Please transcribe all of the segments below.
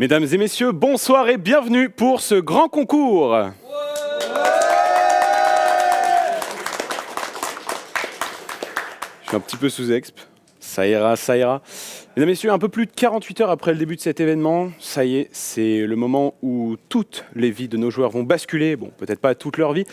Mesdames et messieurs, bonsoir et bienvenue pour ce grand concours. Je suis un petit peu sous exp, ça ira, ça ira. Mesdames et messieurs, un peu plus de 48 heures après le début de cet événement, ça y est, c'est le moment où toutes les vies de nos joueurs vont basculer. Bon, peut-être pas toute leur vie,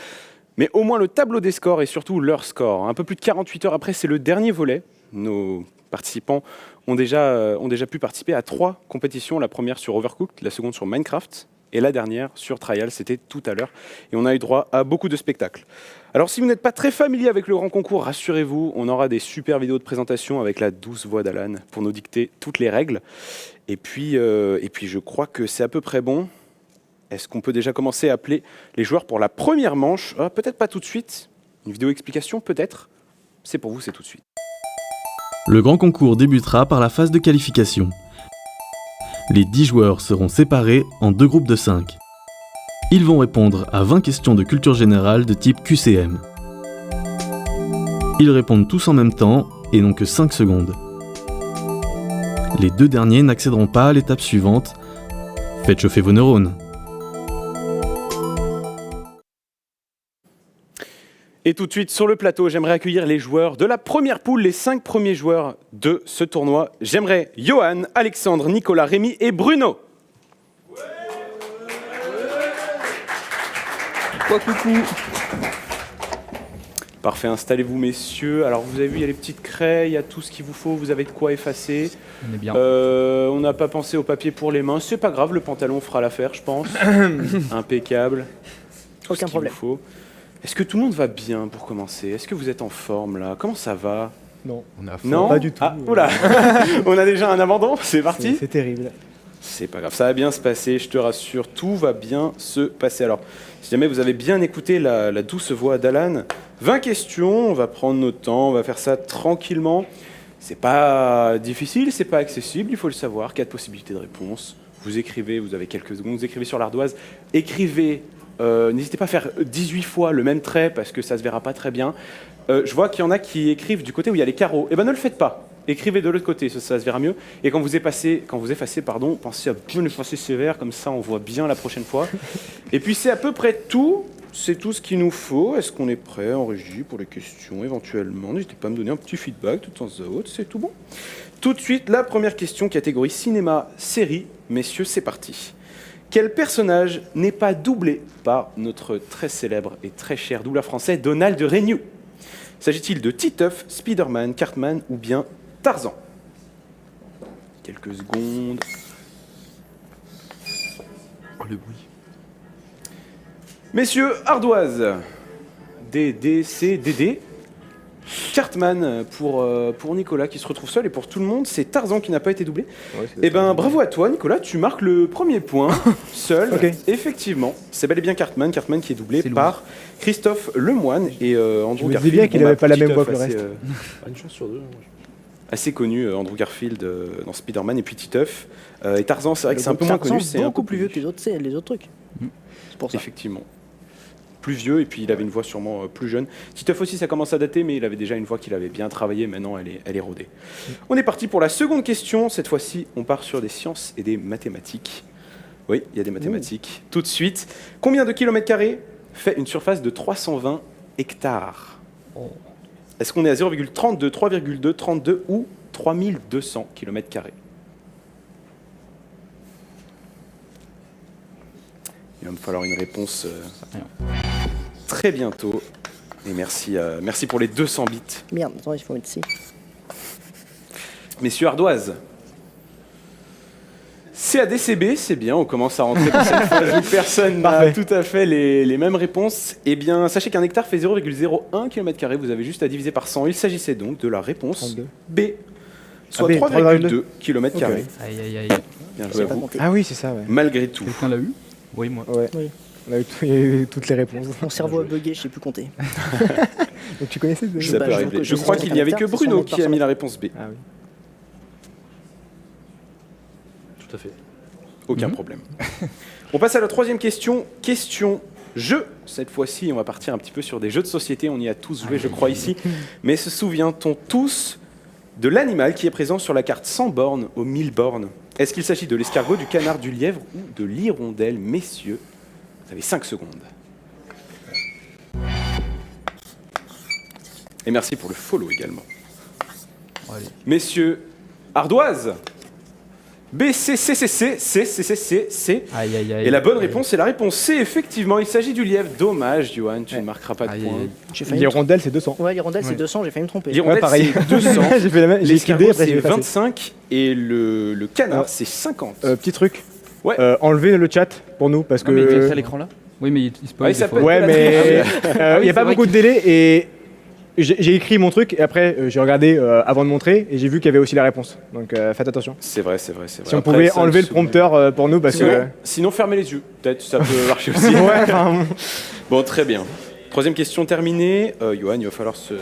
mais au moins le tableau des scores et surtout leur score. Un peu plus de 48 heures après, c'est le dernier volet. Nos participants ont déjà pu participer à 3 compétitions. La première sur Overcooked, la seconde sur Minecraft et la dernière sur Trial, c'était tout à l'heure. Et on a eu droit à beaucoup de spectacles. Alors si vous n'êtes pas très familier avec le grand concours, rassurez-vous, on aura des super vidéos de présentation avec la douce voix d'Alan pour nous dicter toutes les règles. Et puis je crois que c'est à peu près bon. Est-ce qu'on peut déjà commencer à appeler les joueurs pour la première manche? Peut-être pas tout de suite. Une vidéo explication, peut-être. C'est pour vous, c'est tout de suite. Le grand concours débutera par la phase de qualification. Les 10 joueurs seront séparés en 2 groupes de 5. Ils vont répondre à 20 questions de culture générale de type QCM. Ils répondent tous en même temps et n'ont que 5 secondes. Les 2 derniers n'accéderont pas à l'étape suivante. Faites chauffer vos neurones. Et tout de suite, sur le plateau, j'aimerais accueillir les joueurs de la première poule, les 5 premiers joueurs de ce tournoi. J'aimerais Johan, Alexandre, Nicolas, Rémi et Bruno. Coucou. Parfait, installez-vous messieurs. Alors vous avez vu, il y a les petites craies, il y a tout ce qu'il vous faut, vous avez de quoi effacer. On est bien. On n'a pas pensé au papier pour les mains, c'est pas grave, le pantalon fera l'affaire, je pense. Impeccable. Aucun problème. Est-ce que tout le monde va bien pour commencer? Est-ce que vous êtes en forme là? Comment ça va? Non. On a Non, pas du tout. Ah, oula. On a déjà un abandon, c'est parti. C'est terrible. C'est pas grave, ça va bien se passer, je te rassure, tout va bien se passer. Alors, si jamais vous avez bien écouté la douce voix d'Alan, 20 questions, on va prendre notre temps, on va faire ça tranquillement. C'est pas difficile, c'est pas accessible, il faut le savoir, 4 possibilités de réponse. Vous écrivez, vous avez quelques secondes, vous écrivez sur l'ardoise, écrivez. N'hésitez pas à faire 18 fois le même trait parce que ça se verra pas très bien. Je vois qu'il y en a qui écrivent du côté où il y a les carreaux. Eh ben ne le faites pas. Écrivez de l'autre côté, ça se verra mieux. Et quand vous effacez, pensez à bien effacer sévère, comme ça on voit bien la prochaine fois. Et puis c'est à peu près tout. C'est tout ce qu'il nous faut. Est-ce qu'on est prêt en régie pour les questions éventuellement? N'hésitez pas à me donner un petit feedback de temps à autre, c'est tout bon. Tout de suite, la première question, catégorie cinéma, série. Messieurs, c'est parti. Quel personnage n'est pas doublé par notre très célèbre et très cher doubleur français Donald Renew? S'agit-il de Titeuf, Spider-Man, Cartman ou bien Tarzan? Quelques secondes. Oh, le bruit. Messieurs, ardoise. DD. Cartman pour Nicolas qui se retrouve seul et pour tout le monde, c'est Tarzan qui n'a pas été doublé. Ouais, Eh ben bravo à toi Nicolas, tu marques le premier point seul. Ok. Effectivement, c'est bel et bien Cartman qui est doublé C'est par Christophe Lemoine et Andrew me disais Garfield. bien qu'il Bon, avait pas la même Titeuf voix que le assez, reste. Une chance sur 2. assez connu, Andrew Garfield dans Spider-Man et puis Titeuf. Et Tarzan, c'est vrai que c'est un peu moins connu. C'est beaucoup plus vieux que les autres trucs. C'est pour ça. Effectivement. Plus vieux et puis il avait une voix sûrement plus jeune. Titeuf aussi, ça commence à dater, mais il avait déjà une voix qu'il avait bien travaillée. Maintenant, elle est rodée. On est parti pour la seconde question. Cette fois-ci, on part sur des sciences et des mathématiques. Oui, il y a des mathématiques. Tout de suite, combien de kilomètres carrés fait une surface de 320 hectares? Est-ce qu'on est à 0,32, 3,2, 32 ou 3200 kilomètres carrés? Il va me falloir une réponse très bientôt. Et merci pour les 200 bits. Merde, attends, il faut mettre ici. Messieurs ardoise. CADCB, c'est bien, on commence à rentrer pour cette fois où personne n'a Parfait. tout à fait les mêmes réponses. Eh bien, sachez qu'un hectare fait 0,01 km², vous avez juste à diviser par 100. Il s'agissait donc de la réponse 32. B, soit B, 3,2 km². Ok. Aïe, aïe, aïe. Bien joué J'ai à pas vous. compté. Ah oui, c'est ça, ouais. Malgré tout. Quelqu'un l'a eu? Oui, moi. Ouais. Oui. On a eu il y a eu toutes les réponses. Mon cerveau a bugué, je sais plus compter. Donc tu connaissais ce Ça Bah, peut je- arriver. je Je crois sais qu'il qu'un n'y avait hectare, que c'est 100 Bruno mètres par qui a mis seconde. la réponse B. Ah oui. Tout à fait. Aucun problème. On passe à la troisième question. Question jeu. Cette fois-ci, on va partir un petit peu sur des jeux de société. On y a tous joué, je crois, ici. Mais se souvient-on tous de l'animal qui est présent sur la carte 100 bornes aux 1000 bornes? Est-ce qu'il s'agit de l'escargot, du canard, du lièvre ou de l'hirondelle? Messieurs, vous avez 5 secondes. Et merci pour le follow également. Allez. Messieurs, ardoise. B, C, C, C, C, C, C, C, C, C. Aïe, aïe, aïe. Et la bonne réponse, c'est la réponse C, effectivement. Il s'agit du lièvre. Dommage, Johan, tu ne marqueras pas de Aïe, points. aïe, aïe. J'ai failli. L'hirondelle, c'est 200. Ouais, l'hirondelle, c'est Ouais. 200, j'ai failli me tromper. L'hirondelle, pareil. c'est 200. J'ai fait la même. J'ai écrit D, L'escargot, après c'est j'ai passé. 25. Et le canard, Ouais. c'est 50. Petit truc. Ouais. Enlevez le chat pour nous parce Non, mais il que. est à l'écran là. Oui, mais il Ah, spoil. il des s'appelle- fois. Ouais, mais il n'y a c'est pas vrai beaucoup de délai et j'ai écrit mon truc et après j'ai regardé avant de montrer et j'ai vu qu'il y avait aussi la réponse. Donc faites attention. C'est vrai, c'est vrai, c'est vrai. Si on Après, pouvait 5 enlever le secondes. prompteur pour nous parce que. Sinon, fermez les yeux. Peut-être ça peut marcher aussi. Ouais, enfin. Bon, très bien. Troisième question terminée. Johan, il va falloir se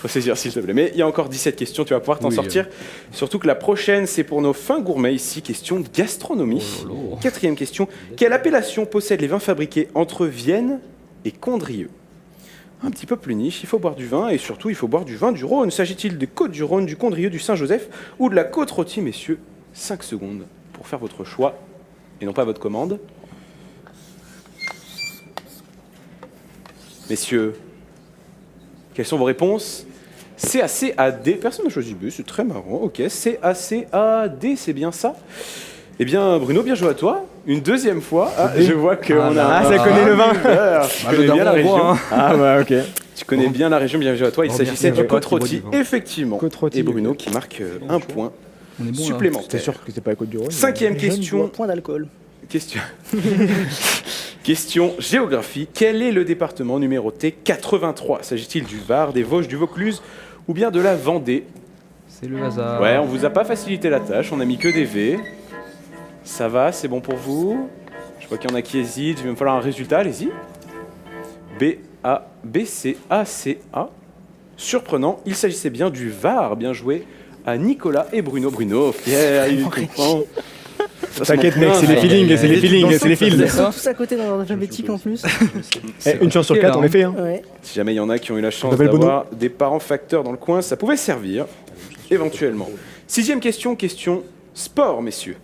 ressaisir s'il te plaît. Mais il y a encore 17 questions, tu vas pouvoir t'en Oui, sortir. Surtout que la prochaine, c'est pour nos fins gourmets ici. Question de gastronomie. Oh là là. Quatrième question. Quelle appellation possèdent les vins fabriqués entre Vienne et Condrieu? Un petit peu plus niche, il faut boire du vin et surtout il faut boire du vin du Rhône. S'agit-il des Côtes du Rhône, du Condrieu, du Saint-Joseph ou de la Côte-Rôtie, messieurs? 5 secondes pour faire votre choix et non pas votre commande. Messieurs, quelles sont vos réponses? C, A, C, A, D. Personne n'a choisi B, c'est très marrant. Ok, C, A, C, A, D, c'est bien ça. Eh bien, Bruno, bien joué à toi. Une deuxième fois. Ah, je vois qu'on a. Ah, ça connaît le vin. Tu connais bien la région. Ah, ouais, ok. Tu connais bien la région, bien joué à toi. Il Oh, s'agissait merci, du ouais. Côte-Rôtie, effectivement. Côte-Rôtie, Et Bruno qui marque un point On est bon là. T'es supplémentaire. sûr que c'est pas la Côte du Rhône? Cinquième Je ne bois question. point d'alcool. Question. Question géographie. Quel est le département numéroté 83? S'agit-il du Var, des Vosges, du Vaucluse ou bien de la Vendée? C'est le hasard. Ouais, on vous a pas facilité la tâche, on a mis que des V. Ça va, c'est bon pour vous? Je vois qu'il y en a qui hésitent, il va me falloir un résultat, allez-y. B, A, B, C, A, C, A. Surprenant, il s'agissait bien du Var, bien joué à Nicolas et Bruno. Bruno, fier, il comprend. T'inquiète, mec, c'est les feelings, c'est les feelings, c'est les Ils feels. sont tous à côté dans l'ordre alphabétique en plus. Une chance sur 4, en effet. Hein. Ouais. Si jamais il y en a qui ont eu la chance t'appelle Bono. d'avoir des parents facteurs dans le coin, ça pouvait servir, éventuellement. Sixième question, question sport, messieurs.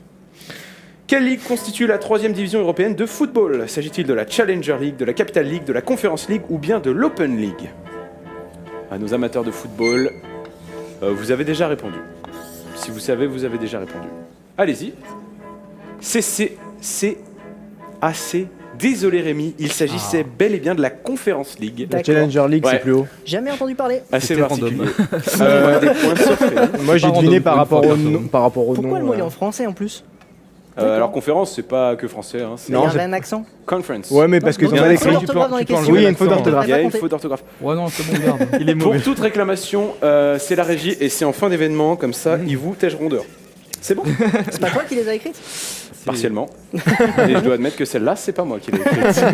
Quelle ligue constitue la 3e division européenne de football? S'agit-il de la Challenger League, de la Capital League, de la Conference League ou bien de l'Open League? À nos amateurs de football, vous avez déjà répondu. Si vous savez, vous avez déjà répondu. Allez-y. C. Désolé Rémi, il s'agissait bel et bien de la Conference League. La D'accord. Challenger League, Ouais. c'est plus haut. Jamais entendu parler. Assez C'était particulier. random. Des points sauf Rémi. Moi, j'ai Pas deviné random par pour rapport une au fois, nom. Par rapport au nom. Pourquoi le mot il est en français en plus? Alors conférence, c'est pas que français, hein, c'est Non, Il y c'est- a un accent. conference. Ouais, mais parce qu'ils Donc, ont il y a mal un écrit. faute d'orthographe dans les tu peux questions. Oui, il y a une faute d'orthographe. Il y a une compter. faute d'orthographe. Ouais, non, c'est bon, garde. Il est Pour mauvais. toute réclamation, c'est la régie et c'est en fin d'événement, comme ça, ils vous tègeront d'heure. C'est bon? C'est pas toi qui les as écrites? Partiellement. Et je dois admettre que celle-là, c'est pas moi qui l'ai écrite. Ça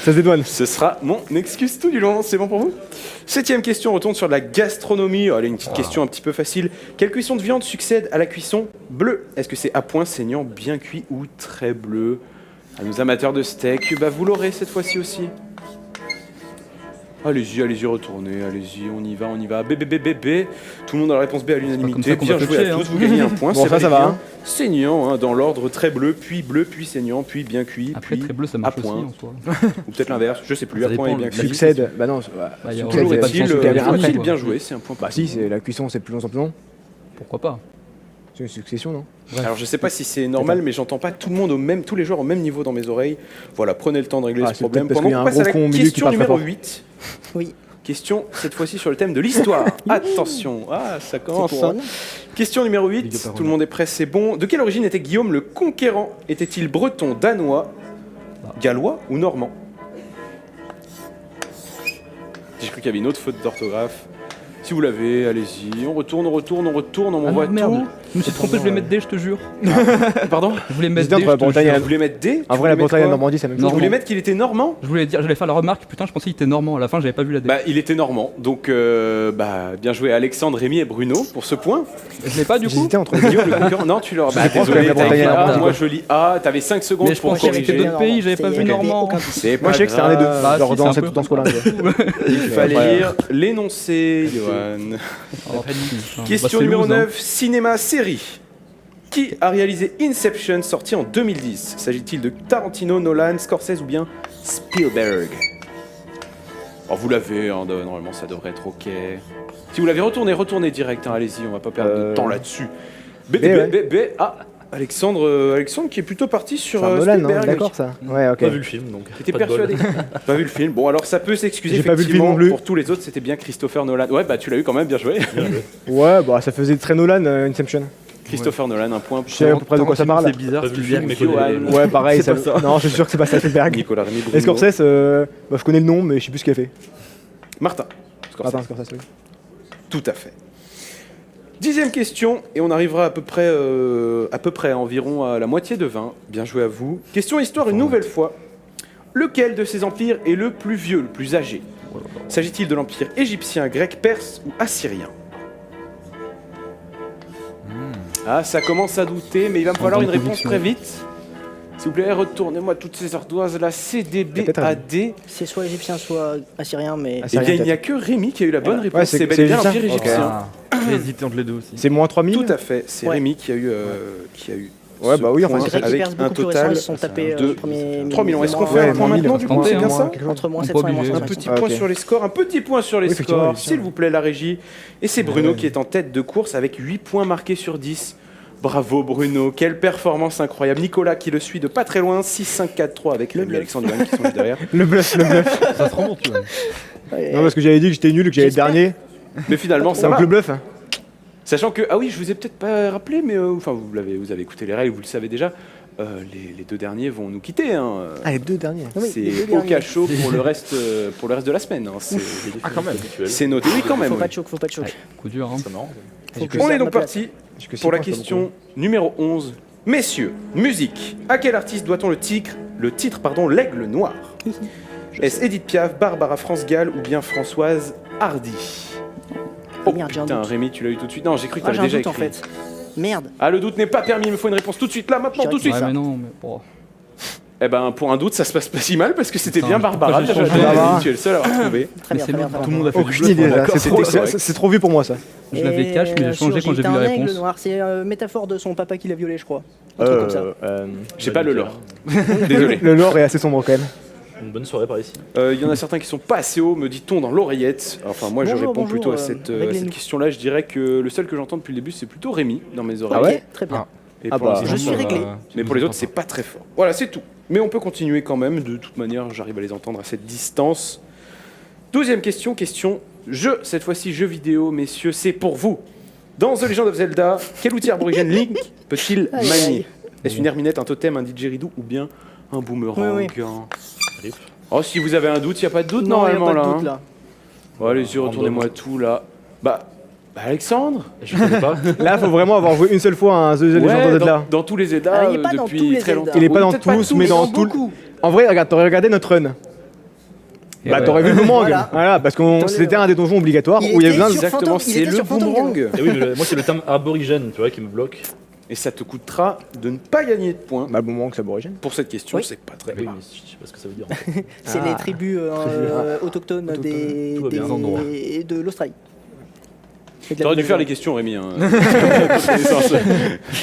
se dédouane. Ce sera mon excuse tout du long, c'est bon pour vous? Septième question, on retourne sur la gastronomie. Allez, une petite question un petit peu facile. Quelle cuisson de viande succède à la cuisson bleue? Est-ce que c'est à point saignant, bien cuit ou très bleu? À nos amateurs de steak, bah vous l'aurez cette fois-ci aussi. Allez-y, retournez, allez-y, on y va. B. Tout le monde a la réponse B à comme l'unanimité. ça qu'on Bien va joué coacher, à tous, hein. vous gagnez un point. Bon, c'est ça bel et va, bien hein. Saignant, hein, dans l'ordre très bleu, puis saignant, puis bien cuit, Après, puis très bleu, ça à marche aussi point. en soi. Ou peut-être l'inverse, je sais plus, Ça à point et dépend, bien la cuit. Succède. Bah non. Bah, il y a Toujours pas de est-il, chance de gagner après, après, bien quoi. joué, c'est un point. Bah si, c'est la cuisson, c'est plus long en plus long. Pourquoi pas? C'est une succession, non? Alors je sais pas si c'est normal, mais j'entends pas tout le monde tous les joueurs au même niveau dans mes oreilles. Voilà, prenez le temps de régler Ah, ce c'est problème. peut-être parce Pendant qu'il y qu'on a un passe à gros con au la milieu qui question parle très numéro fort. 8. Oui. Question cette fois-ci sur le thème de l'histoire. Attention, ça C'est commence. pour rien. Question numéro 8, tout le monde est prêt, c'est bon. De quelle origine était Guillaume le Conquérant? Était-il breton, danois, gallois ou normand? J'ai cru qu'il y avait une autre faute d'orthographe. Si vous l'avez, allez-y. On retourne, on Ah m'envoie non, merde. tout. Je me suis trompé, je voulais mettre D, je te jure. Pardon? Je voulais mettre J'hésitais D, entre la je te Bretagne jure. Vous voulez mettre D? En vrai, la Bretagne et la Normandie, c'est la même Non. Vous chose. voulez mettre qu'il était normand? Je voulais dire, j'allais faire la remarque, putain, je pensais qu'il était normand. À la fin, j'avais pas vu la D. Bah, il était normand. Donc, bien joué Alexandre, Rémi et Bruno pour ce point. Je l'ai pas du coup. J'hésitais entre Guillaume le Conquérant. Non, tu l'auras. Bah, Je pense désolé, que la t'as Bretagne et écrit la A, Normandie. moi je lis A, t'avais 5 secondes Mais je pour pensais que c'était corriger. d'autres pays, j'avais pas vu normand. C'est Moi, je sais que c'est un des deux. Bah, Genre si, dans c'est un peu. dans ce coup-là. Il fallait Après, lire l'énoncé, Johan. Oh, putain. Bah, Question c'est numéro loose, hein. 9, cinéma, série. Qui a réalisé Inception, sorti en 2010? S'agit-il de Tarantino, Nolan, Scorsese ou bien Spielberg? Alors vous l'avez, hein, normalement ça devrait être ok. Si vous l'avez retournez direct, hein, allez-y, on va pas perdre de temps là-dessus. Alexandre qui est plutôt parti sur Nolan, Spielberg. d'accord ça. Ouais, ok. Pas vu le film donc. T'étais pas de bol. persuadé? Pas vu le film. Bon, alors ça peut s'excuser. J'ai pas vu le film Effectivement, non plus. pour tous les autres, c'était bien Christopher Nolan. Ouais, bah tu l'as eu quand même, bien joué. Ouais, bah ça faisait très Nolan, Inception. Christopher Nolan, un point Je sais à peu près de quoi ça parle. C'est bizarre, Pas vu le Spielberg, film, mais mais connais- Ouais, pareil. C'est pas ça. Non, je suis sûr que c'est pas ça, Spielberg. Nicolas Rémy. Et Scorsese, bah, je connais le nom, mais je sais plus ce qu'il a fait. Martin. Scorsese. Attends, Scorsese, oui. Tout à fait. 10e question, et on arrivera à peu près environ à la moitié de 20. Bien joué à vous. Question histoire une nouvelle fois. Lequel de ces empires est le plus vieux, le plus âgé? S'agit-il de l'empire égyptien, grec, perse ou assyrien? Ah, ça commence à douter, mais il va me falloir une réponse très vite. S'il vous plaît, retournez-moi toutes ces ardoises là. CDBAD. C'est soit égyptien, soit assyrien, mais. Eh bien, il n'y a que Rémi qui a eu la bonne réponse. Ouais, c'est- c'est bel c'est et bien égyptien. l'empire égyptien. J'ai hésité entre les deux aussi. C'est moins 3000. Tout à fait, c'est Ouais. Rémi qui a eu. Ouais, ce bah oui, enfin, point c'est Grec et avec perse un beaucoup plus récents, total ils se sont tapés de 3 millions. Est-ce qu'on moins- fait un Ouais, point moins 1000, maintenant du coup, tenter, c'est hein. bien ça? Entre moins On 700 et peut moins obliger. Un 150. petit Ah, point ok. sur les scores, un petit point sur les Oui, effectivement, scores, effectivement. s'il vous plaît, la régie. Et c'est Bruno qui est en tête de course avec 8 points marqués sur 10. Bravo Bruno, quelle performance incroyable. Nicolas qui le suit de pas très loin, 6-5-4-3 avec Rémi et Alexandre Duhan qui sont juste derrière. Le bluff. Ça se remonte, tu vois. Ouais, Non, parce que j'avais dit que j'étais nul et que j'allais être J'espère. dernier. Mais finalement, ça Donc va. le bluff. Hein. Sachant que, ah oui, je vous ai peut-être pas rappelé, mais enfin, vous avez écouté les règles, vous le savez déjà. Les deux derniers vont nous quitter. Hein. Ah, les deux derniers. Oui, les C'est deux au derniers. cachot pour le reste de la semaine. Hein. Ah quand même. C'est noté. Oui, quand même. Faut oui. pas de choc, faut pas de choc. Coup dur, hein. C'est marrant. Faut que On je est garde donc ma place. parti J'ai que six pour la points, c'est pas question numéro 11. Messieurs, musique. À quel artiste doit-on le titre, L'Aigle Noir? Est-ce Edith Piaf, Barbara France Gall ou bien Françoise Hardy? Oh Merde, j'ai un putain, doute. Rémi, tu l'as eu tout de suite. Non, j'ai cru que Ah, tu j'ai un déjà doute en écrit. fait. Merde. Ah, le doute n'est pas permis, il me faut une réponse tout de suite, là, maintenant, tout de suite. Ouais, mais non, mais bon. Eh ben, pour un doute, ça se passe pas si mal parce que c'était Putain, bien Barbara. pourquoi j'ai Bien joué, changé Rémi, tu es le seul à avoir trouvé. Très bien, c'est très bien. bon, très Tout le bien. monde a fait du Aucune bluff. idée, là. d'accord, C'était- c'est correct. C'est trop vu pour moi, ça. Je l'avais cash, mais j'ai changé quand j'ai vu la un aigle réponse. noir, c'est métaphore de son papa qui l'a violé, je crois. Un truc comme ça. J'ai pas le lore. Désolé. Le lore est assez sombre quand même. Une bonne soirée par ici. Il y en a certains qui sont pas assez hauts, me dit-on dans l'oreillette. Enfin, moi, je Bonjour, réponds bonjour, plutôt à cette réglez-nous. question-là. Je dirais que le seul que j'entends depuis le début, c'est plutôt Rémi dans mes oreilles. Ah ouais Ok, très bien. Et Ah pour bah, l'instant, je suis ça va. réglé. Mais pour les autres, c'est pas très fort. Voilà, c'est tout. Mais on peut continuer quand même. De toute manière, j'arrive à les entendre à cette distance. 12e question, jeu. Cette fois-ci, jeu vidéo, messieurs, c'est pour vous. Dans The Legend of Zelda, quel outil aborigène Link peut-il Aïe, manier? aïe. Est-ce une herminette, un totem, un didgeridoo ou bien un boomerang? Oui, Rip. Oh, si vous avez un doute, il n'y a pas de doute Non, il n'y a normalement pas de là. doute hein. là. Bon, allez-y, retournez-moi tout là. Bah, Alexandre. Je connais pas. Là, faut vraiment avoir joué une seule fois un The Legend of Ouais, Zelda. dans tous les Zelda Ah, il est pas dans depuis tous les très Zelda. longtemps. Il est pas Oui, dans peut-être pas tous, mais dans tout. beaucoup. En vrai, regarde, t'aurais regardé notre run. Et Bah, ouais. t'aurais vu le boomerang. Voilà. Voilà, parce que Dans c'était les- un des donjons obligatoires Il où il y avait était besoin de. sur Exactement, Phantom- il c'est était le sur Phantom boomerang. Eh oui, mais moi c'est le terme aborigène, tu vois, qui me bloque. Et ça te coûtera de ne pas gagner de points. Bah, le boomerang, c'est aborigène. Pour cette question, Oui. c'est pas très Oui, grave. mais je sais pas ce que ça veut dire. En fait. C'est Ah. les tribus autochtones Tout va bien. de l'Australie. Et de la T'aurais dû Nouvelle-Zélande. faire les questions, Rémi. Hein.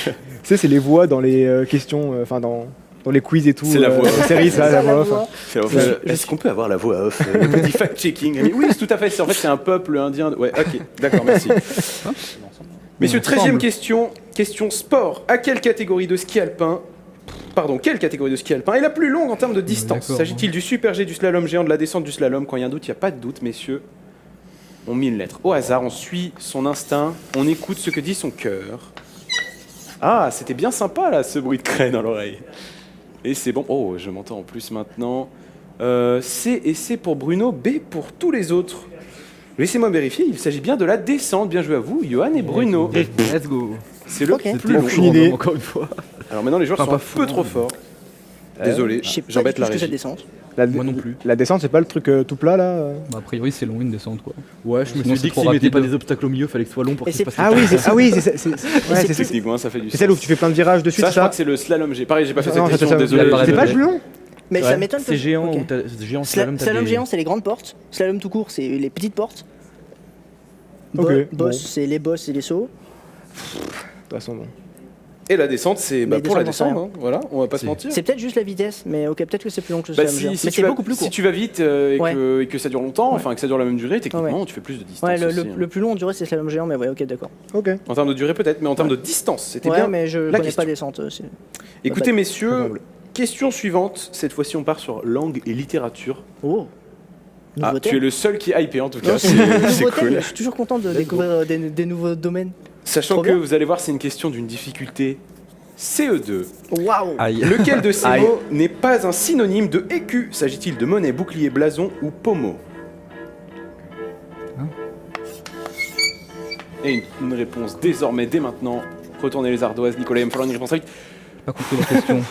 Tu sais, c'est les voix dans les questions, enfin dans les quiz et tout. C'est la voix. les séries, ça, la voix. enfin. Est-ce qu'on peut avoir la voix off Le petit fact-checking. Rémi. Oui, c'est tout à fait. En fait, c'est un peuple indien. Ouais, ok, d'accord, merci. Messieurs, 13e question sport. À quelle catégorie de ski alpin quelle catégorie de ski alpin est la plus longue en termes de distance? D'accord. S'agit-il du super G, du slalom géant, de la descente du slalom? Quand il y a un doute, il n'y a pas de doute, messieurs. On met une lettre au hasard, on suit son instinct, on écoute ce que dit son cœur. Ah, c'était bien sympa là, ce bruit de craie dans l'oreille. Et c'est bon. Oh, je m'entends en plus maintenant. C et C pour Bruno, B pour tous les autres. Laissez-moi vérifier, il s'agit bien de la descente. Bien joué à vous, Johan et Bruno. Let's go. C'est le Ok. plus long. Aucune idée. Encore une fois. Alors maintenant, les joueurs Enfin, sont un pas peu fou, trop mais- forts. Désolé, Je sais pas du j'embête tout la ce que ça régie. descente. Moi non plus. La descente, c'est pas le truc tout plat là Bah, a priori, c'est long une descente quoi. Ouais, je me Sinon, suis c'est dit que trop s'ils mettaient pas rapide. des obstacles au milieu, fallait que ce soit long pour Et qu'il se c'est- passe. Ah oui, c'est c'est c'est Techniquement, ça fait du c'est celle où tu fais plein de virages de suite, Ça, je crois ça. que c'est le slalom G. Pareil, j'ai pas fait Non, cette c'est question, ça. désolé. la C'est pas parade. plus long. Mais Ouais, ça m'étonne que C'est géant Ok. ou t'as géant slalom, t'as Slalom des- géant, c'est les grandes portes. Slalom tout court, c'est les petites portes. Ok, Boss, bon. c'est les bosses et les sauts. De toute façon, bon. Et la descente, c'est Mais pour la descente, descente, hein. Voilà, on va pas se mentir. C'est peut-être juste la vitesse, mais ok, peut-être que c'est plus long que le Bah, slalom géant. si Mais tu c'est vas, beaucoup plus court. si tu vas vite et, Ouais. et que ça dure longtemps, enfin que ça dure la même durée, techniquement, Ouais. tu fais plus de distance. Ouais, le, aussi, le- hein. le plus long en durée, c'est slalom géant, mais ouais, ok, d'accord. Ok. En termes de durée, peut-être, mais en termes de distance, c'était Ouais, bien. mais je la connais question. pas descente. Écoutez, bah, messieurs, probable. question suivante. Cette fois-ci, on part sur langue et littérature. Oh. Ah, Nouveau tu es thème. le seul qui est hypé en tout cas. Non, C'est nouveau c'est thème, cool. je suis toujours content de découvrir des nouveaux domaines. Sachant Trop que bien. vous allez voir, c'est une question d'une difficulté CE2. Waouh. Aïe. Lequel de ces Aïe. mots n'est pas un synonyme de écu? S'agit-il de monnaie, bouclier, blason ou pommeau? Hein Et une réponse désormais, dès maintenant. Retournez les ardoises, Nicolas M. Une réponse rapide. Pas compris la question.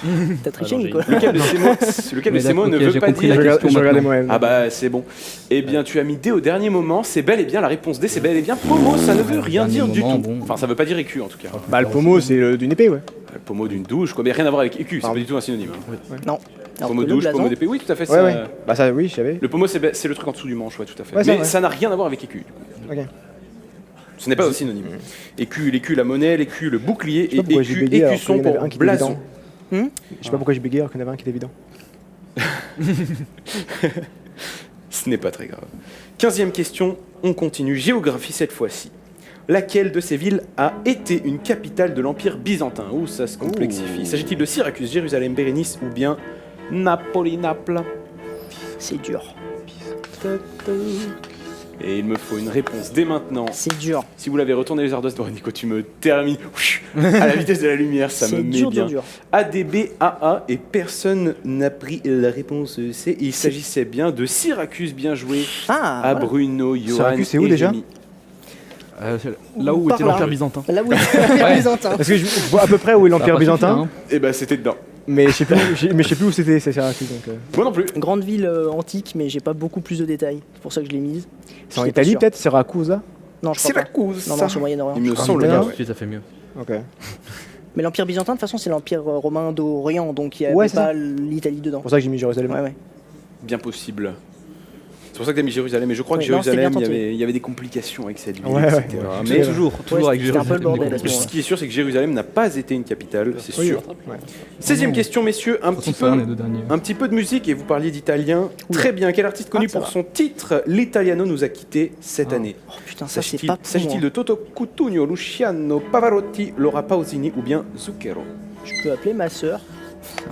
T'as triché, Alors, j'ai Nicolas. Lequel de ces mots, lequel de Mais ces mots ne d'accord, ok, veut j'ai pas compris dire... la Je question regardais maintenant. moi-même. Ah bah c'est bon. Eh bien tu as mis D au dernier moment, c'est bel et bien la réponse D, c'est bel et bien pommeau, ça ne veut rien Dernier dire du moment, tout. bon. Enfin ça veut pas dire écu en tout cas. Bah, le pommeau, c'est d'une épée, ouais. Le pommeau d'une douche, quoi, mais rien à voir avec écu, c'est Pardon. pas du tout un synonyme. Non. Alors Pommeau que de le douche, pommeau blason, d'épée, oui tout à fait. Ouais, ça- ouais. Bah, ça, oui, je savais. Le pommeau c'est le truc en dessous du manche, ouais tout à fait. Ouais, ça, mais ouais. ça n'a rien à voir avec écu. Ok. Ce n'est pas un synonyme. Écu, l'écu, la monnaie, l'écu, le bouclier Je sais pas et pourquoi j'ai écu, bégayé alors écusson qu'il y en avait pour un qui était blason. évident. Hmm Je sais pas pourquoi j'ai bégayé alors qu'il y en avait un qui était évident. Ce n'est pas très grave. 15e question, on continue. Géographie cette fois-ci. Laquelle de ces villes a été une capitale de l'Empire byzantin? Ouh, ça se complexifie. S'agit-il de Syracuse, Jérusalem, Bérénice ou bien Napoli, Naples? c'est dur. Et il me faut une réponse dès maintenant. C'est dur. Si vous l'avez retourné les ardoises, Nico, tu me termines à la vitesse de la lumière, ça me C'est met dur, bien. dur, dur. ADB, AA, et personne n'a pris la réponse C. Il s'agissait bien de Syracuse, bien joué Ah, à voilà. Bruno, Johan Syracuse, c'est où et déjà Rémi. Là où Par était là. l'Empire byzantin. Là où est byzantin. Parce que je vois à peu près où est Ça a l'Empire pas suffi, byzantin, hein. Et bah c'était dedans. mais je sais plus, mais je sais plus où c'était, c'est Syracuse. Donc, Moi non plus. Grande ville antique, mais j'ai pas beaucoup plus de détails. C'est pour ça que je l'ai mise. c'est en J'étais pas Italie sûr. peut-être, Syracuse. Non, je crois pas. Syracuse. Non, non, c'est au Moyen-Orient. Il me crois semble bien. bien. Ouais. Ouais. Si, ça fait mieux. Ok. Mais l'Empire byzantin, de toute façon, c'est l'Empire romain d'Orient, donc il y avait Ouais, c'est pas l'Italie dedans. C'est pour ça que j'ai mis Jérusalem. Ouais, ouais. Bien possible. C'est pour ça que t'as mis Jérusalem. Mais je crois que Ouais, non, c'était Jérusalem, bien il y tenté. avait- il y avait des complications avec cette ville, Ouais, etc. ouais. Mais Ouais. Toujours avec c'était un peu le Jérusalem, bordel à du ce coup. ce qui est sûr, c'est que Jérusalem n'a pas été une capitale, c'est Oui, sûr. ouais. 16e question, messieurs, un De toute petit façon, c'est peu. un des deux derniers. Un petit peu de musique et vous parliez d'italien. Très bien. Quel artiste connu ça pour va. son titre L'Italiano nous a quittés cette Ah. année? Oh putain, ça c'est S'agit-il pas pour s'agit-il moi. de Toto Cutugno, Luciano Pavarotti, Laura Pausini ou bien Zucchero? Je peux appeler ma sœur.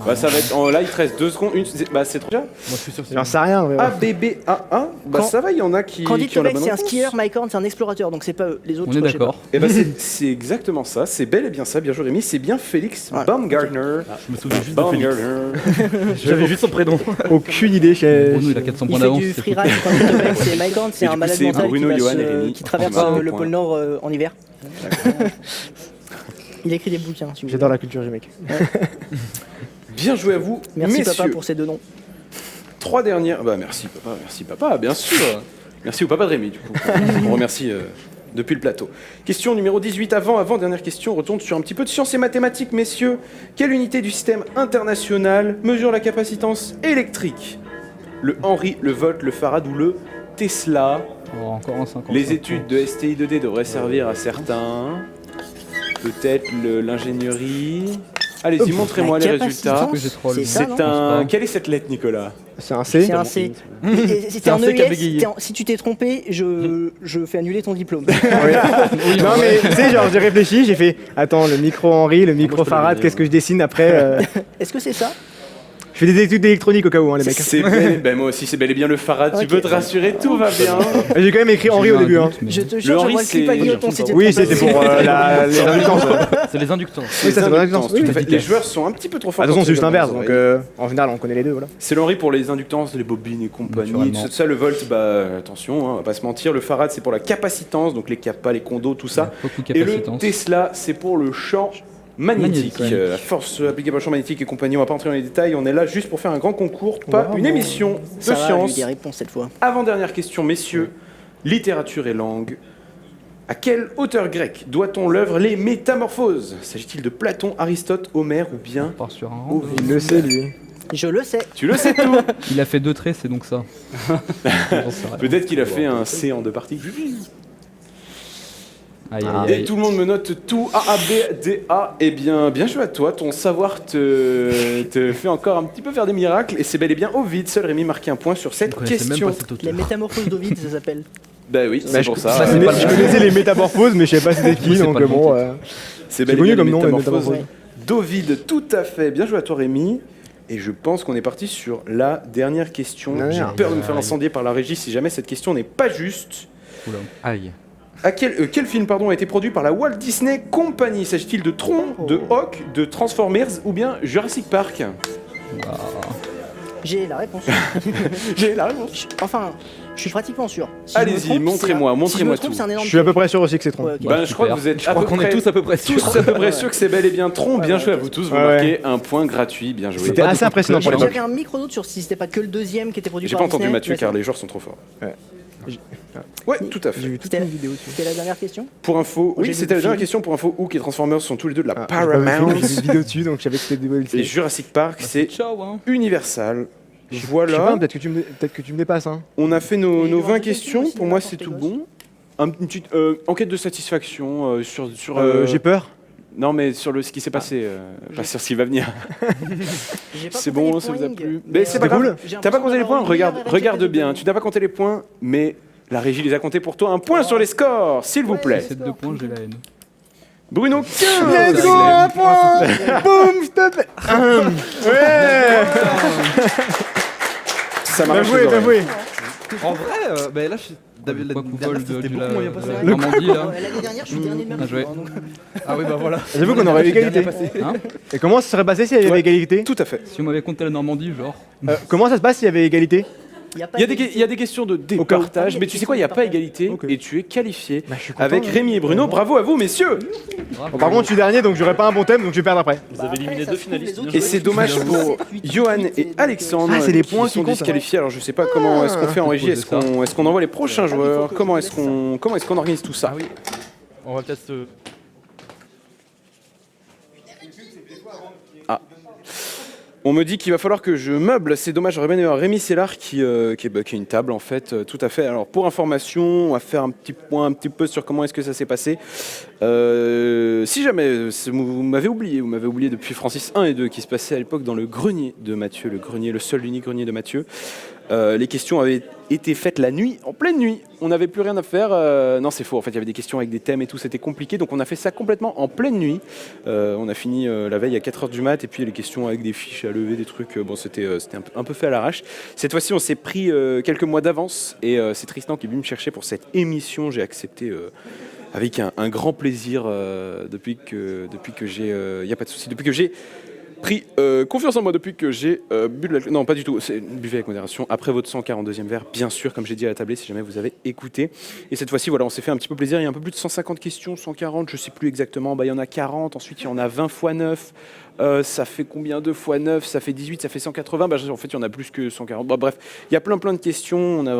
Bah ça va être. Là il te reste 2 secondes. Bah c'est trop bien. Moi, je suis sûr que c'est J'en sais rien. mais ouais. ABBAA. Bah Quand- ça va, il y en a qui ont Candide la Tobec, bonne c'est un réponse. skieur, Mike Horn, c'est un explorateur, donc c'est pas eux. Les autres, On est je sais pas. d'accord. Et bah c'est exactement ça. C'est bel et bien ça. Bien joué Rémi. C'est bien Félix Ouais. Baumgartner. Je me souviens juste de Félix. Baumgartner. J'avais juste son prénom. Aucune idée. Bruno, il a 400 Il points fait d'avance. du c'est freeride, Candide Tobec, c'est Mike Horn, c'est Et un du coup, malade c'est mental Bruno, Johan et Rémi qui traverse qui marquent le un pôle point. Nord en hiver. Il écrit des bouquins, si vous J'adore voulez. la culture, mec. Bien joué à vous, Merci messieurs. papa pour ces deux noms. 3 dernières. Bah merci papa, bien sûr. Merci au papa de Rémi du coup. On remercie depuis le plateau. Question numéro 18 avant dernière question, on retourne sur un petit peu de sciences et mathématiques, messieurs. Quelle unité du système international mesure la capacitance électrique? Le Henry, le Volt, le Farad ou le Tesla? Oh, encore un 50. Les études de STI2D devraient servir à certains. Peut-être l'ingénierie. Allez-y, montrez-moi les La résultats. capacitance, Que j'ai troll. c'est ça, C'est non un. Quelle est cette lettre, Nicolas? C'est un C. C'est un C. C'était un en C qui a EIS, bégayé. si tu t'es trompé, je fais annuler ton diplôme. Non mais tu sais, genre j'ai réfléchi, j'ai fait attends, le micro Henri, le micro moi, je peux le Farad, lire. qu'est-ce que je dessine après Est-ce que c'est ça? Je fais des études d'électronique au cas où, hein, les mecs. C'est ben moi aussi, c'est bel et bien le Farad. Tu Ok. peux te rassurer, tout va bien. J'ai quand même écrit Henri au début. Hein. Je te Le jure, je Henri, vois le clip à c'est- Guilloton si tu te Oui, trompes. c'était pour les inductances. C'est les inductants. Oui, ça, c'est Les pour inductances, l'inductance, tout à oui. fait. Les joueurs sont un petit peu trop forts. Attention, quand c'est juste ils l'inverse, ont donc les oreilles. en général on connaît les deux, voilà. C'est l'Henri pour les inductances, les bobines et compagnie. Naturellement. Ça, le Volt, bah attention, hein, on va pas se mentir. Le Farad, c'est pour la capacitance, donc les capas, les condos, tout ça. Beaucoup de Et le capacitance. Tesla, c'est pour le champ magnétique. Magnétique, ouais. La force applicable au champ magnétique et compagnie. On va pas entrer dans les détails. On est là juste pour faire un grand concours, pas Wow. une émission de Ça va, lui, science. des réponses cette fois. Avant-dernière question, messieurs. Littérature et langue. À quel auteur grec doit-on l'œuvre Les Métamorphoses? S'agit-il de Platon, Aristote, Homère ou bien On part sur un Ovid? Il le sait lui. Je le sais. Tu le sais tout. Il a fait 2 traits, c'est donc ça. J'en sais rien. Peut-être qu'il a fait un C en 2 parties. Aïe, Ah. aïe, Et aïe. tout le monde me note tout A, A, B, D, A. Eh bien joué à toi. Ton savoir te fait encore un petit peu faire des miracles. Et c'est bel et bien Ovid. Seul Rémi marqué un point sur Je cette connaissais même question. pas cet Les auteur. métamorphoses d'Ovid, ça s'appelle. Bah oui, c'est Bah, pour je, ça. ça, c'est je pas le connaissais les métamorphoses, mais je savais pas c'était qui, C'est donc pas le bon bon. titre. C'est C'est connu comme nom, les métamorphoses métamorphoses. d'Ovid. Tout à fait. Bien joué à toi, Rémi. Et je pense qu'on est parti sur la dernière question. J'ai Dernière. peur de me faire incendier par la régie si jamais cette question n'est pas juste. Oula. Aïe. Quel film a été produit par la Walt Disney Company? S'agit-il de Tron, de Hawk, de Transformers ou bien Jurassic Park? J'ai la réponse. J'ai la réponse. Enfin, je suis pratiquement sûr. Si je me Allez-y, trompe, montrez-moi, c'est un- montrez-moi si je me trompe, tout. c'est un énorme Je suis à peu près sûr aussi que c'est Tron. Ouais, ok. Ben, je crois que Super. vous êtes Je à crois peu qu'on est près tous à peu près sûrs. tous à peu près sûrs que c'est bel et bien Tron. Ouais, Bien ouais, joué à ok. vous tous, vous Ouais, marquez un point gratuit. Bien joué. C'était assez impressionnant pour l'époque. J'avais un micro doute sur si c'était pas que le deuxième qui était produit J'ai par pas entendu Disney, Mathieu mais car c'est- les joueurs sont trop forts. Ouais. Ouais, tout à J'ai fait. vu toute C'était une vidéo dessus. C'était la dernière question. Pour info, oui, J'ai c'était la vu dernière le question. Pour info, Hook et Transformers sont tous les deux de la Ah, j'ai pas vu le film, Paramount. J'ai vu une vidéo dessus, donc je savais que c'était des Et Disney. Jurassic Park, c'est Ciao, hein. Universal. Je sais Voilà. pas, peut-être que tu me dépasses. Hein. On a fait nos Et il y aura 20 des questions questions. aussi Pour de moi, la c'est part tout des bon. Une petite enquête de satisfaction sur. J'ai peur. Non, mais sur ce qui s'est passé, pas sur ce qui va venir. J'ai pas C'est compté bon, les ça vous a points, plu. mais, Mais c'est pas C'était grave. cool. j'ai T'as pas l'impression compté les d'avoir points? une Regarde, meilleure regarde réalité bien. de- Tu n'as pas compté les points, mais la régie les a comptés pour toi. Un point sur les scores, s'il vous plaît. C'est 2 points, j'ai la haine. Bruno, 15. Let's go, un point. Boum, s'il te plaît. Ouais. Ça Bien marche. joué, bien joué. En vrai, bah là, David, Quoi, Coupole c'était de beaucoup la moins bien passé. Normandie, là. L'année dernière, je suis dernier de ma Bien joué. région, donc- Ah oui, bah voilà. J'avoue qu'on aurait eu égalité. Hein Et comment ça serait passé s'il y avait Ouais. égalité? Tout à fait. Si on m'avait compté la Normandie, genre. Comment ça se passe s'il y avait égalité? Il y a pas Il y a d'égalité. des questions de Au cas où. départage, mais tu sais quoi, il n'y a pas égalité Ok. et tu es qualifié Bah, je suis content, avec hein. Rémi et Bruno. Bravo à vous, messieurs. Bravo. Bon, par contre, je suis dernier, donc j'aurai pas un bon thème, donc je vais perdre après. Vous avez Après, éliminé ça deux se trouve, les finalistes. autres, bien Et joué. c'est dommage pour Johan et Alexandre Ah, c'est les qui points qui sont comptent. disqualifiés. Alors je sais pas comment est-ce qu'on fait en régie. Est-ce qu'on envoie les prochains joueurs? Comment est-ce qu'on organise tout ça? Ah oui. On va peut-être se. On me dit qu'il va falloir que je meuble, c'est dommage, j'aurais bien aimé avoir Rémi Sellard qui est une table en fait, tout à fait. Alors pour information, on va faire un petit point un petit peu sur comment est-ce que ça s'est passé. Si jamais vous m'avez oublié depuis Francis 1 et 2 qui se passait à l'époque dans le grenier de Mathieu, le seul unique grenier de Mathieu. Les questions avaient été faites la nuit, en pleine nuit. On n'avait plus rien à faire. Non, c'est faux. En fait, il y avait des questions avec des thèmes et tout. C'était compliqué. Donc, on a fait ça complètement en pleine nuit. On a fini la veille à 4h du mat. Et puis, les questions avec des fiches à lever, des trucs. Bon, c'était un peu fait à l'arrache. Cette fois-ci, on s'est pris quelques mois d'avance. Et c'est Tristan qui est venu me chercher pour cette émission. J'ai accepté avec un grand plaisir depuis que j'ai. Il n'y a pas de souci. Depuis que j'ai pris confiance en moi depuis que j'ai bu de l'alcool. Non, pas du tout. Buvez avec modération. Après votre 142e verre, bien sûr, comme j'ai dit à la tablée, si jamais vous avez écouté. Et cette fois-ci, voilà, on s'est fait un petit peu plaisir. Il y a un peu plus de 150 questions, 140, je sais plus exactement. Bah, il y en a 40. Ensuite, il y en a 20 x 9. Ça fait combien 2 x 9? Ça fait 18, ça fait 180. Bah, en fait, il y en a plus que 140. Bah, bref, il y a plein de questions. On a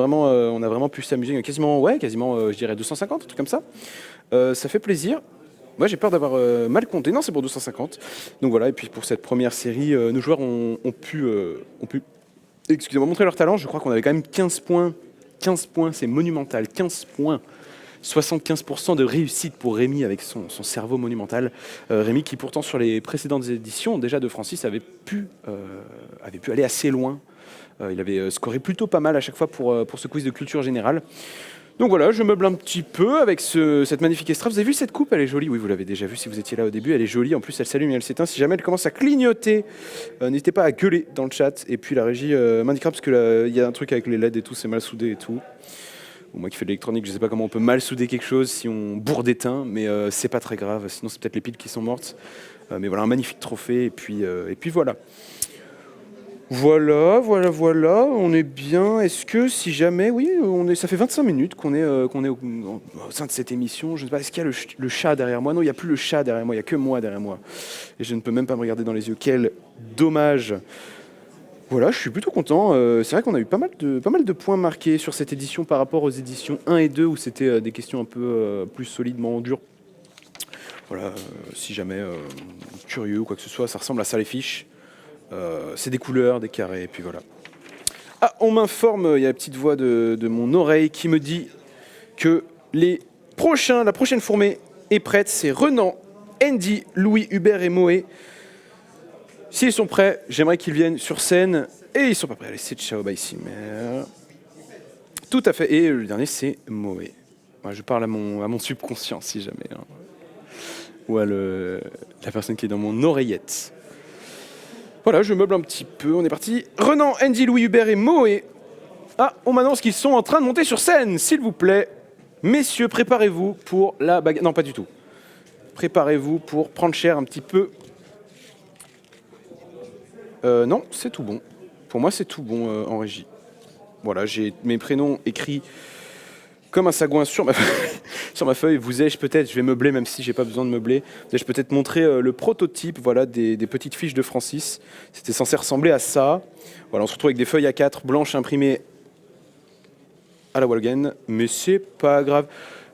vraiment pu s'amuser. Il y a quasiment, je dirais 250, un truc comme ça. Ça fait plaisir. Moi, j'ai peur d'avoir mal compté. Non, c'est pour 250. Donc voilà, et puis pour cette première série, nos joueurs ont pu montrer leur talent. Je crois qu'on avait quand même 15 points. 15 points, c'est monumental. 15 points. 75% de réussite pour Rémi avec son cerveau monumental. Rémi qui pourtant sur les précédentes éditions déjà de Francis avait pu aller assez loin. Il avait scoré plutôt pas mal à chaque fois pour ce quiz de culture générale. Donc voilà, je meuble un petit peu avec cette magnifique Estra. Vous avez vu cette coupe? Elle est jolie. Oui, vous l'avez déjà vue si vous étiez là au début. Elle est jolie. En plus, elle s'allume et elle s'éteint. Si jamais elle commence à clignoter, n'hésitez pas à gueuler dans le chat. Et puis la régie m'indiquera parce que il y a un truc avec les LED et tout, c'est mal soudé et tout. Bon, moi qui fais de l'électronique, je sais pas comment on peut mal souder quelque chose si on bourre d'étain, mais c'est pas très grave. Sinon, c'est peut-être les piles qui sont mortes. Mais voilà, un magnifique trophée. Et puis voilà. Voilà, on est bien. Est-ce que si jamais, oui, ça fait 25 minutes qu'on est au sein de cette émission. Je ne sais pas, est-ce qu'il y a le chat derrière moi? Non, il n'y a plus le chat derrière moi, il n'y a que moi derrière moi. Et je ne peux même pas me regarder dans les yeux. Quel dommage. Voilà, je suis plutôt content. C'est vrai qu'on a eu pas mal de points marqués sur cette édition par rapport aux éditions 1 et 2 où c'était des questions un peu plus solidement dures. Voilà, si jamais curieux ou quoi que ce soit, ça ressemble à ça les fiches. C'est des couleurs, des carrés, et puis voilà. Ah, on m'informe, il y a la petite voix de mon oreille qui me dit que les La prochaine fourmée est prête. C'est Renan, Andy, Louis, Hubert et Moé. S'ils sont prêts, j'aimerais qu'ils viennent sur scène. Et ils sont pas prêts. Allez, c'est Ciao by Simmer. Tout à fait. Et le dernier, c'est Moé. Moi, je parle à mon subconscient, si jamais. Hein. Ou à la personne qui est dans mon oreillette. Voilà, je meuble un petit peu. On est parti. Renan, Andy, Louis, Hubert et Moé. Ah, on m'annonce qu'ils sont en train de monter sur scène. S'il vous plaît, messieurs, préparez-vous pour la bagarre. Non, pas du tout. Préparez-vous pour prendre cher un petit peu. Non, c'est tout bon. Pour moi, c'est tout bon en régie. Voilà, j'ai mes prénoms écrits comme un sagouin sur ma feuille. Vous ai-je peut-être, je vais meubler même si j'ai pas besoin de meubler, vous ai-je peut-être montré le prototype, voilà, des petites fiches de Francis. C'était censé ressembler à ça. Voilà, on se retrouve avec des feuilles A4 blanches imprimées à la Walgen, mais c'est pas grave.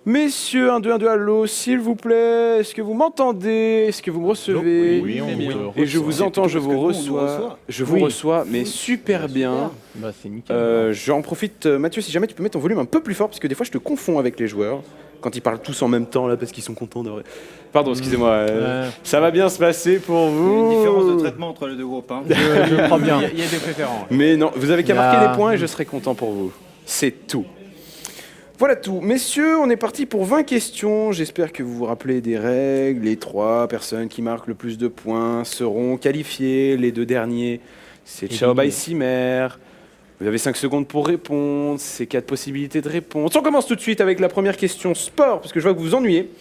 Messieurs, 1, 2, 1, 2, allô, s'il vous plaît, est-ce que vous m'entendez? Est-ce que vous me recevez? Oui, on te Et je vous entends, je parce que vous nous, on nous reçois. reçoit. Je vous reçois, mais super bien. Bah, c'est nickel. J'en profite, Mathieu, si jamais tu peux mettre ton volume un peu plus fort, parce que des fois je te confonds avec les joueurs, quand ils parlent tous en même temps, là, parce qu'ils sont contents de... Pardon, excusez-moi, ça va bien se passer pour Il y a vous? une différence de traitement entre les deux groupes. Hein. Je crois bien. Il y a des préférences. Mais non, vous avez qu'à Là. marquer des points et je serai content pour vous. C'est tout. Voilà tout. Messieurs, on est parti pour 20 questions. J'espère que vous vous rappelez des règles. Les 3 personnes qui marquent le plus de points seront qualifiées. Les 2 derniers, c'est Ciao by Simmer. Vous avez 5 secondes pour répondre. C'est 4 possibilités de réponse. On commence tout de suite avec la première question sport, parce que je vois que vous vous ennuyez.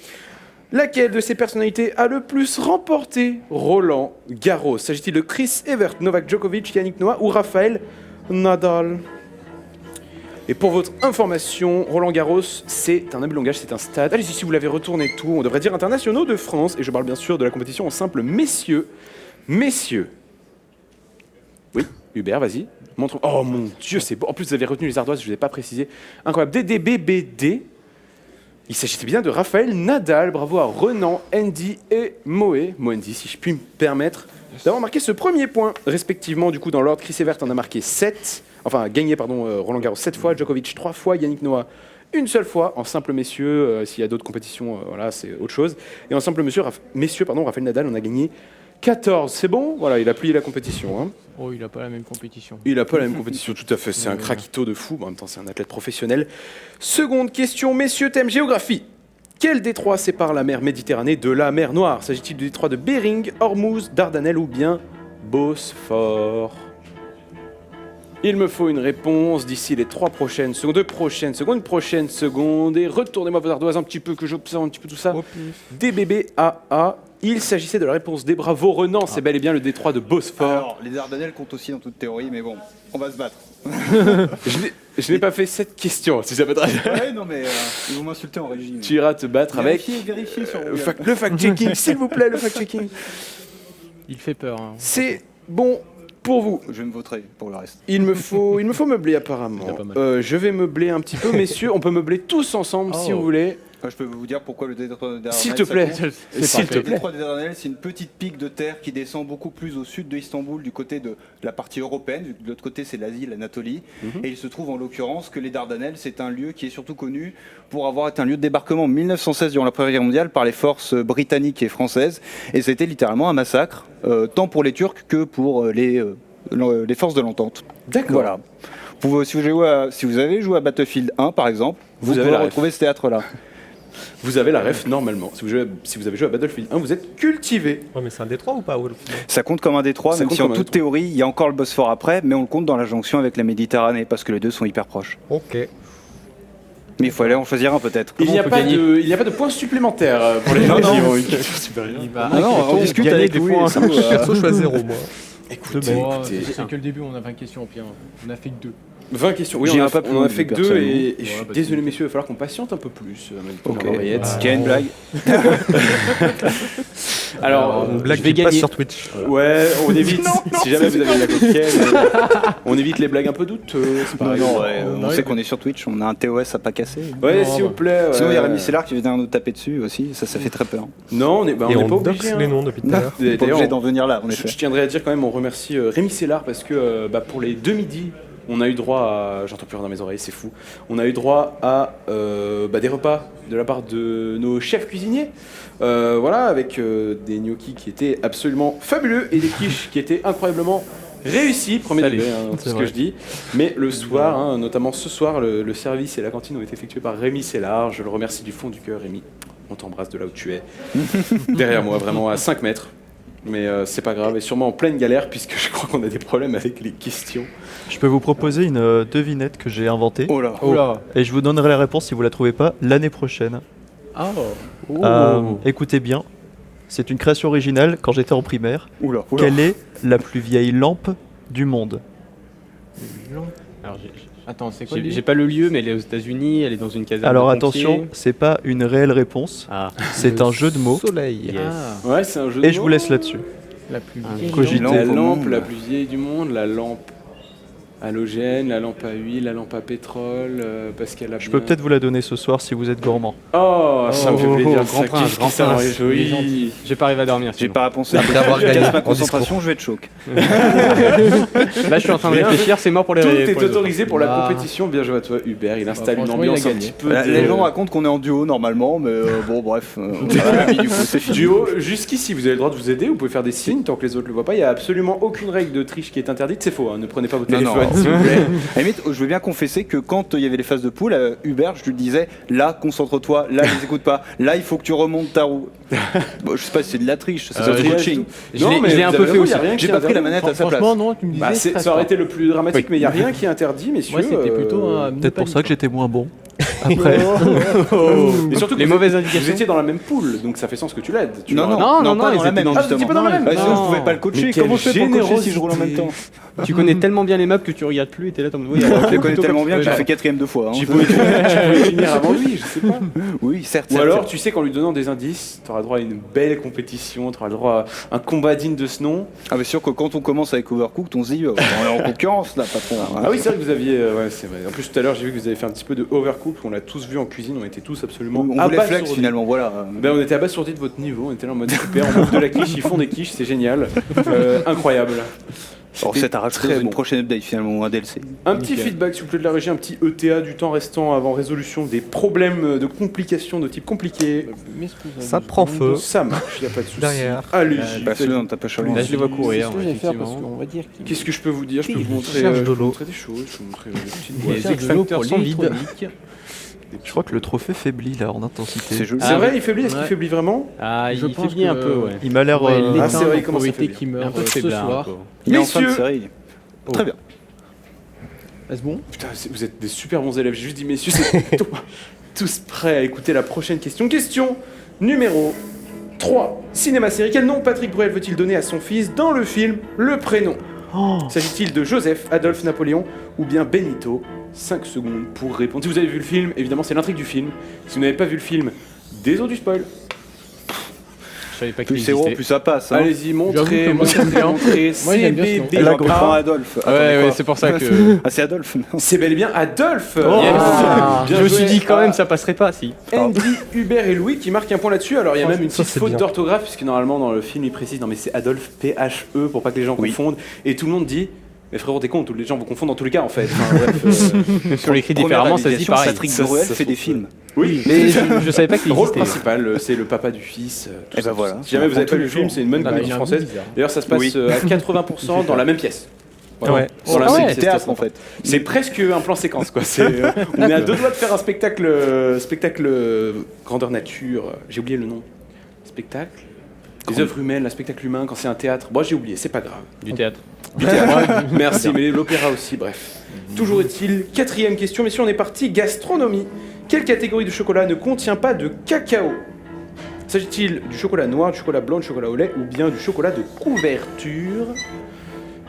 Laquelle de ces personnalités a le plus remporté Roland Garros? S'agit-il de Chris Evert, Novak Djokovic, Yannick Noah ou Rafael Nadal? Et pour votre information, Roland Garros, c'est un abus de langage, c'est un stade. Allez-y, si vous l'avez retourné tout, on devrait dire internationaux de France. Et je parle bien sûr de la compétition en simple messieurs. Messieurs. Oui, Hubert, vas-y. Montre. Oh mon Dieu, c'est beau. En plus, vous avez retenu les ardoises, je ne vous ai pas précisé. Incroyable. DDBBD. Il s'agissait bien de Rafael Nadal. Bravo à Renan, Andy et Moé. Moendi, si je puis me permettre d'avoir marqué ce premier point, respectivement. Du coup, dans l'ordre, Chris Evert en a marqué 7. Enfin, gagné, pardon, Roland Garros 7 fois, Djokovic 3 fois, Yannick Noah une seule fois, en simple messieurs, s'il y a d'autres compétitions, voilà, c'est autre chose. Et en simple messieurs, Rafael Nadal, on a gagné 14. C'est bon? Voilà, il a plié la compétition. Hein. Oh, il a pas la même compétition. Il n'a pas la même compétition, tout à fait. C'est un craquito de fou. En même temps, c'est un athlète professionnel. Seconde question, messieurs, thème géographie. Quel détroit sépare la mer Méditerranée de la mer Noire? S'agit-il du détroit de Bering, Hormuz, Dardanelles ou bien Bosphore? Il me faut une réponse d'ici les 3 prochaines secondes, 2 prochaines secondes, une prochaine seconde. Et retournez-moi vos ardoises un petit peu, que j'observe un petit peu tout ça. DBBAA. Il s'agissait de la réponse des Bravo Renan. C'est bel et bien le détroit de Bosphore. Alors, les Dardanelles comptent aussi dans toute théorie, mais bon, on va se battre. Je n'ai pas fait cette question, si ça peut être... Ouais, non, mais ils vont m'insulter en régie. Tu iras te battre avec... Vérifiez sur Google. le fact-checking, s'il vous plaît, le fact-checking. Il fait peur. Hein. C'est bon pour vous. Je me voterai pour le reste. Il me faut meubler apparemment. Je vais meubler un petit peu, messieurs. On peut meubler tous ensemble si vous voulez. Je peux vous dire pourquoi le détroit des Dardanelles. S'il te plaît. Le détroit des Dardanelles, c'est une petite pique de terre qui descend beaucoup plus au sud de Istanbul, du côté de la partie européenne. De l'autre côté, c'est l'Asie, l'Anatolie. Et il se trouve en l'occurrence que les Dardanelles, c'est un lieu qui est surtout connu pour avoir été un lieu de débarquement en 1916 durant la Première Guerre mondiale par les forces britanniques et françaises. Et c'était littéralement un massacre, tant pour les Turcs que pour les forces de l'entente. D'accord. Voilà. Si vous avez joué à Battlefield 1, par exemple, vous avez pouvez retrouver ce théâtre-là. Vous avez la ref normalement. Si vous avez joué à Battlefield 1, vous êtes cultivé. Ouais, mais c'est un détroit ou pas? Ça compte comme un détroit, même si en toute théorie, il y a encore le Bosphore après, mais on le compte dans la jonction avec la Méditerranée, parce que les deux sont hyper proches. Ok. Mais il faut aller en choisir un peut-être. Il n'y a pas de points supplémentaires pour les gens qui ont une culture supérieure. On discute avec des Louis. points. Perso, je suis à 0 moi. Écoutez, C'est que le début, on a 20 questions, puis on a fait que 2. 20 questions. Oui, J'irai on pas plus en a loin, fait que 2 personnellement. et je suis désolé messieurs, il va falloir qu'on patiente un peu plus. Ok. Tiens, une blague. Alors, Une blague je vais qui passe gagner. sur Twitch. Ouais, on évite. Si jamais vous avez de la coquette, on évite les blagues un peu douteuses. On sait qu'on est sur Twitch, on a un TOS à pas casser. Ouais, s'il vous plaît. Sinon, il y a Rémi Sellard qui vient nous taper dessus aussi, ça fait très peur. Non, on n'est Et pas on obligé. doxe les noms depuis tout à l'heure. On est pas obligé d'en venir là, en effet. Je tiendrais à dire quand même, on remercie Rémi Sellard parce que pour les 2 midis On a eu droit à... J'entends plus rien dans mes oreilles, c'est fou. On a eu droit à des repas de la part de nos chefs cuisiniers. Voilà, avec des gnocchis qui étaient absolument fabuleux et des quiches qui étaient incroyablement réussies. Premier degré, tout ce que je dis. Mais le soir, notamment ce soir, le service et la cantine ont été effectués par Rémi Sellard. Je le remercie du fond du cœur, Rémi. On t'embrasse de là où tu es. Derrière moi, vraiment à 5 mètres. Mais c'est pas grave, et sûrement en pleine galère, puisque je crois qu'on a des problèmes avec les questions. Je peux vous proposer une devinette que j'ai inventée. Oh là. Et je vous donnerai la réponse si vous la trouvez pas l'année prochaine. Écoutez bien, c'est une création originale quand j'étais en primaire. Oula. Quelle est la plus vieille lampe du monde? Alors, attends, c'est quoi? J'ai pas le lieu, mais elle est aux États-Unis, elle est dans une caserne. Alors de pompiers. attention, c'est pas une réelle réponse. C'est un jeu de mots. Soleil. Ouais, c'est un jeu de Et je mots. vous laisse là-dessus. La plus Cogitez. La lampe la plus vieille du monde, la lampe halogène, la lampe à huile, la lampe à pétrole, parce qu'elle a Je peux peut-être vous la donner ce soir si vous êtes gourmand. Oh, ça me fait plaisir. Grand prince, grand prince. Oui. J'ai pas arrivé à dormir. J'ai pas à penser. Après avoir Je gagné casse ma en concentration, je vais être choc. Là, je suis en train de réfléchir, c'est mort pour les Tout pour est les autres. autorisé pour la Ah. compétition. Bien joué à toi, Hubert. Il installe une franchement, il a ambiance un gagné. petit peu. Les gens racontent qu'on est en duo normalement, mais bon, bref. Du coup, c'est fini. Duo, jusqu'ici, vous avez le droit de vous aider. Vous pouvez faire des signes tant que les autres le voient pas. Il y a absolument aucune règle de triche qui est interdite. C'est faux. Ne prenez pas votre Non, téléphone, non. s'il vous plaît. À la limite, je veux bien confesser que quand il y avait les phases de poule, Hubert, je lui disais là, concentre-toi, là, les écoute pas, là, il faut que tu remontes ta roue. Bon, je sais pas si c'est de la triche, c'est du coaching. Je l'ai un peu fait aussi. J'ai pas pris la manette à sa place. Franchement, non, tu me disais. Bah, ça aurait été le plus dramatique, mais il n'y a rien qui est interdit, messieurs. Moi, c'était plutôt un. Peut-être pour ça que j'étais moins bon. Après. Et surtout que Les vous- mauvaises Vous indications. étiez dans la même poule, donc ça fait sens que tu l'aides. Tu Non, l'aurais- non, pas ils dans la étaient même, dans- Ah, vous étiez justement. pas dans la même. Bah, sinon, Non. je pouvais pas le coacher. Mais Comment je fais quelle pour coacher si je roule en même temps Tu connais tellement bien les maps que tu regardes plus et t'es là en mode oui. Je les connais tellement bien que j'ai fait 4ème 2 fois. Tu pouvais finir avant lui, je sais pas. Oui, certes. Ou certes, alors, certes. tu sais qu'en lui donnant des indices, tu auras droit à une belle compétition, tu auras le droit à un combat digne de ce nom. Ah, mais sûr que quand on commence avec Overcooked, on se dit on est en concurrence là, patron. Ah oui, c'est vrai que vous aviez. Ouais, c'est vrai. En plus, tout à l'heure, j'ai vu que vous avez fait un petit peu de overcook. On l'a tous vu en cuisine, on était tous absolument On voulait abasourdis. flex finalement, voilà. Ben, on était abasourdis de votre niveau, on était là en mode super, on bouffe de la quiche, ils font des quiches, c'est génial. Incroyable. Alors, c'est à rajouter très dans une bon. prochaine update finalement, ou un DLC. Un petit feedback, s'il vous plaît, de la régie, un petit ETA du temps restant avant résolution des problèmes de complications de type compliqué. Ça prend feu. Ça marche, il n'y a pas de souci. Derrière. Allez-y. Passe-le dans ta poche à Là, je les vois courir. C'est ce que je vais faire parce effectivement. qu'on va dire qu'il Qu'est-ce que je peux vous dire? Je peux vous montrer, cherche de je peux vous l'eau. montrer des choses, je peux vous montrer des petites boîtes. Les extincteurs sont vides. Je crois que le trophée faiblit là en intensité. C'est joli. C'est vrai, il faiblit, est-ce qu'il Ouais. faiblit vraiment? Ah, Je il pense faiblit un que- peu, ouais. Il m'a l'air. Ouais, Ah, c'est vrai, il commence à probabilité faiblir. qu'il Il est un meurt peu ce faiblard. soir. Il est en fin de Messieurs. série. Très bien. Est-ce bon? Putain, vous êtes des super bons élèves. J'ai juste dit, messieurs, c'est tous prêts à écouter la prochaine question. Question numéro 3. Cinéma-série. Quel nom Patrick Bruel veut-il donner à son fils dans le film Le Prénom? S'agit-il de Joseph, Adolphe, Napoléon ou bien Benito? 5 secondes pour répondre. Si vous avez vu le film, évidemment, c'est l'intrigue du film. Si vous n'avez pas vu le film, désolé du spoil. Je savais pas qu'il Plus c'est gros, existait. plus ça passe. hein. Allez-y, J'avoue montrez, que moi, j'aime bien. montrez. Moi, j'aime bien ce nom. CBB. La comprend Adolphe. Attendez, Ouais, quoi c'est pour ça que. Ah, c'est Adolphe. non. C'est bel et bien Adolphe. Yes. Bien Je me suis joué dit quand à même ça passerait pas si. Andy, Hubert et Louis qui marquent un point là-dessus. Alors il y a même une Ça, petite c'est faute bien. d'orthographe puisque normalement dans le film il précise non mais c'est Adolphe PHE pour pas que les gens Oui. confondent et tout le monde dit mais frérot t'es con, tous les gens vous confondent dans tous les cas en fait. Enfin, bref, Même si on l'écrit Première différemment, ça se dit réalisation, pareil. Patrick Ça, Bruel ça fait se des trouve. films. Oui, Mais je savais pas qu'il le rôle existait. principal c'est le papa du fils. Tout Et ça, ben tout voilà. ça. Si jamais vous avez pas Tous vu les le film, jours. c'est une bonne Ah, comédie il a un goût française. bizarre. D'ailleurs ça se passe Oui. à 80% dans la même pièce. Voilà. Ouais. Dans la Ah même ouais, pièce, théâtre c'est en fait. C'est presque un plan séquence quoi. On est à deux doigts de faire un spectacle grandeur nature. J'ai oublié le nom. Spectacle. Les œuvres humaines, le spectacle humain quand c'est un théâtre. Bon j'ai oublié, c'est pas grave. Du théâtre. Du théâtre. Merci, mais l'opéra aussi. Bref. Toujours est-il. 4e question, messieurs, on est parti. Gastronomie. Quelle catégorie de chocolat ne contient pas de cacao? S'agit-il du chocolat noir, du chocolat blanc, du chocolat au lait ou bien du chocolat de couverture?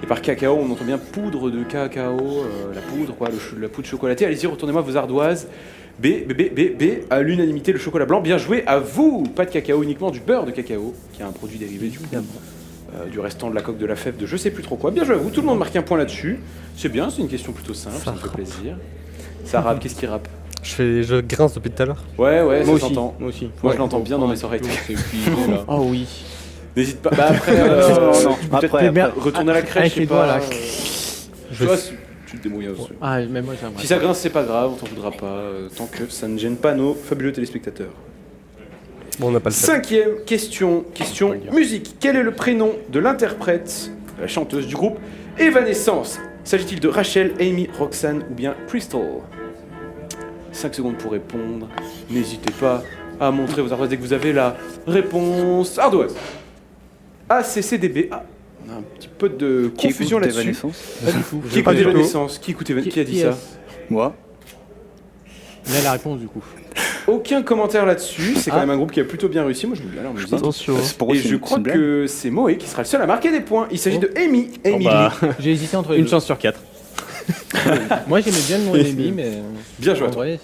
Et par cacao, on entend bien poudre de cacao, la poudre, quoi, la poudre chocolatée. Allez-y, retournez-moi vos ardoises. B, à l'unanimité, le chocolat blanc. Bien joué à vous. Pas de cacao, uniquement du beurre de cacao, qui est un produit dérivé du restant de la coque de la fève de je sais plus trop quoi. Bien joué à vous. Tout le monde marque un point là-dessus. C'est bien, c'est une question plutôt simple, ça me fait plaisir. Ça rappe, qu'est-ce qui rappe? Je grince depuis tout à l'heure. Ouais, Moi ça aussi. s'entend. Moi aussi. Moi, je l'entends bien dans mes oreilles. Oh oui. N'hésite pas. Bah après, non, tu peux peut-être après. retourner à la crèche, je sais Avec les doigts, pas. là. Tu vois, tu te débrouilles. Ah, mais moi j'aimerais. Si ça grince, c'est pas grave, on t'en voudra pas, tant que ça ne gêne pas nos fabuleux téléspectateurs. Bon, on n'a pas le temps. 5e question, musique. Quel est le prénom de l'interprète, de la chanteuse du groupe Evanescence? S'agit-il de Rachel, Amy, Roxanne ou bien Crystal? 5 secondes pour répondre. N'hésitez pas à montrer vos ardoises dès que vous avez la réponse. Ardoise. ACCDB. Ah, on a un petit peu de confusion là-dessus. Pas du tout. Qui écoute Evanescence? Qui a dit ça? Moi. Là, la réponse du coup. Aucun commentaire là-dessus. C'est quand même un groupe qui a plutôt bien réussi. Moi, je me bien leur musique. Attention. Et je crois que c'est Moé qui sera le seul à marquer des points. Il s'agit de Amy. J'ai hésité entre les Une deux. chance sur 4. Moi j'aimais bien le nom d'Amy, mais. Bien joué à En toi. vrai,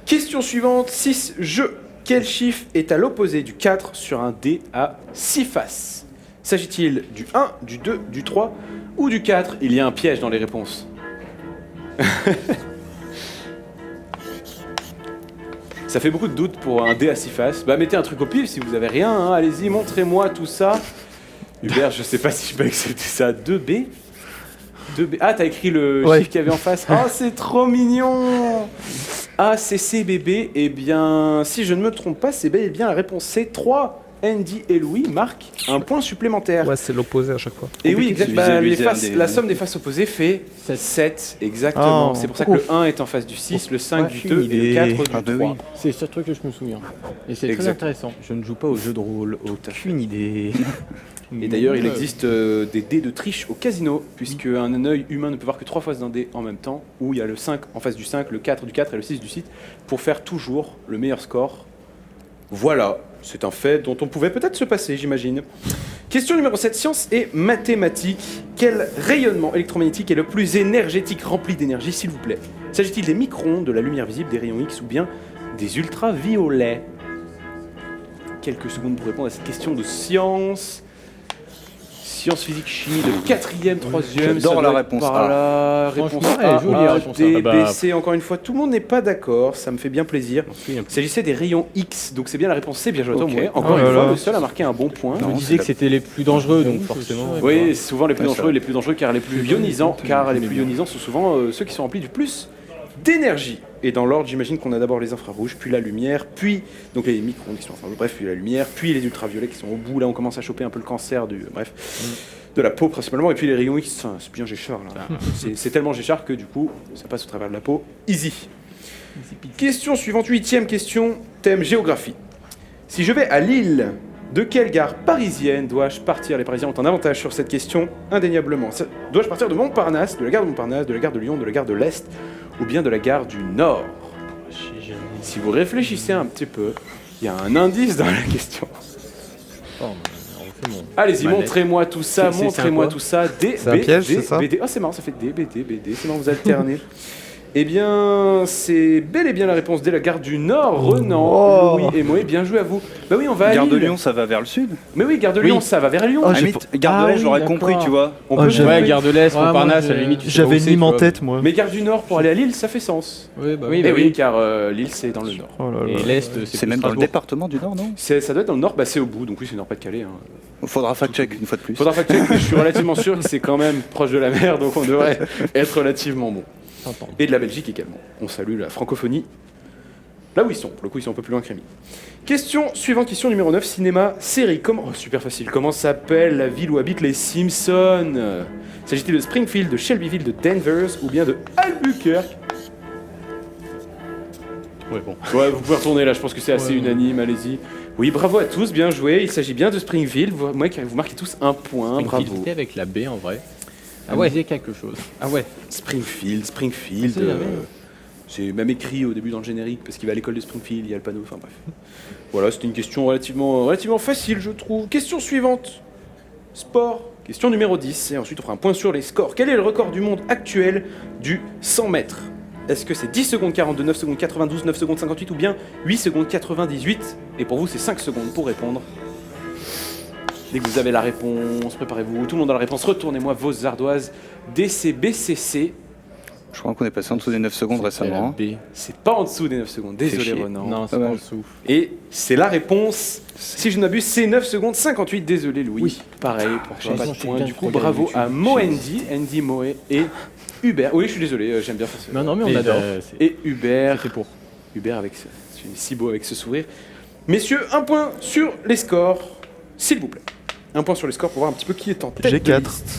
Question suivante, 6 jeux. Quel chiffre est à l'opposé du 4 sur un dé à 6 faces? S'agit-il du 1, du 2, du 3 ou du 4? Il y a un piège dans les réponses. Ça fait beaucoup de doutes pour un dé à 6 faces. Bah mettez un truc au pif si vous avez rien, hein. Allez-y, montrez-moi tout ça. Hubert, je sais pas si je peux accepter ça. 2B 2B. Ah, t'as écrit le chiffre qu'il y avait en face. Oh, c'est trop mignon. ACCBB, eh bien, si je ne me trompe pas, c'est bel et bien la réponse C. 3. Andy et Louis marquent un point supplémentaire. Ouais, c'est l'opposé à chaque fois. Et oui, exactement. Visualiser La somme des faces opposées fait 7, exactement. Oh. C'est pour ça que le 1 est en face du 6, le 5 du 2 et le 4 du 3. c'est ce truc que je me souviens. Et c'est très Exact. intéressant. Je ne joue pas au jeu de rôle, aucune idée. Et d'ailleurs, il existe des dés de triche au casino, puisque un œil humain ne peut voir que 3 faces d'un dé en même temps, où il y a le 5 en face du 5, le 4 du 4 et le 6 du 6, pour faire toujours le meilleur score. Voilà, c'est un fait dont on pouvait peut-être se passer, j'imagine. Question numéro 7, sciences et mathématiques. Quel rayonnement électromagnétique est le plus énergétique, rempli d'énergie, s'il vous plaît? S'agit-il des micro-ondes, de la lumière visible, des rayons X ou bien des ultraviolets? Quelques secondes pour répondre à cette question de science. Sciences, physique, chimie de 4e, 3e. J'adore la réponse Par là. Réponse Franchement, elle est A, jolie, A, la réponse A. D, Ah bah. B, C. Encore une fois, tout le monde n'est pas d'accord. Ça me fait bien plaisir. Il s'agissait des rayons X, donc c'est bien la réponse C. Bien joué à toi, Ok. Moé. Encore Oh une là fois, là. le seul à marquer un bon point. Vous disiez que c'était les plus dangereux, donc forcément. Oui, souvent les plus Ouais, dangereux car les plus ionisants, sont souvent ceux qui sont remplis du plus d'énergie. Et dans l'ordre, j'imagine qu'on a d'abord les infrarouges, puis la lumière, puis donc les micro-ondes qui sont infrarouges, bref, puis la lumière, puis les ultraviolets qui sont au bout. Là, on commence à choper un peu le cancer de la peau principalement, et puis les rayons X. Enfin, c'est bien Géchard là. C'est tellement Géchard que du coup, ça passe au travers de la peau. Easy. Question suivante, 8e question, thème géographie. Si je vais à Lille, de quelle gare parisienne dois-je partir? Les Parisiens ont un avantage sur cette question, indéniablement. Dois-je partir de Montparnasse, de la gare de Montparnasse, de la gare de Lyon, de la gare de l'Est, ou bien de la gare du Nord? Si vous réfléchissez un petit peu, il y a un indice dans la question. Allez-y, Manette. montrez-moi tout ça, C'est montrez-moi un quoi tout ça. D, C'est un B, piège, D, c'est ça BD. Ah, c'est marrant, ça fait D, BD, BD. C'est marrant, vous alternez. Eh bien, c'est bel et bien la réponse D, la gare du Nord. Renan, Louis et Moé, bien joué à vous. Bah oui, on va à Gare de Lille. Lyon, ça va vers le sud. Mais oui, gare de Lyon, ça va vers Lyon. Oh, À la j'ai limite, Gare de l'Est, j'aurais compris, tu vois. On Oh, peut j'avais- Ouais, trouver. gare de l'Est, Ouais, Montparnasse, moi, à la limite. tu sais J'avais pas où c'est, Nîmes en tu vois. tête, moi. Mais gare du Nord pour aller à Lille, ça fait sens. Oui, bah Oui, Eh bah oui, oui. car Lille, c'est dans le Nord. Oh là là. Et l'Est, C'est c'est même plus dans le Strasbourg. département du Nord, non? Ça doit être dans le Nord, bah c'est au bout, donc oui, c'est Nord-Pas-de-Calais. Hein. Faudra fact-check une fois de plus. Faudra fact-check, mais je suis relativement sûr que c'est quand même proche de la mer, donc on devrait être relativement bon. Et de la Belgique également. On salue la francophonie. Là où ils sont, pour le coup ils sont un peu plus loin que Rémi. Question suivante, question numéro 9, cinéma, série. Comment, oh, super facile, comment s'appelle la ville où habitent les Simpsons? S'agit-il de Springfield, de Shelbyville, de Danvers ou bien de Albuquerque? Ouais, bon. Ouais, vous pouvez retourner là, je pense que c'est assez unanime, allez-y. Oui, bravo à tous, bien joué, il s'agit bien de Springfield, vous marquez tous un point, bravo. Springfield avec la B en vrai. Ah ouais, c'est quelque chose. Ah ouais. Springfield, Ah, c'est la même. c'est même écrit au début dans le générique parce qu'il va à l'école de Springfield, il y a le panneau, enfin bref. Voilà, c'était une question relativement facile, je trouve. Question suivante. Sport. Question numéro 10, et ensuite on fera un point sur les scores. Quel est le record du monde actuel du 100 mètres? Est-ce que c'est 10 secondes 42, 9 secondes 92, 9 secondes 58 ou bien 8 secondes 98? Et pour vous, c'est 5 secondes pour répondre. Dès que vous avez la réponse, préparez-vous. Tout le monde a la réponse. Retournez-moi vos ardoises. DCBCC. Je crois qu'on est passé en dessous des 9 secondes récemment. B. C'est pas en dessous des 9 secondes. Désolé chier. Renan. Non, c'est pas en dessous. Et c'est la réponse. Si je ne m'abuse, c'est 9 secondes 58. Désolé Louis. Oui. Pareil pour toi, pas de je point. viens Du de coup, regarder bravo YouTube. à Moendi, Andy Moe et Hubert. Oui, je suis désolé, j'aime bien faire ça. Non, mais on adore. Et Hubert. C'était pour. Hubert avec ce, c'est si beau avec ce sourire. Messieurs, un point sur les scores, s'il vous plaît. Un point sur les scores pour voir un petit peu qui est en tête. J'ai de 4. liste.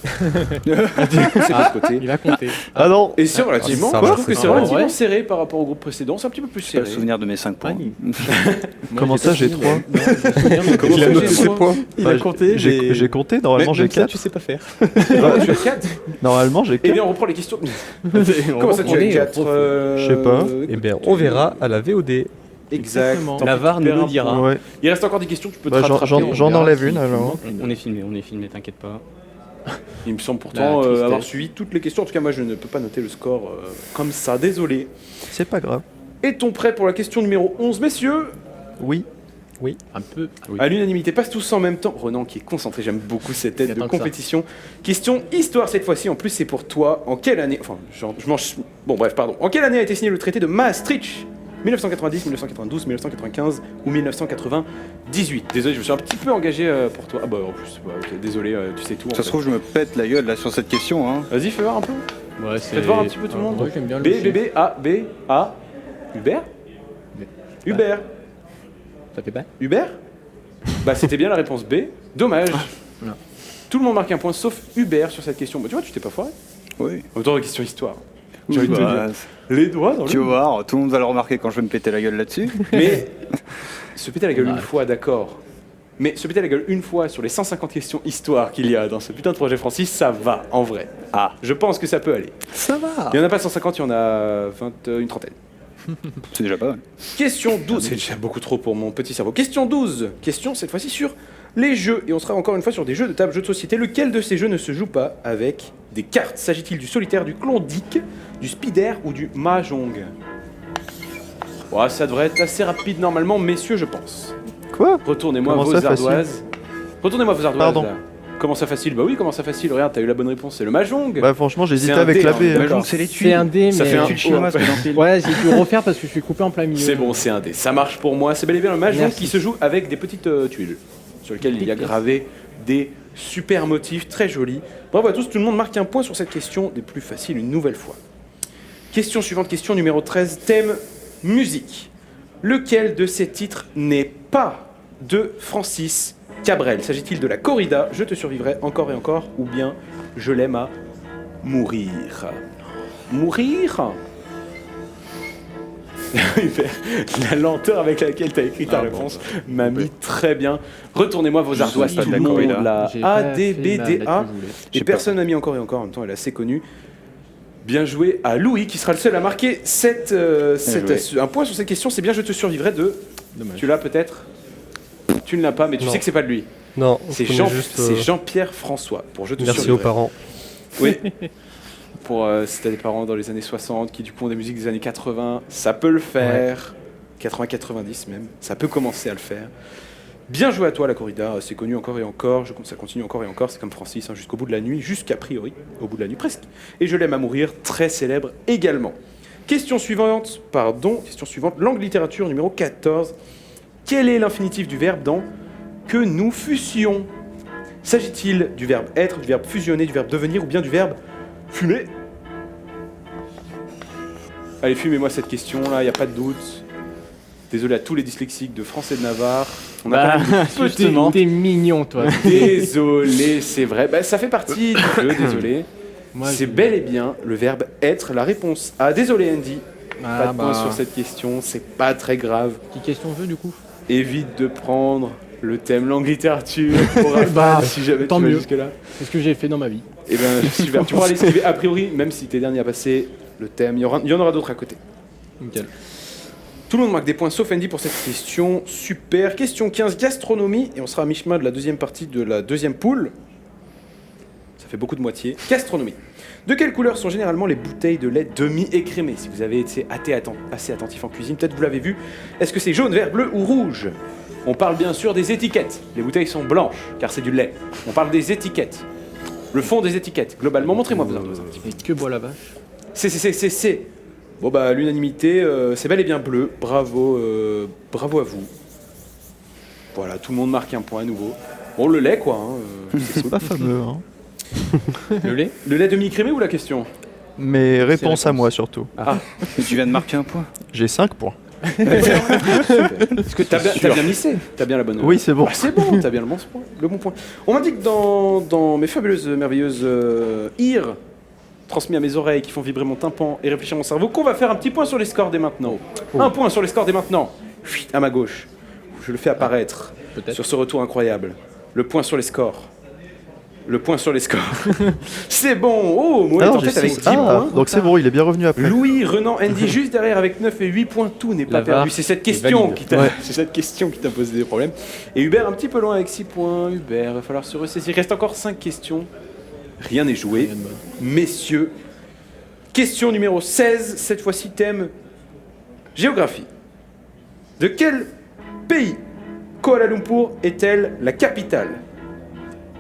C'est de l'autre côté. Il a compté. Ah non. Et c'est relativement, ça je va, trouve que c'est c'est ça. relativement Ouais. serré par rapport au groupe précédent. C'est un petit peu plus J'ai pas serré. le souvenir de mes 5 points. Comment ça, j'ai 3? Comment Il a ça, noté j'ai ses trois points. Bah, j'ai compté, normalement j'ai 4. sais pas faire. Tu as 4. Normalement j'ai Eh 4. bien, on reprend les questions. Comment ça, tu as 4 Je sais pas. Eh bien, on verra à la VOD. Exactement. La VAR nous le dira. Ouais. Il reste encore des questions, tu peux te Bah, rattraper. j'en on verra. enlève une alors. On est filmé, t'inquiète pas. Il me semble pourtant La tristesse. avoir suivi toutes les questions. En tout cas, moi, je ne peux pas noter le score comme ça. Désolé. C'est pas grave. Est-on prêt pour la question numéro 11, messieurs? Oui. Un peu. À l'unanimité, passe tous en même temps. Renan qui est concentré, j'aime beaucoup cette tête de Attends que ça. compétition. Question histoire cette fois-ci, en plus c'est pour toi. En quelle année... Enfin, je mange... Bon bref, pardon. En quelle année a été signé le traité de Maastricht? 1990, 1992, 1995 ou 1998? Désolé, je me suis un petit peu engagé pour toi. Ah bah en plus, bah, ok, désolé, tu sais tout. en Ça se fait. trouve, je me pète la gueule là sur cette question. Hein. Vas-y, fais voir un peu. Ouais, c'est. Faites voir un petit peu tout le monde. Ouais, j'aime bien le B, chiffre. B, B, A, B, A. Hubert Hubert Ça fait pas. Hubert Bah c'était bien la réponse B. Dommage. voilà. Tout le monde marque un point sauf Hubert sur cette question. Bah tu vois, tu t'es pas foiré. Oui. Autant de question histoire. J'ai envie de te Bah, dire. Les doigts dans le... tu vas voir, tout le monde va le remarquer quand je vais me péter la gueule là-dessus. Mais se péter la gueule Ouais. une fois, d'accord. Mais se péter la gueule une fois sur les 150 questions histoire qu'il y a dans ce putain de projet Francis, ça va, en vrai. Ah, je pense que ça peut aller. Ça va. Il y en a pas 150, il y en a une trentaine. C'est déjà pas mal. Question 12, c'est déjà beaucoup trop pour mon petit cerveau. Question 12, question cette fois-ci sur les jeux. Et on sera encore une fois sur des jeux de table, jeux de société. Lequel de ces jeux ne se joue pas avec des cartes? S'agit-il du solitaire, du klondike, du spider ou du mahjong? Ouais, ça devrait être assez rapide normalement, messieurs, je pense. Quoi? Retournez-moi Comment vos ça, facile? ardoises. Retournez-moi vos ardoises. Pardon. Là. Comment ça facile? Bah oui, comment ça facile? Regarde, t'as eu la bonne réponse, c'est le mahjong. Bah franchement j'hésitais C'est un avec dé, la hein, B. le hein. mahjong, c'est les C'est un dé, mais. Ça fait un tuile chinoise que j'en file. Ouais, j'ai dû refaire parce que je suis coupé en plein milieu. C'est bon, c'est un dé. Ça marche pour moi. C'est bel et bien le mahjong Merci. qui se joue avec des petites tuiles sur lesquelles il y a gravé des super motifs très jolis. Bravo à tous, tout le monde marque un point sur cette question des plus faciles une nouvelle fois. Question suivante, question numéro 13, thème musique. Lequel de ces titres n'est pas de Francis Cabrel? S'agit-il de la corrida, Je te survivrai encore et encore, ou bien Je l'aime à mourir? Mourir? La lenteur avec laquelle tu as écrit ta réponse m'a mis très bien. Retournez-moi vos ardoises, pas tout de le la monde, corrida. la J'ai A, pas D, fait B, ma D, lettre A. que je voulais. Et personne n'a mis encore et encore, en même temps elle est assez connue. Bien joué à Louis qui sera le seul à marquer un point sur cette question. C'est bien Je te survivrai de... Dommage. Tu l'as peut-être? Tu ne l'as pas, mais tu Non. sais que c'est pas de lui. Non, C'est je connais juste, Jean-Pierre François pour Je te merci aux survivrai. parents. Oui. Pour si t'as des parents dans les années 60 qui du coup ont des musiques des années 80, ça peut le faire. 80-90 même, ça peut commencer à le faire. Bien joué à toi la corrida, c'est connu encore et encore, ça continue encore et encore, c'est comme Francis, hein, jusqu'au bout de la nuit, jusqu'à priori, au bout de la nuit presque. Et Je l'aime à mourir, très célèbre également. Question suivante, langue littérature numéro 14. Quel est l'infinitif du verbe dans que nous fussions? S'agit-il du verbe être, du verbe fusionner, du verbe devenir ou bien du verbe fumer? Allez, fumez-moi cette question-là, il n'y a pas de doute. Désolé à tous les dyslexiques de France et de Navarre. On a quand même une petite- T'es mignon, toi. Désolé, c'est vrai. Bah, ça fait partie du jeu, désolé. Moi, C'est bel et bien le verbe être, la réponse A. Désolé Andy, Ah, pas de point bah. sur cette question, c'est pas très grave. Petite question jeu du coup. Évite de prendre le thème langue littérature pour Bah, si jamais tant tu vas mieux. jusque-là. C'est ce que j'ai fait dans ma vie. Et ben super, tu pourras l'esquiver a priori, même si t'es dernier à passer le thème, il y en aura d'autres à côté. Nickel. Tout le monde marque des points sauf Andy pour cette question. Super. Question 15, gastronomie. Et on sera à mi-chemin de la deuxième partie de la deuxième poule. Ça fait beaucoup de moitié. Gastronomie. De quelle couleur sont généralement les bouteilles de lait demi-écrémées? Si vous avez été assez attentif en cuisine, peut-être vous l'avez vu. Est-ce que c'est jaune, vert, bleu ou rouge? On parle bien sûr des étiquettes. Les bouteilles sont blanches, car c'est du lait. On parle des étiquettes. Le fond des étiquettes. Globalement, montrez-moi vos ardoises un petit peu. Et que boit la vache? C'est. Bon bah l'unanimité, c'est bel et bien bleu. Bravo à vous. Voilà, tout le monde marque un point à nouveau. Bon, le lait quoi. C'est pas fameux, hein. Le lait demi-crémé ou la question? Mais réponse à moi surtout. Ah, Tu viens de marquer un point. J'ai 5 points. parce que t'as bien missé. T'as bien la bonne. Oui, c'est bon. Ah, c'est bon, t'as bien le bon point. On m'indique dans mes fabuleuses, merveilleuses ears, transmis à mes oreilles qui font vibrer mon tympan et réfléchir mon cerveau, qu'on va faire un petit point sur les scores dès maintenant. Un point sur les scores dès maintenant. Chut, à ma gauche. Je le fais apparaître sur ce retour incroyable. Le point sur les scores. Le point sur les scores. C'est bon. Oh, Mo est en tête avec 10 points. Donc c'est bon, il est bien revenu après. Louis, Renan, Andy juste derrière avec 9 et 8 points. Tout n'est pas perdu. C'est cette question qui t'a posé des problèmes. Et Hubert un petit peu loin avec 6 points. Hubert, il va falloir se ressaisir. Il reste encore 5 questions. Rien n'est joué. Messieurs, question numéro 16. Cette fois-ci, thème géographie. De quel pays Kuala Lumpur est-elle la capitale?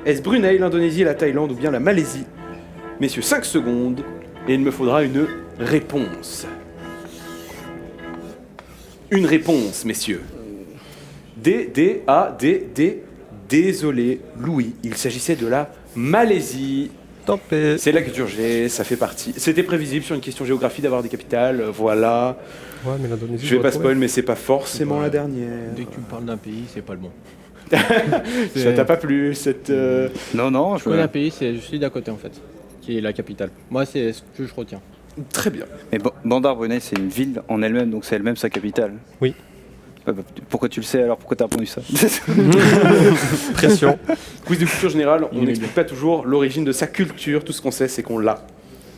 Est-ce Brunei, l'Indonésie, la Thaïlande ou bien la Malaisie? Messieurs, 5 secondes et il me faudra une réponse. Une réponse, messieurs. D. Désolé, Louis, il s'agissait de la Malaisie. Tant pis. C'est la culture G, ça fait partie. C'était prévisible sur une question géographie d'avoir des capitales, voilà. Ouais, mais l'Indonésie. Je vais pas spoil, mais c'est pas forcément la dernière. Dès que tu me parles d'un pays, c'est pas le bon. Ça t'a pas plu cette. Non, Je connais un pays, c'est celui d'à côté en fait, qui est la capitale. Moi, c'est ce que je retiens. Très bien. Mais Bandar Brunei, c'est une ville en elle-même, donc c'est elle-même sa capitale. Oui. Pourquoi tu le sais alors? Pourquoi t'as répondu ça? Pression. Quiz de culture générale, on n'explique pas toujours l'origine de sa culture, tout ce qu'on sait c'est qu'on l'a.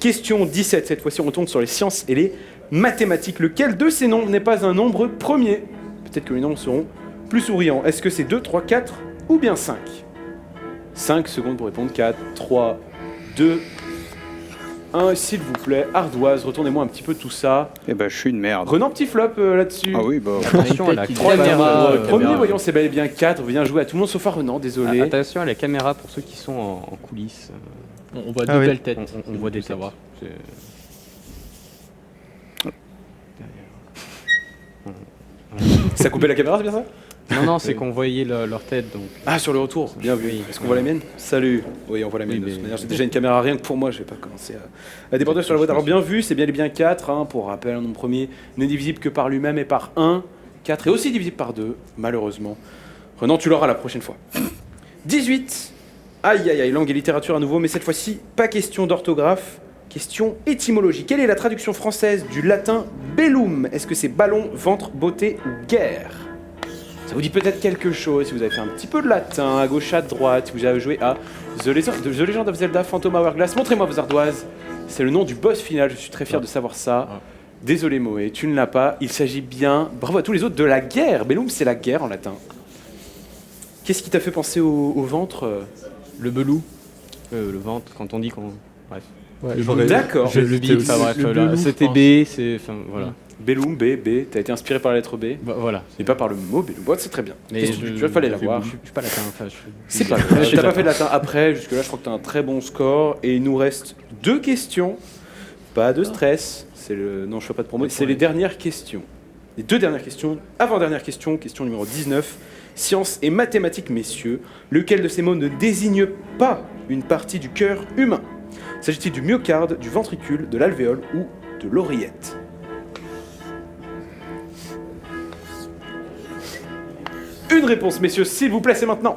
Question 17, cette fois-ci on retourne sur les sciences et les mathématiques. Lequel de ces nombres n'est pas un nombre premier? Peut-être que les nombres seront plus souriants. Est-ce que c'est 2, 3, 4 ou bien 5? 5 secondes pour répondre. 4, 3, 2, 1, s'il vous plaît. Ardoise, retournez-moi un petit peu tout ça. Eh ben, je suis une merde. Renan, petit flop là-dessus. Ah oui, bah. Attention à la Troisième, caméra. premier, voyons, c'est bel et bien 4. Bien joué à tout le monde sauf à Renan, désolé. Attention à la caméra pour ceux qui sont en coulisses. On voit deux belles têtes. On voit des têtes. savoir. Ça coupait la caméra, c'est bien ça? Non, c'est qu'on voyait leur tête donc. Ah, sur le retour, bien vu. Est-ce qu'on voit la mienne? Salut. Oui, on voit la mienne. Oui, De toute mais- manière, j'ai déjà une caméra rien que pour moi, je vais pas commencer à déborder sur la boîte. Alors, bien vu, c'est bien et bien 4. Pour rappel, un nombre premier n'est divisible que par lui-même et par 1. 4 est aussi divisible par 2, malheureusement. Renan, tu l'auras la prochaine fois. 18. Aïe, aïe, aïe, langue et littérature à nouveau, mais cette fois-ci, pas question d'orthographe, question étymologie. Quelle est la traduction française du latin bellum? Est-ce que c'est ballon, ventre, beauté ou guerre? Ça vous dit peut-être quelque chose si vous avez fait un petit peu de latin, à gauche, à droite, si vous avez joué à The Legend of Zelda Phantom Hourglass. Montrez-moi vos ardoises. C'est le nom du boss final, je suis très fier de savoir ça. Désolé Moé, tu ne l'as pas. Il s'agit bien, bravo à tous les autres, de la guerre. Bellum, c'est la guerre en latin. Qu'est-ce qui t'a fait penser au ventre Le belou. Le ventre, quand on dit qu'on. Bref. Ouais, D'accord. Le big, enfin bref, le là, belou, c'était je pense. B, c'est. Enfin voilà. Bellum, B, t'as été inspiré par la lettre B Voilà. et pas par le mot Bellum. Ouais, c'est très bien. Mais Question de culture, il fallait l'avoir. Je suis pas latin, enfin. C'est pas grave. T'as pas fait de latin après, jusque-là, je crois que t'as un très bon score. Et il nous reste 2 questions. Pas de stress. Non, je fais pas de promo. C'est les dernières questions. Les 2 dernières questions. Avant-dernière question, question numéro 19. Sciences et mathématiques, messieurs. Lequel de ces mots ne désigne pas une partie du cœur humain? S'agit-il du myocarde, du ventricule, de l'alvéole ou de l'oreillette? Une réponse, messieurs, s'il vous plaît, c'est maintenant.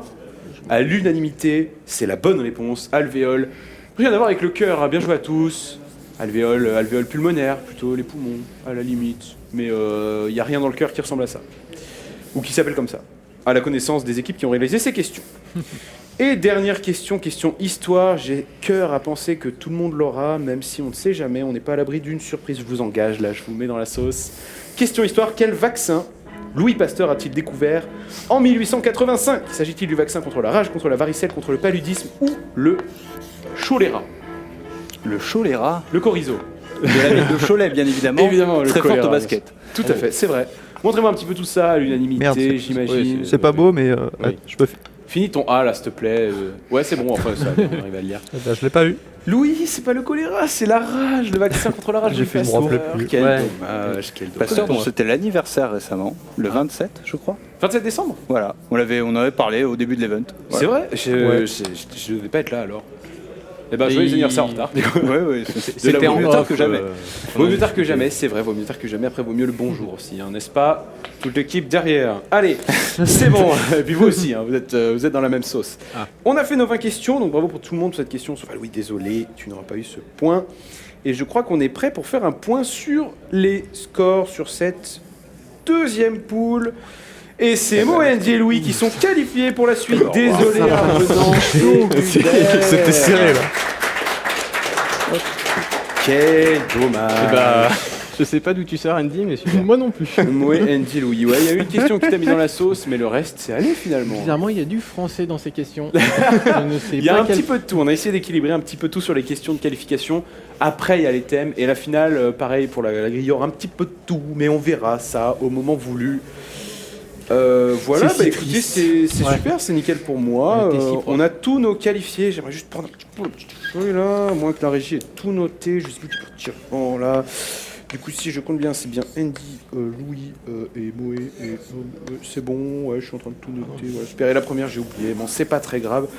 À l'unanimité, c'est la bonne réponse. Alvéole. Rien à voir avec le cœur, hein. Bien joué à tous. Alvéole pulmonaire, plutôt les poumons, à la limite. Mais il n'y a rien dans le cœur qui ressemble à ça. Ou qui s'appelle comme ça. À la connaissance des équipes qui ont réalisé ces questions. Et dernière question, question histoire. J'ai cœur à penser que tout le monde l'aura, même si on ne sait jamais. On n'est pas à l'abri d'une surprise, je vous engage, là, je vous mets dans la sauce. Question histoire, quel vaccin Louis Pasteur a-t-il découvert en 1885? S'agit-il du vaccin contre la rage, contre la varicelle, contre le paludisme ou le choléra? Le choléra. Le chorizo. De la ville de Cholet, bien évidemment. Évidemment, le très forte choléra, au basket. Tout à fait, c'est vrai. Montrez-moi un petit peu tout ça à l'unanimité, Merde, j'imagine. C'est pas beau, mais Oui. je peux Finis ton A là, s'il te plaît. Ouais, c'est bon, enfin, ça, on arrive à le lire. Ben, je l'ai pas eu. Louis, c'est pas le choléra, c'est la rage, le vaccin contre la rage. J'ai fait, je me rappelais plus. Quel Ouais. dommage, quel Pasteur, dommage. c'était l'anniversaire récemment, le 27, je crois. 27 décembre. Voilà, on avait parlé au début de l'event. C'est vrai Ouais. Je devais pas être là alors. Eh ben, joyeux anniversaire en retard. Ouais, C'était vaut mieux tard que jamais. Vaut mieux tard que jamais, c'est vrai, vaut mieux tard que jamais. Après, vaut mieux le bonjour aussi, hein, n'est-ce pas? Toute l'équipe derrière. Allez, c'est bon. Et puis vous aussi, hein, vous êtes dans la même sauce. Ah. On a fait nos 20 questions, donc bravo pour tout le monde pour cette question. Sauf Louis, désolé, tu n'auras pas eu ce point. Et je crois qu'on est prêt pour faire un point sur les scores sur cette deuxième poule. Et c'est Mo, Andy et Louis qui sont qualifiés pour la suite. Désolé, Arnaud. C'était serré là. Quel dommage. Bah, je sais pas d'où tu sors, Andy, mais super. Moi non plus. Oui, Andy, Louis. Ouais, il y a eu une question qui t'a mis dans la sauce, mais le reste, c'est allé finalement. Bizarrement, il y a du français dans ces questions. Je ne sais Il y a pas un petit peu de tout. On a essayé d'équilibrer un petit peu tout sur les questions de qualification. Après, il y a les thèmes. Et la finale, pareil pour la grille, il y aura un petit peu de tout. Mais on verra ça au moment voulu. Voilà, C'est bah si écoutez, triste. c'est Ouais. super, c'est nickel pour moi. On était si proches. On a tous nos qualifiés. J'aimerais juste prendre un petit peu le petit feuille là, à moins que la régie ait tout noté. Je sais plus qui peut tirer. Bon, là. Du coup, si je compte bien, c'est bien Andy, Louis et Moé. C'est bon, ouais, je suis en train de tout noter. Voilà, super. Et la première, j'ai oublié. Bon, c'est pas très grave.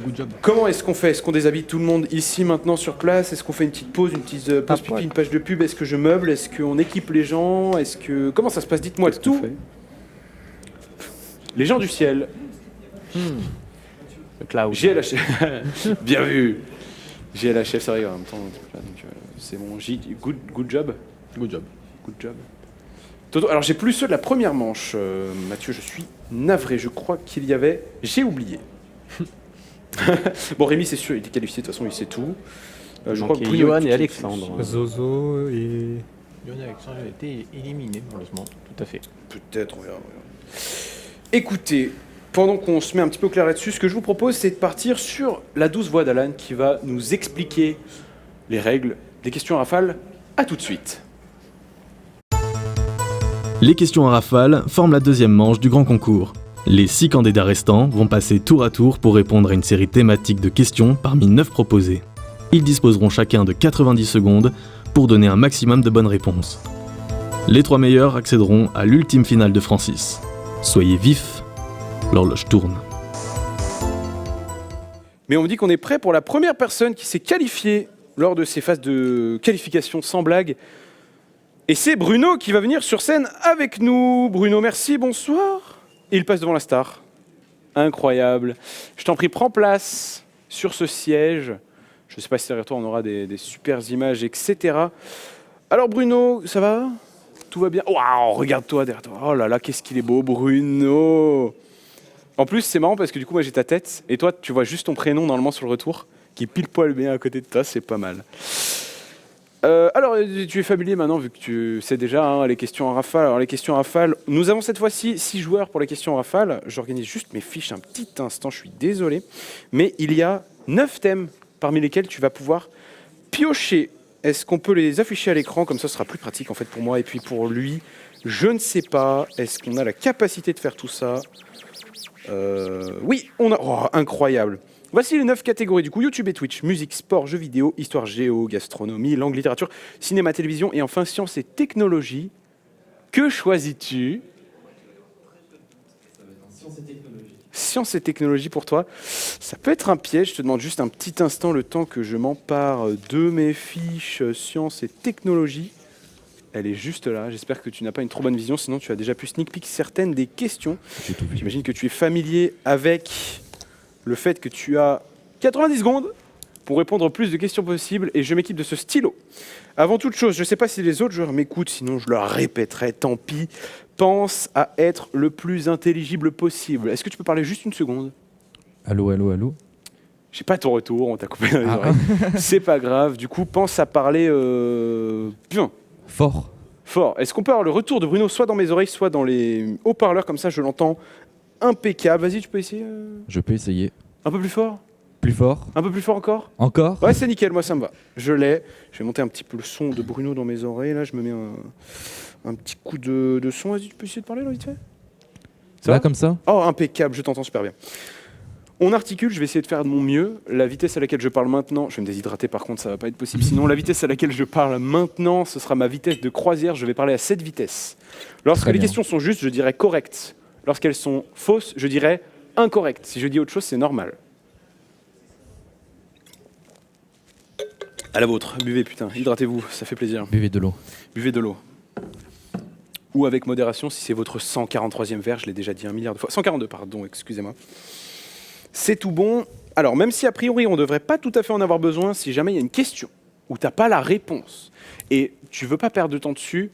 Good job. Comment est-ce qu'on fait? Est-ce qu'on déshabille tout le monde ici maintenant sur place? Est-ce qu'on fait une petite pause, une petite pause pipi, une page de pub? Est-ce que je meuble? Est-ce qu'on équipe les gens? Est-ce que comment ça se passe? Dites-moi tout. Les gens du ciel. Le cloud. JLHF. Bien vu. JLHF, c'est vrai en même temps. Donc, c'est bon. Good job. Good job. Good job. Toto, alors j'ai plus ceux de la première manche. Mathieu, je suis navré. Je crois qu'il y avait. J'ai oublié. Bon, Rémi, c'est sûr, il était qualifié. De toute façon, il sait tout. Je crois que Bruno Johan est et tout Alexandre. Zozo et. Johan et Alexandre a été éliminé, malheureusement. Tout à fait. Peut-être, on verra. Écoutez, pendant qu'on se met un petit peu au clair là-dessus, ce que je vous propose, c'est de partir sur la douce voix d'Alan qui va nous expliquer les règles des questions rafales. À tout de suite. Les questions à rafale forment la deuxième manche du grand concours. Les 6 candidats restants vont passer tour à tour pour répondre à une série thématique de questions parmi 9 proposées. Ils disposeront chacun de 90 secondes pour donner un maximum de bonnes réponses. Les 3 meilleurs accéderont à l'ultime finale de Francis. Soyez vifs, l'horloge tourne. Mais on me dit qu'on est prêt pour la première personne qui s'est qualifiée lors de ces phases de qualification sans blague. Et c'est Bruno qui va venir sur scène avec nous. Bruno, merci, bonsoir. Et il passe devant la star. Incroyable. Je t'en prie, prends place sur ce siège. Je ne sais pas si derrière toi on aura des super images, etc. Alors Bruno, ça va? Tout va bien? Waouh, regarde-toi derrière toi. Oh là là, qu'est-ce qu'il est beau, Bruno. En plus, c'est marrant parce que du coup, moi j'ai ta tête et toi, tu vois juste ton prénom normalement sur le retour qui est pile poil bien à côté de toi, c'est pas mal. Alors, tu es familier maintenant vu que tu sais déjà hein, les questions en rafale. Alors, les questions en rafale, nous avons cette fois-ci 6 joueurs pour les questions en rafale. J'organise juste mes fiches un petit instant, je suis désolé. Mais il y a 9 thèmes parmi lesquels tu vas pouvoir piocher. Est-ce qu'on peut les afficher à l'écran? Comme ça, ce sera plus pratique en fait pour moi et puis pour lui. Je ne sais pas. Est-ce qu'on a la capacité de faire tout ça? Oui, on a... Oh, incroyable. Voici les 9 catégories du coup, YouTube et Twitch, musique, sport, jeux vidéo, histoire, géo, gastronomie, langue, littérature, cinéma, télévision et enfin sciences et technologies. Que choisis-tu? Sciences et technologies pour toi. Ça peut être un piège, je te demande juste un petit instant le temps que je m'empare de mes fiches sciences et technologies. Elle est juste là, j'espère que tu n'as pas une trop bonne vision, sinon tu as déjà pu sneak peek certaines des questions. J'imagine que tu es familier avec le fait que tu as 90 secondes pour répondre au plus de questions possibles et je m'équipe de ce stylo. Avant toute chose, je ne sais pas si les autres joueurs m'écoutent, sinon je leur répéterai, tant pis. Pense à être le plus intelligible possible. Est-ce que tu peux parler juste une seconde? Allô, allô, allô. J'ai pas ton retour, on t'a coupé dans les oreilles. C'est pas grave, du coup pense à parler bien. Fort. Fort. Est-ce qu'on peut avoir le retour de Bruno soit dans mes oreilles, soit dans les haut-parleurs, comme ça je l'entends impeccable. Vas-y, tu peux essayer Je peux essayer. Un peu plus fort? Plus fort. Un peu plus fort encore? Encore. Ouais, c'est nickel, moi ça me va. Je l'ai. Je vais monter un petit peu le son de Bruno dans mes oreilles. Là, je me mets un petit coup de son. Vas-y, tu peux essayer de parler là, vite fait? Ça va comme ça? Oh, impeccable, je t'entends super bien. On articule, je vais essayer de faire de mon mieux. La vitesse à laquelle je parle maintenant, je vais me déshydrater par contre, ça va pas être possible. Sinon, la vitesse à laquelle je parle maintenant, ce sera ma vitesse de croisière. Je vais parler à cette vitesse. Lorsque Très les bien. questions sont justes, je dirais correct. Lorsqu'elles sont fausses, je dirais incorrect. Si je dis autre chose, c'est normal. À la vôtre, buvez putain, hydratez-vous, ça fait plaisir. Buvez de l'eau. Buvez de l'eau. Ou avec modération si c'est votre 143e verre, je l'ai déjà dit 1 milliard de fois. 142, pardon, excusez-moi. C'est tout bon. Alors, même si a priori on ne devrait pas tout à fait en avoir besoin, si jamais il y a une question où tu n'as pas la réponse et tu veux pas perdre de temps dessus,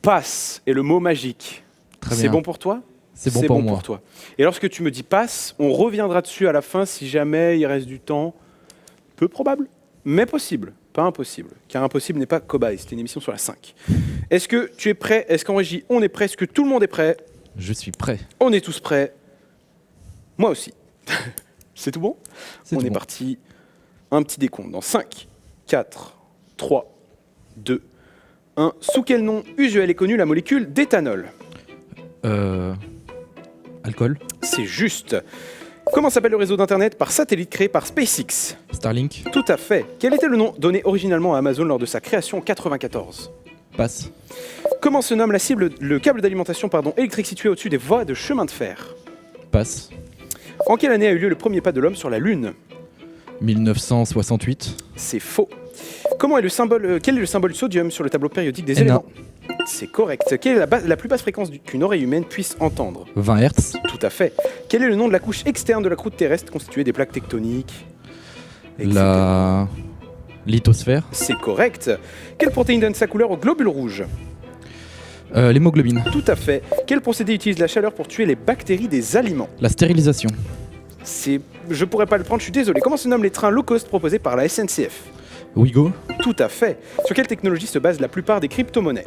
passe est le mot magique. Très C'est bien. bon pour toi ? C'est bon pour moi. toi. Et lorsque tu me dis passe, on reviendra dessus à la fin si jamais il reste du temps. Peu probable, mais possible. Pas impossible. Car impossible n'est pas cobaye. C'était une émission sur la 5. Est-ce que tu es prêt ? Est-ce qu'en régie, on est prêt ? Est-ce que tout le monde est prêt ? Je suis prêt. On est tous prêts. Moi aussi. C'est tout bon ? C'est On tout est bon. parti. Un petit décompte. Dans 5, 4, 3, 2, 1. Sous quel nom usuel est connue la molécule d'éthanol ? Alcool. C'est juste. Comment s'appelle le réseau d'Internet par satellite créé par SpaceX ? Starlink. Tout à fait. Quel était le nom donné originalement à Amazon lors de sa création en 1994 ? Passe. Comment se nomme le câble d'alimentation électrique situé au-dessus des voies de chemin de fer ? Passe. En quelle année a eu lieu le premier pas de l'homme sur la Lune ? 1968. C'est faux. Quel est le symbole sodium sur le tableau périodique des Na. éléments ? C'est correct. Quelle est la plus basse fréquence qu'une oreille humaine puisse entendre ? 20 Hz. Tout à fait. Quel est le nom de la couche externe de la croûte terrestre constituée des plaques tectoniques ? La lithosphère. C'est correct. Quelle protéine donne sa couleur au globule rouge ? L'hémoglobine. Tout à fait. Quel procédé utilise la chaleur pour tuer les bactéries des aliments ? La stérilisation. Je pourrais pas le prendre, je suis désolé. Comment se nomment les trains low cost proposés par la SNCF ? Ouigo. Tout à fait. Sur quelle technologie se basent la plupart des crypto-monnaies ?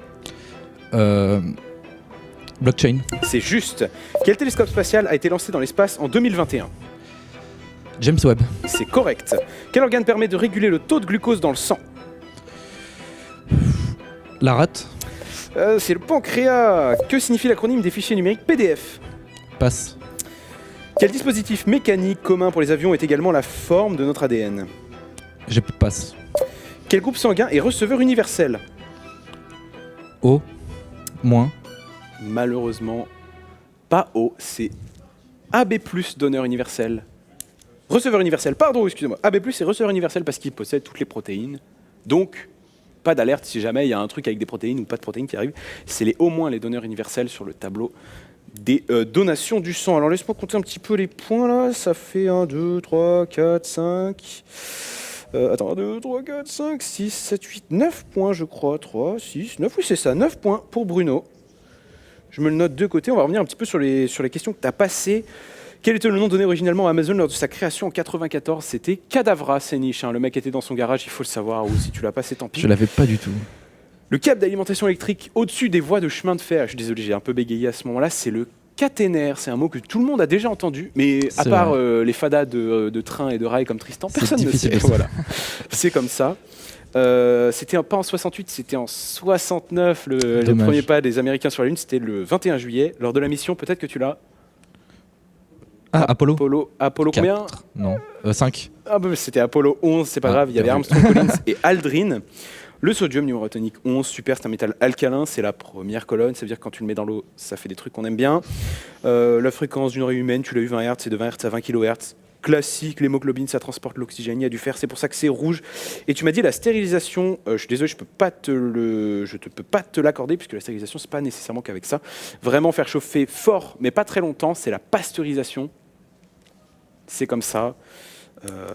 Blockchain. C'est juste. Quel télescope spatial a été lancé dans l'espace en 2021 ? James Webb. C'est correct. Quel organe permet de réguler le taux de glucose dans le sang ? La rate. C'est le pancréas. Que signifie l'acronyme des fichiers numériques PDF ? Passe. Quel dispositif mécanique commun pour les avions est également la forme de notre ADN ? Je passe. Quel groupe sanguin est receveur universel ? O. Moins. Malheureusement, pas O, c'est AB+, donneur universel. Receveur universel, pardon, excusez-moi. AB+, c'est receveur universel parce qu'il possède toutes les protéines. Donc, pas d'alerte si jamais il y a un truc avec des protéines ou pas de protéines qui arrive. C'est les au moins les donneurs universels sur le tableau des donations du sang. Alors laisse-moi compter un petit peu les points là. Ça fait 1, 2, 3, 4, 5... 1, 2, 3, 4, 5, 6, 7, 8, 9 points je crois. 3, 6, 9, oui c'est ça, 9 points pour Bruno. Je me le note de côté, on va revenir un petit peu sur les questions que tu as passées. Quel était le nom donné originalement à Amazon lors de sa création en 1994 ? C'était Cadavra, c'est niche. Le mec était dans son garage, il faut le savoir, ou si tu l'as pas, c'est tant pis. Je l'avais pas du tout. Le câble d'alimentation électrique au-dessus des voies de chemin de fer, je suis désolé, j'ai un peu bégayé à ce moment-là, c'est le caténaire. C'est un mot que tout le monde a déjà entendu, mais à C'est part les fadas de train et de rail comme Tristan, personne ne difficile sait. de savoir. Voilà. C'est comme ça. C'était pas en 68, c'était en 69, le Dommage. premier pas des Américains sur la Lune, c'était le 21 juillet, lors de la mission, peut-être que tu l'as. Ah, Apollo. Apollo combien ? 4. Non. 5. Ah bah, c'était Apollo 11, c'est pas Ah, grave, il y avait bien Armstrong, Collins et Aldrin. Le sodium numéro atomique 11, super, c'est un métal alcalin, c'est la première colonne, ça veut dire que quand tu le mets dans l'eau, ça fait des trucs qu'on aime bien. La fréquence d'une oreille humaine, tu l'as eu 20 Hz, c'est de 20 Hz à 20 kHz. Classique, l'hémoglobine, ça transporte l'oxygène, il y a du fer, c'est pour ça que c'est rouge. Et tu m'as dit la stérilisation, je suis désolé, je peux pas te l'accorder, puisque la stérilisation, c'est pas nécessairement qu'avec ça. Vraiment faire chauffer fort, mais pas très longtemps, c'est la pasteurisation. C'est comme ça.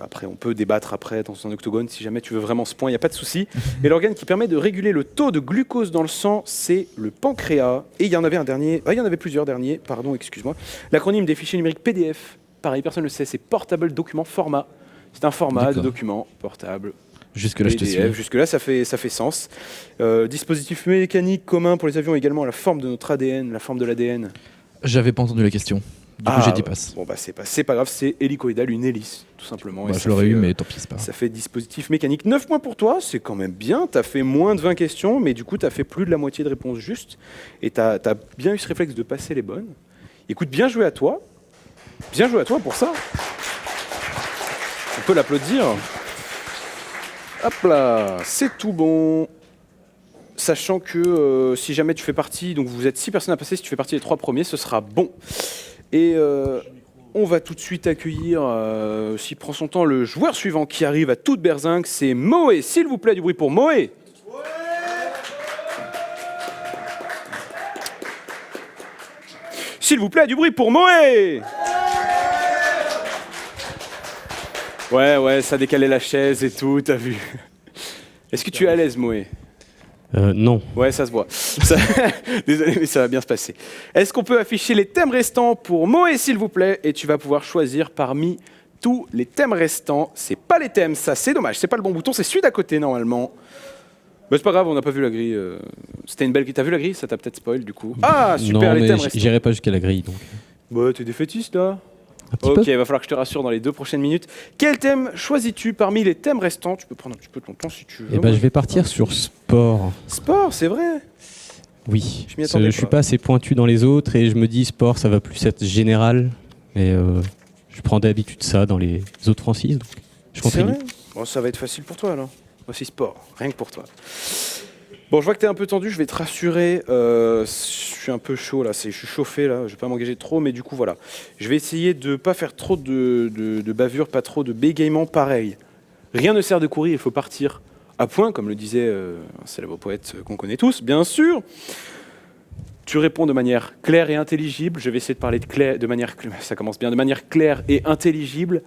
Après, on peut débattre après dans un octogone si jamais tu veux vraiment ce point, il n'y a pas de souci. Et l'organe qui permet de réguler le taux de glucose dans le sang, c'est le pancréas. Et il y en avait un dernier, il y en avait plusieurs derniers, pardon, excuse-moi. L'acronyme des fichiers numériques PDF, pareil, personne ne le sait, c'est Portable Document Format. C'est un format de document portable. Jusque-là, je te suis. Jusque-là, ça fait sens. Dispositif mécanique commun pour les avions également, la forme de notre ADN, la forme de l'ADN. J'avais pas entendu la question. Du coup, j'ai dit passe. Bon, bah, c'est pas grave, c'est hélicoïdal, une hélice, tout simplement. Bah, Et je l'aurais eu, mais tant pis, c'est pas grave. Ça fait dispositif mécanique. 9 points pour toi, c'est quand même bien. T'as fait moins de 20 questions, mais du coup, t'as fait plus de la moitié de réponses justes. Et t'as bien eu ce réflexe de passer les bonnes. Écoute, bien joué à toi. Bien joué à toi pour ça. peut l'applaudir. Hop là, c'est tout bon. Sachant que si jamais tu fais partie, donc vous êtes 6 personnes à passer, si tu fais partie des 3 premiers, ce sera bon. Et on va tout de suite accueillir, s'il prend son temps, le joueur suivant qui arrive à toute berzingue, c'est Moé. S'il vous plaît, du bruit pour Moé. S'il vous plaît, du bruit pour Moé. Ouais, ça décalait la chaise et tout, t'as vu. Est-ce que tu es à l'aise, Moé ? Non. Ouais, ça se voit. Désolé, mais ça va bien se passer. Est-ce qu'on peut afficher les thèmes restants pour Moé, s'il vous plaît ? Et tu vas pouvoir choisir parmi tous les thèmes restants. C'est pas les thèmes, ça, c'est dommage. C'est pas le bon bouton, c'est celui d'à côté, normalement. Mais c'est pas grave, on n'a pas vu la grille. C'était une belle grille. T'as vu la grille ? Ça t'a peut-être spoil, du coup. Ah, super, non, les thèmes restants. J'irai pas jusqu'à la grille, donc. Bah, t'es défaitiste, là ? Ok, il va falloir que je te rassure dans les 2 prochaines minutes. Quel thème choisis-tu parmi les thèmes restants ? Tu peux prendre un petit peu ton temps si tu veux. Eh ben, je vais partir sur sport. Sport, c'est vrai ? Oui, m'y attendais je suis pas assez pointu dans les autres et je me dis sport, ça va plus être général. Et je prends d'habitude ça dans les autres franchises, donc je C'est continue. vrai ? Bon, ça va être facile pour toi, alors. Voici sport, rien que pour toi. Bon, je vois que t'es un peu tendu, je vais te rassurer. Je suis un peu chaud là, je suis chauffé là, je vais pas m'engager trop, mais du coup voilà. Je vais essayer de pas faire trop de bavures, pas trop de bégaiements, pareil. Rien ne sert de courir, il faut partir à point, comme le disait un célèbre poète qu'on connaît tous, bien sûr. Tu réponds de manière claire et intelligible. Je vais essayer de parler de manière claire et intelligible.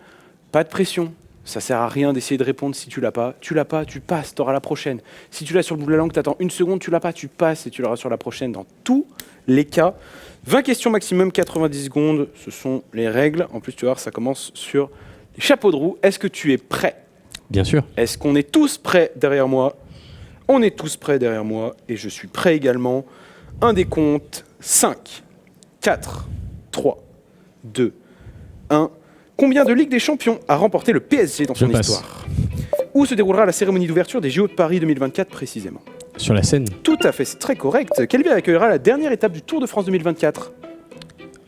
Pas de pression. Ça sert à rien d'essayer de répondre si tu l'as pas. Tu l'as pas, tu passes, t'auras la prochaine. Si tu l'as sur le bout de la langue, t'attends 1 seconde, tu l'as pas, tu passes et tu l'auras sur la prochaine. Dans tous les cas, 20 questions maximum, 90 secondes, ce sont les règles. En plus, tu vas voir, ça commence sur les chapeaux de roue. Est-ce que tu es prêt ? Bien sûr. Est-ce qu'on est tous prêts derrière moi ? On est tous prêts derrière moi et je suis prêt également. Un décompte, 5, 4, 3, 2, 1... Combien de Ligue des Champions a remporté le PSG dans son histoire ? Où se déroulera la cérémonie d'ouverture des JO de Paris 2024 précisément ? Sur la scène. Tout à fait, c'est très correct. Quelle ville accueillera la dernière étape du Tour de France 2024 ?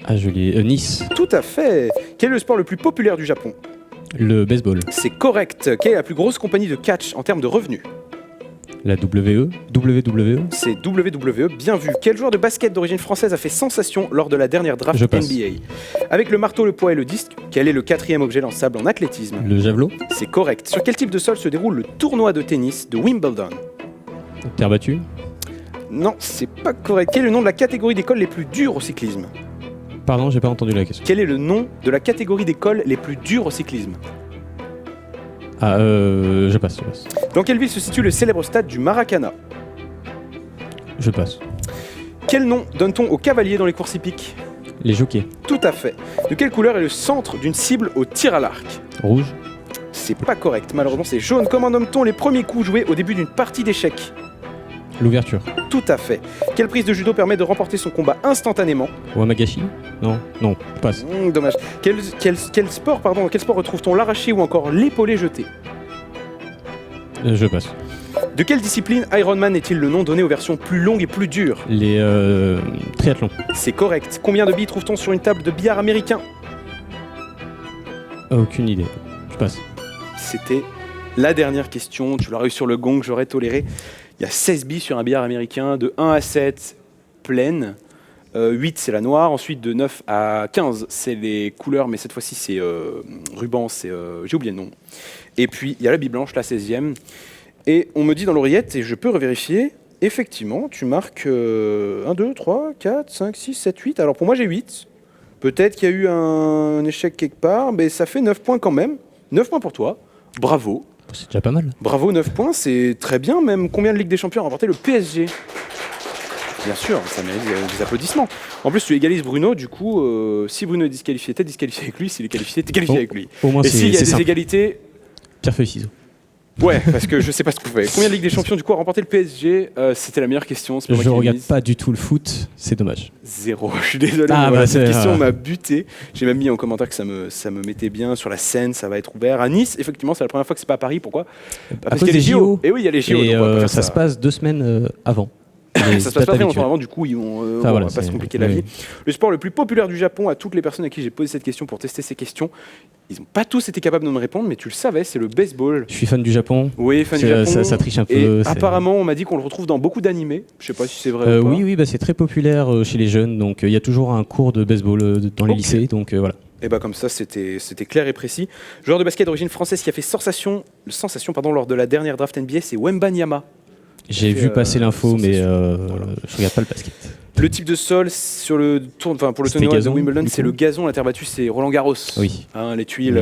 Ah, Nice. Tout à fait. Quel est le sport le plus populaire du Japon ? Le baseball. C'est correct. Quelle est la plus grosse compagnie de catch en termes de revenus ? La WWE. C'est WWE, bien vu. Quel joueur de basket d'origine française a fait sensation lors de la dernière draft Je passe. NBA ? Avec le marteau, le poids et le disque, quel est le 4e objet lançable en athlétisme ? Le javelot. C'est correct. Sur quel type de sol se déroule le tournoi de tennis de Wimbledon ? Terre battue. Non, c'est pas correct. Quel est le nom de la catégorie d'écoles les plus dures au cyclisme ? Pardon, j'ai pas entendu la question. Quel est le nom de la catégorie d'écoles les plus dures au cyclisme ? Ah, je passe. Dans quelle ville se situe le célèbre stade du Maracana ? Je passe. Quel nom donne-t-on aux cavaliers dans les courses hippiques ? Les jockeys. Tout à fait. De quelle couleur est le centre d'une cible au tir à l'arc ? Rouge. C'est pas correct, malheureusement c'est jaune. Comment nomme-t-on les premiers coups joués au début d'une partie d'échecs ? L'ouverture. Tout à fait. Quelle prise de judo permet de remporter son combat instantanément ? Wamagashi. Non, je passe. Dommage. Quel sport retrouve-t-on l'arraché ou encore l'épaulé jeté ? Je passe. De quelle discipline Ironman est-il le nom donné aux versions plus longues et plus dures ? Les triathlons. C'est correct. Combien de billes trouve-t-on sur une table de billard américain ? Aucune idée. Je passe. C'était la dernière question. Tu l'aurais eu sur le gong, j'aurais toléré. Il y a 16 billes sur un billard américain, de 1 à 7, pleine. 8, c'est la noire. Ensuite, de 9 à 15, c'est les couleurs, mais cette fois-ci, c'est ruban, j'ai oublié le nom. Et puis, il y a la bille blanche, la 16e. Et on me dit dans l'oreillette, et je peux revérifier, effectivement, tu marques 1, 2, 3, 4, 5, 6, 7, 8. Alors pour moi, j'ai 8. Peut-être qu'il y a eu un échec quelque part, mais ça fait 9 points quand même. 9 points pour toi. Bravo. C'est déjà pas mal. Bravo, 9 points, c'est très bien même. Combien de Ligue des Champions a remporté le PSG ? Bien sûr, ça mérite des applaudissements. En plus, tu égalises Bruno, du coup, si Bruno est disqualifié, t'es disqualifié avec lui. S'il est qualifié, t'es qualifié avec lui. Au moins, et s'il y a des simple. égalités... Pierre, feuille, ciseaux. Ouais, parce que je sais pas ce que vous faites. Combien de Ligue des Champions, du coup, a remporté le PSG ? C'était la meilleure question. Je regarde pas du tout le foot, c'est dommage. 0. Je suis désolé, cette question m'a buté. J'ai même mis en commentaire que ça me mettait bien. Sur la Seine, ça va être ouvert. À Nice, effectivement, c'est la première fois que c'est pas à Paris. Pourquoi ? Parce qu'il y a les JO. Et oui, il y a les JO. Et ça se passe 2 semaines avant. Mais Ça se passe c'est pas très habituel. longtemps avant, du coup, ils vont, Enfin, on voilà, va pas se c'est- compliquer la oui. vie. Le sport le plus populaire du Japon, à toutes les personnes à qui j'ai posé cette question pour tester ces questions, ils n'ont pas tous été capables de me répondre, mais tu le savais, c'est le baseball. Je suis fan du Japon. Oui, fan du C'est- Japon. ça triche un peu. Et c'est- apparemment, on m'a dit qu'on le retrouve dans beaucoup d'animés. Je sais pas si c'est vrai ou pas. oui, bah, c'est très populaire chez les jeunes, donc il y a toujours un cours de baseball dans les Ok. lycées, donc voilà. Et bah comme ça, c'était clair et précis. Joueur de basket d'origine française qui a fait sensation lors de la dernière draft NBA, c'est Wembanyama. J'ai fait, vu passer l'info, mais voilà. je regarde pas le basket. Le type de sol pour le C'était tournoi de gazon, Wimbledon, du c'est coup. le gazon. La terre battue, c'est Roland Garros. Oui. Hein, les tuiles,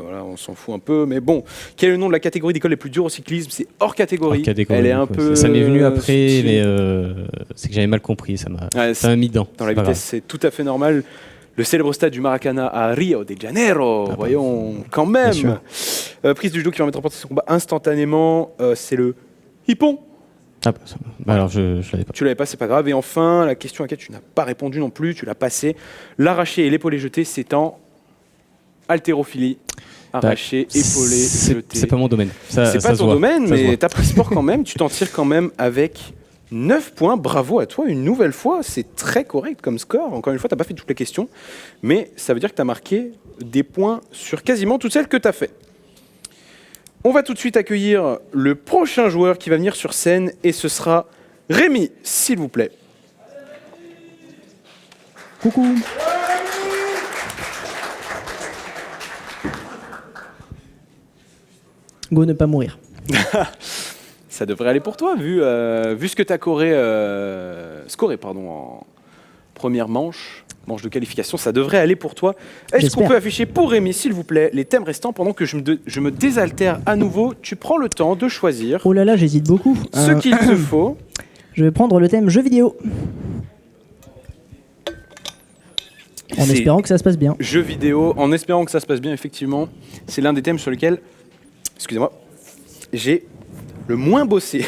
voilà, on s'en fout un peu. Mais bon, quel est le nom de la catégorie d'école les plus dures au cyclisme? C'est hors catégorie. Hors catégorie, Elle est un quoi. peu. Ça m'est venu après, subtile. mais c'est que j'avais mal compris, Ouais, ça m'a mis dedans. Dans la c'est pas vitesse, c'est tout à fait normal. Le célèbre stade du Maracana à Rio de Janeiro, voyons, quand même. Bien Prise du judo qui va mettre en portée son combat instantanément, c'est le hippon. Ah, bah, alors je l'avais pas. Tu l'avais pas, c'est pas grave. Et enfin, la question à laquelle tu n'as pas répondu non plus, tu l'as passé. L'arraché et l'épaulé jeté, c'est en haltérophilie. Arraché, épaulé, jeté. C'est pas mon domaine. Ça C'est pas se ton voit. domaine, Ça se mais voit. t'as pris sport quand même. Tu t'en tires quand même avec 9 points. Bravo à toi une nouvelle fois. C'est très correct comme score. Encore une fois, t'as pas fait toutes les questions, mais ça veut dire que t'as marqué des points sur quasiment toutes celles que t'as fait. On va tout de suite accueillir le prochain joueur qui va venir sur scène et ce sera Rémi, s'il vous plaît. Coucou. Go ne pas mourir. Ça devrait aller pour toi, vu ce que tu as scoré en première manche de qualification. Ça devrait aller pour toi. Est-ce qu'on J'espère. peut afficher pour Rémi, s'il vous plaît, les thèmes restants pendant que je me désaltère à nouveau? Tu prends le temps de choisir Oh là là, j'hésite beaucoup. ce qu'il te faut. Je vais prendre le thème jeux vidéo. En C'est espérant que ça se passe bien. Jeux vidéo, en espérant que ça se passe bien, effectivement. C'est l'un des thèmes sur lesquels, excusez-moi, j'ai le moins bossé.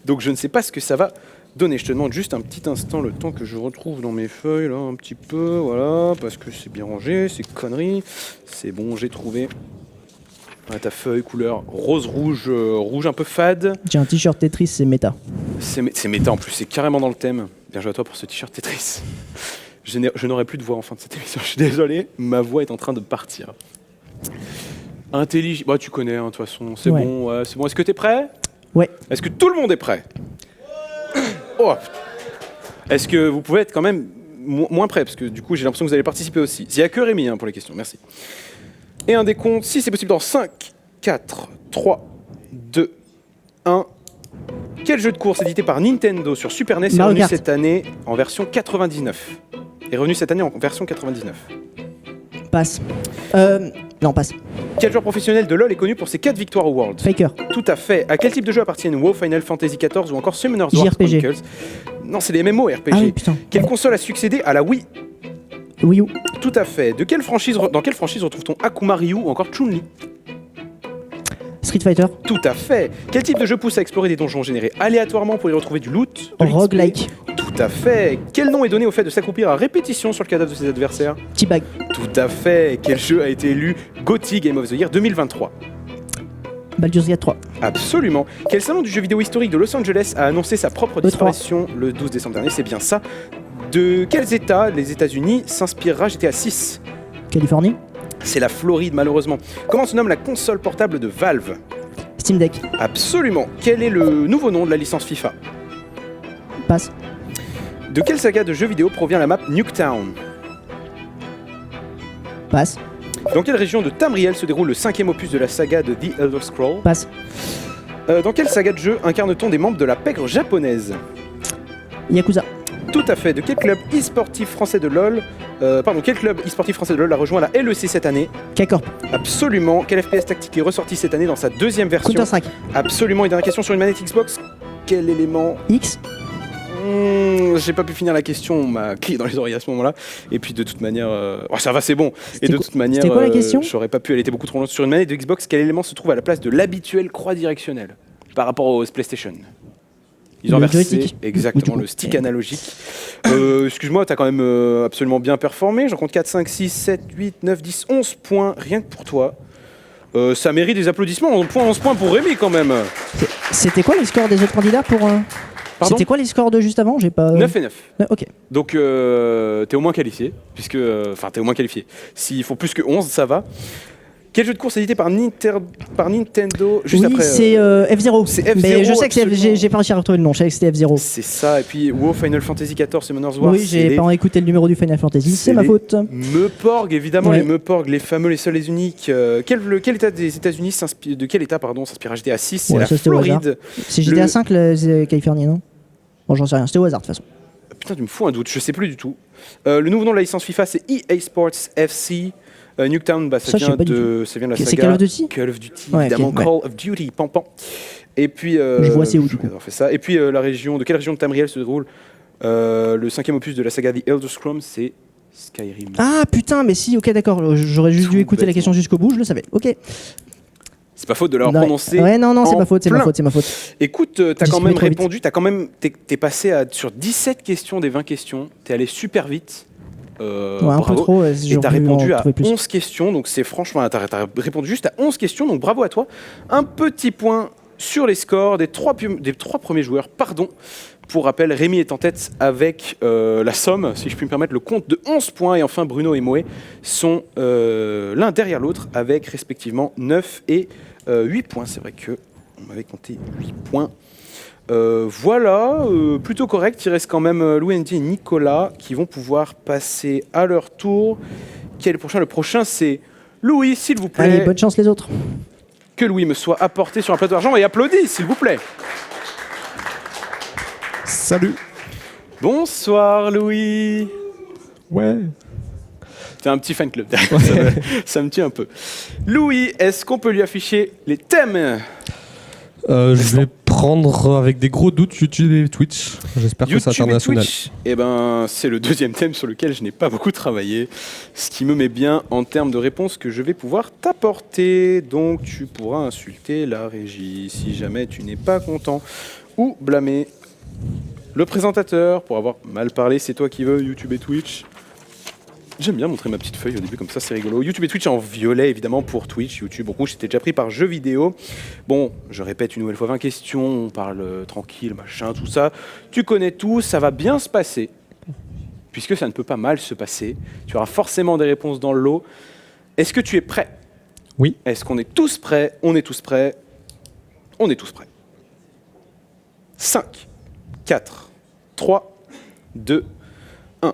Donc je ne sais pas ce que ça va donner. Je te demande juste un petit instant, le temps que je retrouve dans mes feuilles, là, un petit peu, voilà, parce que c'est bien rangé, c'est conneries. C'est bon, j'ai trouvé. Voilà, ta feuille, couleur rose-rouge, rouge un peu fade. J'ai un t-shirt Tetris, c'est méta. C'est méta en plus, c'est carrément dans le thème. Bien joué à toi pour ce t-shirt Tetris. Je n'aurai plus de voix en fin de cette émission, je suis désolé, ma voix est en train de partir. Intelligent, bah tu connais, hein, de toute façon, c'est Ouais. bon, ouais, c'est bon. Est-ce que t'es prêt? Ouais. Est-ce que tout le monde est prêt? Oh. Est-ce que vous pouvez être quand même moins prêt? Parce que du coup, j'ai l'impression que vous allez participer aussi. Il n'y a que Rémi pour les questions, merci. Et un décompte, si c'est possible, dans 5, 4, 3, 2, 1. Quel jeu de course édité par Nintendo sur Super NES est Mario revenu Kart. cette année en version 99? Est revenu cette année en version 99. Passe. Non, passe. Quel joueur professionnel de LoL est connu pour ses 4 victoires au World? Faker. Tout à fait. À quel type de jeu appartiennent WoW, Final Fantasy XIV ou encore Summoner's War JRPG. Chronicles? Non, c'est des MMO RPG. Ah oui, putain. Quelle console a succédé à la Wii? Wii U. Tout à fait. Dans quelle franchise retrouve-t-on Akuma Ryu ou encore Chun-Li? Street Fighter. Tout à fait. Quel type de jeu pousse à explorer des donjons générés aléatoirement pour y retrouver du loot, de l'XP? Roguelike. Tout à fait. Quel nom est donné au fait de s'accroupir à répétition sur le cadavre de ses adversaires? T-Bag. Tout à fait. Quel jeu a été élu GOTY Game of the Year 2023? Baldur's Gate 3. Absolument. Quel salon du jeu vidéo historique de Los Angeles a annoncé sa propre E3. disparition le 12 décembre dernier? C'est bien ça. De quels États les États-Unis s'inspirera GTA 6? Californie. C'est la Floride, malheureusement. Comment se nomme la console portable de Valve? Steam Deck. Absolument. Quel est le nouveau nom de la licence FIFA? Passe. De quelle saga de jeux vidéo provient la map Nuketown? Passe. Dans quelle région de Tamriel se déroule le 5e opus de la saga de The Elder Scrolls? Passe. Dans quelle saga de jeu incarne-t-on des membres de la pègre japonaise? Yakuza. Tout à fait. De quel club e-sportif français de LoL quel club e-sportif français de LoL a rejoint la LEC cette année? K-Corp. Absolument. Quel FPS tactique est ressorti cette année dans sa deuxième version? Counter-Strike. Absolument. Et dernière question sur une manette Xbox. Quel élément? X. J'ai pas pu finir la question, on m'a crié dans les oreilles à ce moment-là. Et puis de toute manière, ça va, c'est bon. Et de toute manière, c'était quoi la question? j'aurais pas pu, elle était beaucoup trop longue. Sur une manette de Xbox, quel élément se trouve à la place de l'habituelle croix directionnelle par rapport aux PlayStation? Ils ont Le inversé joystick. exactement Ou du le coup, stick analogique. Excuse-moi, t'as quand même absolument bien performé. J'en compte 4, 5, 6, 7, 8, 9, 10, 11 points, rien que pour toi. Ça mérite des applaudissements. 11 points pour Rémi quand même. C'était quoi le score des autres candidats pour Pardon C'était quoi les scores de juste avant? J'ai pas. 9 et 9. Ok. Donc t'es au moins qualifié, puisque... Enfin, t'es au moins qualifié. S'il faut plus que 11, ça va. Quel jeu de course édité par Nintendo juste Oui, après c'est F-Zero. C'est F-Zero, Mais je sais que absolument. j'ai pas réussi à retrouver le nom. Je savais que c'était F-Zero. C'est ça, et puis WoW, Final Fantasy XIV, Summoner's War. Oui, c'est j'ai les pas écouté le numéro du Final Fantasy. C'est ma les faute. Meuporg, évidemment, Ouais. les Meuporg, les fameux, les seuls, les uniques. Quel état des États-Unis de quel état, pardon, s'inspire GTA 6? C'est Ouais, la ça, c'était au hasard. Floride. C'est GTA 5, la Californie, non? Bon, j'en sais rien. C'était au hasard, de toute façon. Putain, tu me fous un doute, je sais plus du tout. Le nouveau nom de la licence FIFA, c'est EA Sports FC. Nuketown, bah, ça Ça, je sais vient pas du de la C'est saga Call of Duty? Call of Duty, Ouais, évidemment, ok, ouais. Call of Duty, pam pam. Et puis, Je vois c'est où, du coup. fait ça. Et puis de quelle région de Tamriel se déroule le 5e opus de la saga The Elder Scrolls, c'est Skyrim. Ah putain, mais si, ok, d'accord. J'aurais juste dû écouter la question jusqu'au bout, je le savais. Ok. C'est pas faute de l'avoir Ouais. prononcé. Ouais, non, c'est en ma faute, c'est ma plein. faute, c'est ma faute. Écoute, t'as J'y quand suis même trop vite. répondu, t'es passé sur 17 questions des 20 questions, t'es allé super vite. Ouais, un peu bravo. trop. Et J'aurais t'as pu répondu en à trouver plus. 11 questions, donc c'est franchement, t'as répondu juste à 11 questions, donc bravo à toi. Un petit point sur les scores des trois premiers joueurs, pardon. Pour rappel, Rémi est en tête avec la somme, si je puis me permettre, le compte de 11 points. Et enfin, Bruno et Moé sont l'un derrière l'autre avec respectivement 9 et 8 points. C'est vrai qu'on m'avait compté 8 points. Voilà, plutôt correct. Il reste quand même Louis, Andy et Nicolas qui vont pouvoir passer à leur tour. Quel est le prochain? Le prochain, c'est Louis, s'il vous plaît. Allez, bonne chance les autres. Que Louis me soit apporté sur un plateau d'argent et applaudit, s'il vous plaît. Salut. Bonsoir Louis. Ouais. C'est un petit fan club. Ça me tue un peu. Louis, est-ce qu'on peut lui afficher les thèmes? Je vais prendre avec des gros doutes YouTube et Twitch. J'espère que c'est YouTube et international. Twitch, eh ben, c'est le deuxième thème sur lequel je n'ai pas beaucoup travaillé, ce qui me met bien en termes de réponses que je vais pouvoir t'apporter. Donc tu pourras insulter la régie si jamais tu n'es pas content ou blâmer le présentateur pour avoir mal parlé. C'est toi qui veux, YouTube et Twitch. J'aime bien montrer ma petite feuille au début, comme ça c'est rigolo. YouTube et Twitch en violet, évidemment, pour Twitch. YouTube en rouge, c'était déjà pris par jeux vidéo. Bon, je répète une nouvelle fois 20 questions, on parle tranquille, machin, tout ça. Tu connais tout, ça va bien se passer. Puisque ça ne peut pas mal se passer. Tu auras forcément des réponses dans le lot. Est-ce que tu es prêt? Oui. Est-ce qu'on est tous prêts? On est tous prêts. On est tous prêts. 5, 4, 3, 2, 1.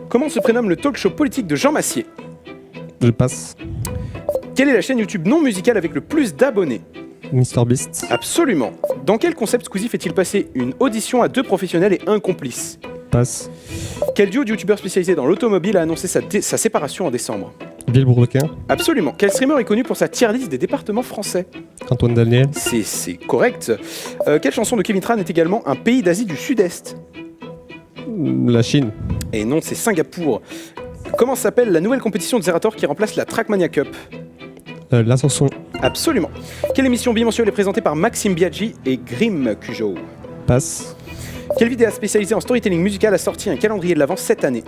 Comment se prénomme le talk show politique de Jean Massier? Je passe. Quelle est la chaîne YouTube non musicale avec le plus d'abonnés? MrBeast. Absolument. Dans quel concept Squeezie fait-il passer une audition à 2 professionnels et un complice? Passe. Quel duo de youtubeurs spécialisé dans l'automobile a annoncé sa séparation en décembre? Villebourbequin. Absolument. Quel streamer est connu pour sa tier list des départements français? Antoine Daniel. C'est correct. Quelle chanson de Kevin Tran est également un pays d'Asie du Sud-Est? La Chine. Et non, c'est Singapour. Comment s'appelle la nouvelle compétition de Zerator qui remplace la Trackmania Cup? L'Ascension. Absolument. Quelle émission bimensuelle est présentée par Maxime Biaggi et Grim Cujo? Passe. Quel vidéaste spécialisé en storytelling musical a sorti un calendrier de l'Avent cette année?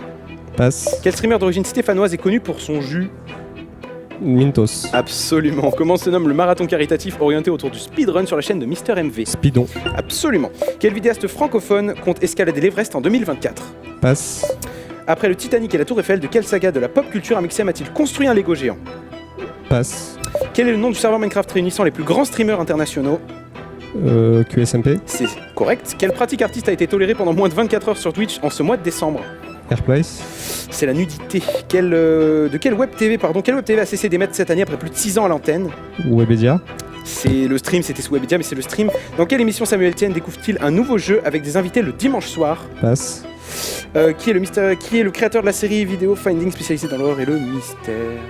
Passe. Quel streamer d'origine stéphanoise est connu pour son jus? Mintos. Absolument. Comment se nomme le marathon caritatif orienté autour du speedrun sur la chaîne de Mister MV? Speedon. Absolument. Quel vidéaste francophone compte escalader l'Everest en 2024? Passe. Après le Titanic et la Tour Eiffel, de quelle saga de la pop culture Amixem a-t-il construit un Lego géant? Passe. Quel est le nom du serveur Minecraft réunissant les plus grands streamers internationaux? QSMP. C'est correct. Quelle pratique artiste a été tolérée pendant moins de 24 heures sur Twitch en ce mois de décembre? Airplace. C'est la nudité. Quelle web TV a cessé d'émettre cette année après plus de 6 ans à l'antenne? Webedia. C'est le stream, c'était sous Webedia, mais c'est le stream. Dans quelle émission Samuel Etienne découvre-t-il un nouveau jeu avec des invités le dimanche soir? Passe. Qui est le créateur de la série vidéo Finding spécialisée dans l'horreur et le mystère?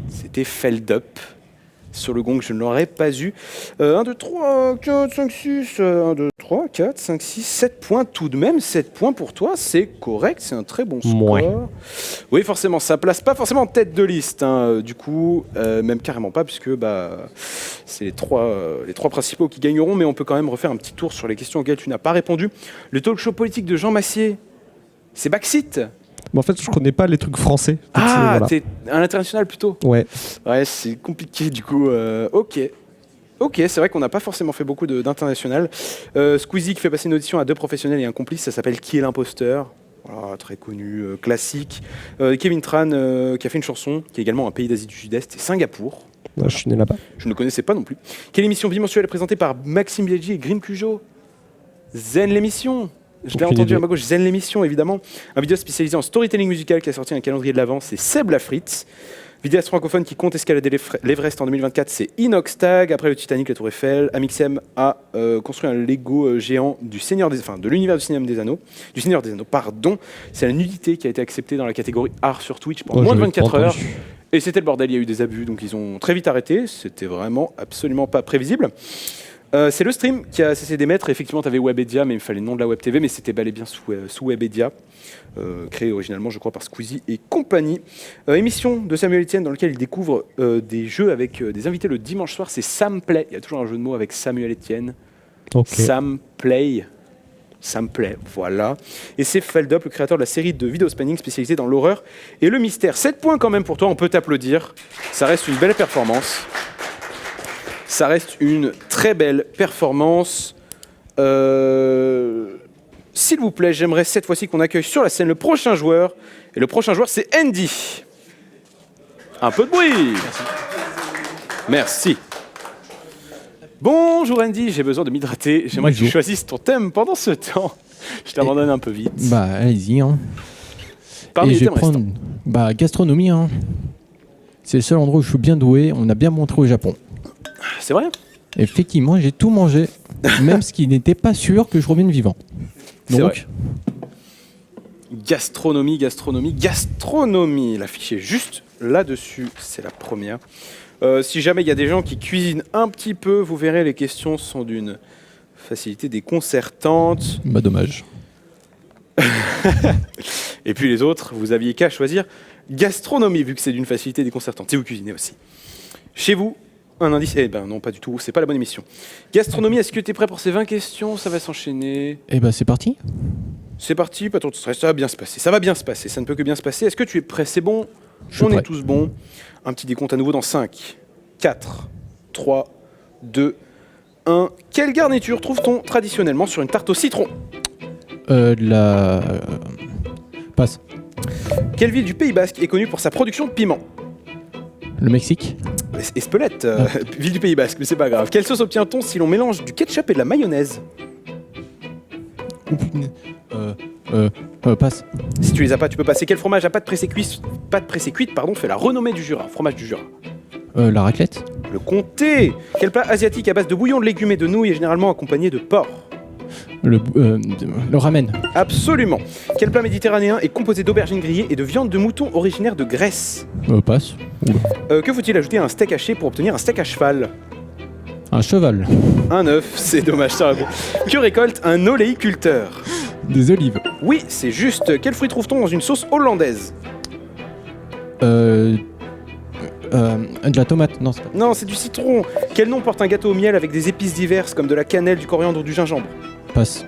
C'était Feldup. Sur le gong, je ne l'aurais pas eu. 1, 2, 3, 4, 5, 6. 1, 2, 3, 4, 5, 6, 7 points tout de même. 7 points pour toi, c'est correct, c'est un très bon score. Ouais. Oui, forcément, ça place pas forcément en tête de liste. Hein, du coup, même carrément pas, puisque c'est les trois principaux qui gagneront. Mais on peut quand même refaire un petit tour sur les questions auxquelles tu n'as pas répondu. Le talk show politique de Jean Massier, c'est Backseat. Mais en fait, je connais pas les trucs français. Ah, Voilà. t'es à l'international plutôt? Ouais. Ouais, c'est compliqué du coup. Ok. Ok, c'est vrai qu'on n'a pas forcément fait beaucoup d'international. Squeezie qui fait passer une audition à 2 professionnels et un complice, ça s'appelle Qui est l'imposteur? Voilà, très connu, classique. Kevin Tran qui a fait une chanson, qui est également un pays d'Asie du Sud-Est, c'est Singapour. Je suis né là-bas. Je ne connaissais pas non plus. Quelle émission bimensuelle est présentée par Maxime Biaggi et Grim Cujo? Zen l'émission. Je l'ai entendu à ma gauche, Zen l'émission évidemment. Un vidéo spécialisé en storytelling musical qui a sorti un calendrier de l'avant, c'est Seb Lafrite. Vidéaste francophone qui compte escalader l'Everest en 2024, c'est Inoxtag. Après le Titanic, la Tour Eiffel, Amixem a construit un Lego géant de l'univers du Seigneur des Anneaux. Pardon. C'est la nudité qui a été acceptée dans la catégorie art sur Twitch pendant moins de 24 heures. Et c'était le bordel, il y a eu des abus, donc ils ont très vite arrêté. C'était vraiment absolument pas prévisible. C'est le stream qui a cessé d'émettre. Effectivement, tu avais Webedia, mais il me fallait le nom de la Web TV, mais c'était bel et bien sous Webedia, créé originalement, je crois, par Squeezie et compagnie. Émission de Samuel Etienne dans laquelle il découvre des jeux avec des invités le dimanche soir. C'est Sam Play. Il y a toujours un jeu de mots avec Samuel Etienne. Okay. Sam Play, voilà. Et c'est Feldup, le créateur de la série de vidéo spanning spécialisée dans l'horreur et le mystère. 7 points quand même pour toi, on peut t'applaudir. Ça reste une belle performance. Ça reste une très belle performance. S'il vous plaît, j'aimerais cette fois-ci qu'on accueille sur la scène le prochain joueur. Et le prochain joueur, c'est Andy. Un peu de bruit. Merci. Bonjour Andy, j'ai besoin de m'hydrater. J'aimerais que tu choisisses ton thème pendant ce temps. Je t'abandonne un peu vite. Bah, allez-y. Hein. Parmi les thèmes restants. Gastronomie. Hein. C'est le seul endroit où je suis bien doué. On a bien montré au Japon. C'est vrai? Effectivement, j'ai tout mangé, même ce qui n'était pas sûr que je revienne vivant. Donc, gastronomie. L'affiche est juste là-dessus, c'est la première. Si jamais il y a des gens qui cuisinent un petit peu, vous verrez, les questions sont d'une facilité déconcertante. Bah dommage. Et puis les autres, vous aviez qu'à choisir gastronomie, vu que c'est d'une facilité déconcertante. Et vous cuisinez aussi. Chez vous, un indice. Eh ben non, pas du tout, c'est pas la bonne émission. Gastronomie, est-ce que tu es prêt pour ces 20 questions? Ça va s'enchaîner. Eh ben c'est parti. C'est parti, pas trop de stress, ça va bien se passer. Ça va bien se passer, ça ne peut que bien se passer. Est-ce que tu es prêt? C'est bon? On est tous bons. Un petit décompte à nouveau dans 5, 4, 3, 2, 1. Quelle garniture trouve-t-on traditionnellement sur une tarte au citron? Passe. Quelle ville du Pays Basque est connue pour sa production de piment? Le Mexique. Espelette, ville du Pays Basque, mais c'est pas grave. Quelle sauce obtient-on si l'on mélange du ketchup et de la mayonnaise? Passe. Si tu les as pas, tu peux passer. Quel fromage à pâte pressée cuite fait la renommée du Jura? Fromage du Jura. La raclette. Le comté. Quel plat asiatique à base de bouillon de légumes et de nouilles est généralement accompagné de porc? Le ramen. Absolument. Quel plat méditerranéen est composé d'aubergines grillées et de viande de mouton originaire de Grèce? Passe. Que faut-il ajouter à un steak haché pour obtenir un steak à cheval? Un cheval. Un œuf, c'est dommage. Que récolte un oléiculteur? Des olives. Oui, c'est juste. Quel fruit trouve-t-on dans une sauce hollandaise? De la tomate. Non, c'est pas. Non, c'est du citron. Quel nom porte un gâteau au miel avec des épices diverses comme de la cannelle, du coriandre ou du gingembre? Passe.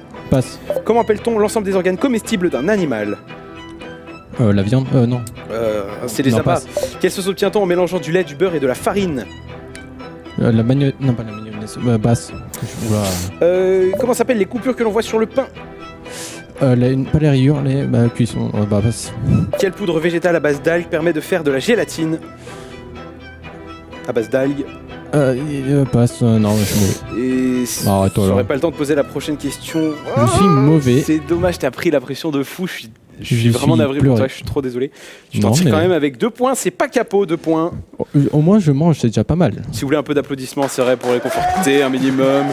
Comment appelle-t-on l'ensemble des organes comestibles d'un animal? La viande. Non. C'est les abats. Quelle sauce obtient-on en mélangeant du lait, du beurre et de la farine? La mayonnaise. Non, pas la mayonnaise. Basse. Comment s'appellent les coupures que l'on voit sur le pain? Pas les rayures, les cuissons. Passe. Quelle poudre végétale à base d'algues permet de faire de la gélatine? À base d'algues. Passe. Non, je suis mauvais. Et j'aurais pas le temps de poser la prochaine question. Je suis mauvais. C'est dommage, t'as pris la pression de fou. Je suis vraiment navré pour toi, je suis trop désolé. Tu t'en tires quand même avec 2 points, c'est pas capot, 2 points. Au moins je mange, c'est déjà pas mal. Si vous voulez un peu d'applaudissements, c'est vrai, pour réconforter un minimum.